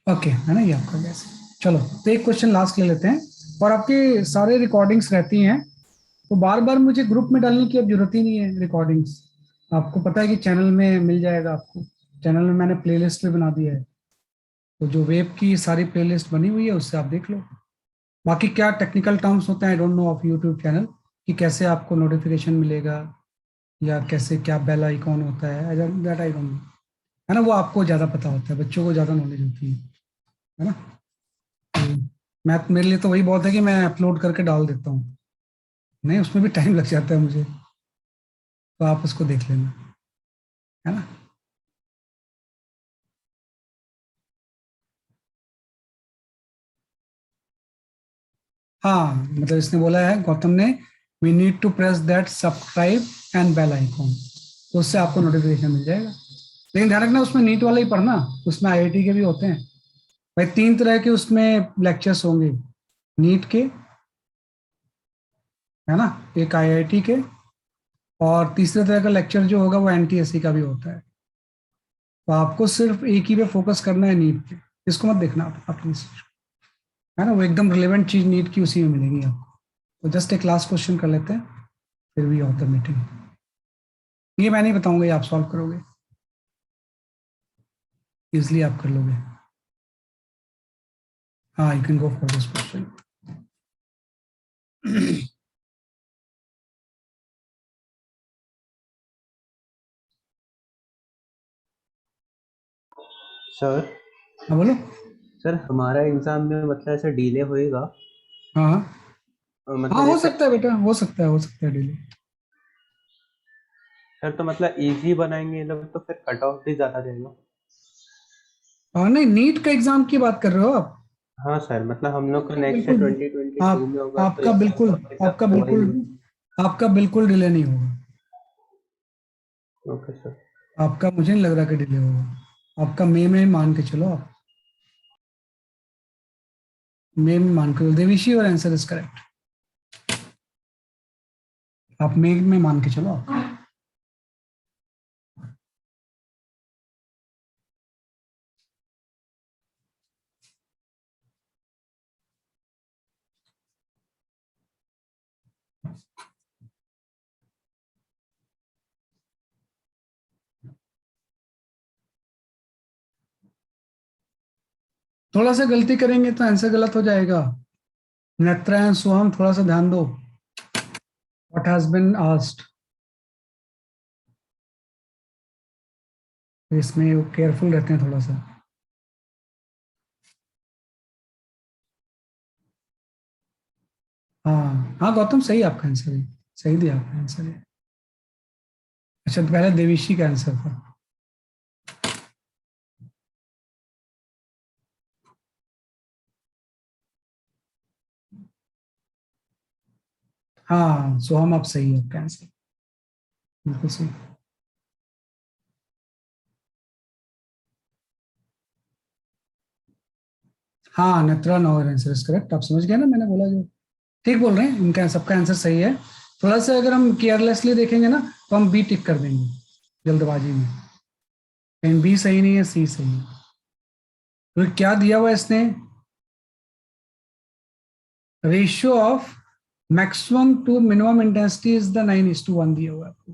ओके, है ना, ये आपका गैस है। चलो, तो एक क्वेश्चन लास्ट ले लेते हैं, और आपके सारे रिकॉर्डिंग्स रहती हैं, तो बार बार मुझे ग्रुप में डालने की अब जरूरत ही नहीं है रिकॉर्डिंग्स। आपको पता है कि चैनल में मिल जाएगा आपको, चैनल में मैंने प्लेलिस्ट भी बना दिया है, तो जो वेब की सारी प्लेलिस्ट बनी हुई है उससे आप देख लो। बाकी क्या टेक्निकल टर्म्स होते हैं, I don't know of YouTube channel, कि कैसे आपको नोटिफिकेशन मिलेगा या कैसे क्या बेल आइकॉन होता है, दैट आई डोंट नो, है ना, वो आपको ज़्यादा पता होता है, बच्चों को ज़्यादा नॉलेज होती है ना। तो मैं, मेरे लिए तो वही बहुत है कि मैं अपलोड करके डाल देता हूँ, नहीं उसमें भी टाइम लग जाता है मुझे, तो आप उसको देख लेना, है ना। हाँ, मतलब इसने बोला है गौतम ने, we need to press that subscribe and bell icon, तो उससे आपको नोटिफिकेशन मिल जाएगा। लेकिन ध्यान रखना, उसमें नीट वाला ही पढ़ना, उसमें आईआईटी के भी होते हैं भाई, 3 तरह के उसमें लेक्चर्स होंगे नीट के, है ना, एक आईआईटी के, और तीसरे तरह का लेक्चर जो होगा वो एनटीएससी का भी होता है। तो आपको सिर्फ एक ही पे फोकस करना है, नीट पे, इसको मत देखना आप प्लीज, है ना, वो एकदम रिलेवेंट चीज नीट की उसी में मिलेगी आपको। तो जस्ट एक लास्ट क्वेश्चन कर लेते हैं, फिर भी ऑफ द मीटिंग। ये मैं नहीं बताऊंगा, ये आप सॉल्व करोगे, इजली आप कर लोगे। हाँ, you can go for this question. Sir हाँ बोलो। सर हमारा एग्जाम में मतलब ऐसा डिले होएगा? हाँ हाँ, मतलब हो जैसे सकता है बेटा, हो सकता है डिले। सर, तो मतलब इजी बनाएंगे ये लोग तो फिर कट ऑफ भी ज्यादा रहेगा। हाँ नहीं, नीट का एग्जाम की बात कर रहे हो आप? हाँ सर, मतलब हम लोग का नेक्स्ट बिल्कुल, 2022 आप में होगा, तो आपका इस टाइम बिल्कुल, तो अपने हिसाब आपका से हुआ ही बिल्कुल, नहीं। आपका बिल्कुल डिले नहीं होगा। Okay sir. आपका मुझे नहीं लग रहा कि डिले होगा, आपका मई में मान के चलो, आप मई में मान के चलो, देविशी और आंसर इज करेक्ट, आप मई में मान के चलो आप। थोड़ा सा गलती करेंगे तो आंसर गलत हो जाएगा। नेत्रा एंड सोहम, थोड़ा सा ध्यान दो, व्हाट हैज बीन आस्क्ड, इसमें केयरफुल रहते हैं थोड़ा सा। हाँ हाँ गौतम, सही आपका आंसर है, सही दिया आपका आंसर है। अच्छा, तो पहले देविशी का आंसर था। हाँ सोहम, आप सही है, आपका आंसर बिल्कुल सही। हाँ, नेत्रा नॉवर आंसर इज करेक्ट, आप समझ गए ना, मैंने बोला जो ठीक बोल रहे हैं, इनका सबका आंसर सही है। थोड़ा सा अगर हम केयरलेसली देखेंगे ना, तो हम बी टिक कर देंगे जल्दबाजी में, लेकिन बी सही नहीं है, सी सही है। तो क्या दिया हुआ है इसने, ratio of maximum to minimum intensity is the 9:1 दिया हुआ है आपको,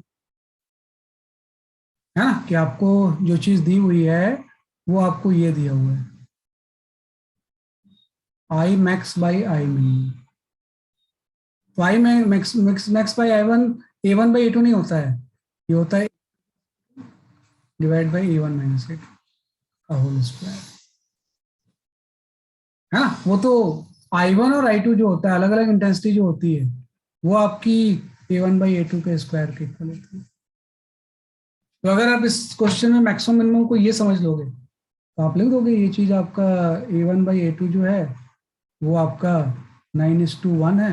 है ना, कि आपको जो चीज दी हुई है वो आपको ये दिया हुआ है, आई मैक्स बाई आई मिनिमम। तो आई में max max max by I 1, A1/A2 नहीं होता है, ये होता है डिवाइड बाई A1 - A2 का होल स्क्वायर, है ना। वो तो I1 और I2 जो होता है, अलग अलग इंटेंसिटी जो होती है, वो आपकी A1/A2 के स्क्वायर के इक्वल होती है। तो अगर आप इस क्वेश्चन में मैक्सिमम मिनिमम को ये समझ लोगे, तो आप लिख दोगे ये चीज आपका A1/A2 जो है वो आपका 9:1 है,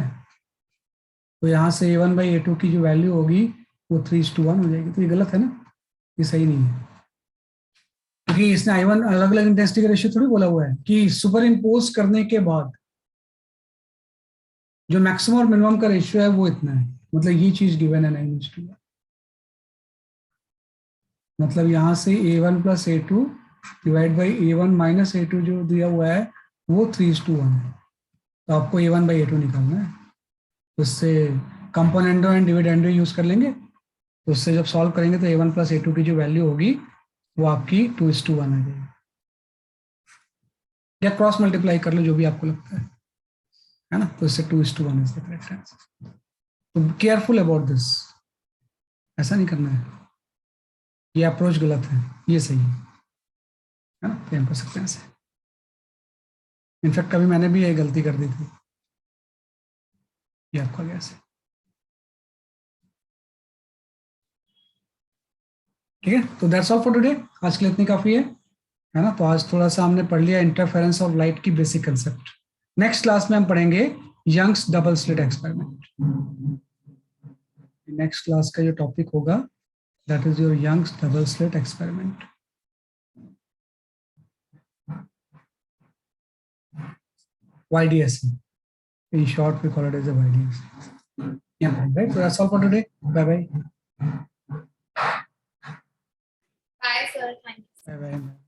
तो यहाँ से A1/A2 की जो वैल्यू होगी वो 3:1 हो जाएगी। तो ये गलत है ना, ये सही नहीं है, क्योंकि इसने I1 अलग अलग इंटेंसिटी का रेशियो थोड़ी बोला हुआ है, कि सुपर इम्पोज करने के बाद जो मैक्सिमम और मिनिमम का रेशियो है वो इतना है, मतलब ये चीज गिवन है 9:1, मतलब यहाँ से A1 + A2 divide by A1 minus A2 जो दिया हुआ है वो 3:1 है, तो आपको A1 बाई A2 निकालना है। तो उससे कंपोनेंडो एंड डिविडेंडो यूज कर लेंगे, तो उससे जब सॉल्व करेंगे तो A1 प्लस A2 की जो वैल्यू होगी वो आपकी 2:1 आ जाएगी, या क्रॉस मल्टीप्लाई कर लो जो भी आपको लगता है ना। तो इससे 2:1 इज द करेक्ट आंसर। तो केयरफुल अबाउट दिस, ऐसा नहीं करना है, ये अप्रोच गलत है, ये सही है ना। तो हम कर सकते हैं ऐसे। इनफैक्ट कभी मैंने भी ये गलती कर दी थी, ये आपका गया ऐसे। ठीक है, तो दैट्स ऑल फॉर टुडे, आज के लिए इतनी काफी है ना। तो आज थोड़ा सा हमने पढ़ लिया इंटरफेरेंस ऑफ लाइट की बेसिक कंसेप्ट। नेक्स्ट क्लास में हम पढ़ेंगे Young's double slit experiment. Next class का जो टॉपिक होगा that is your Young's double slit experiment, YDSC. In short, we call it as a YDSC. Yeah, right. So that's all for today. Bye bye. Bye, sir. Thank you. Bye bye.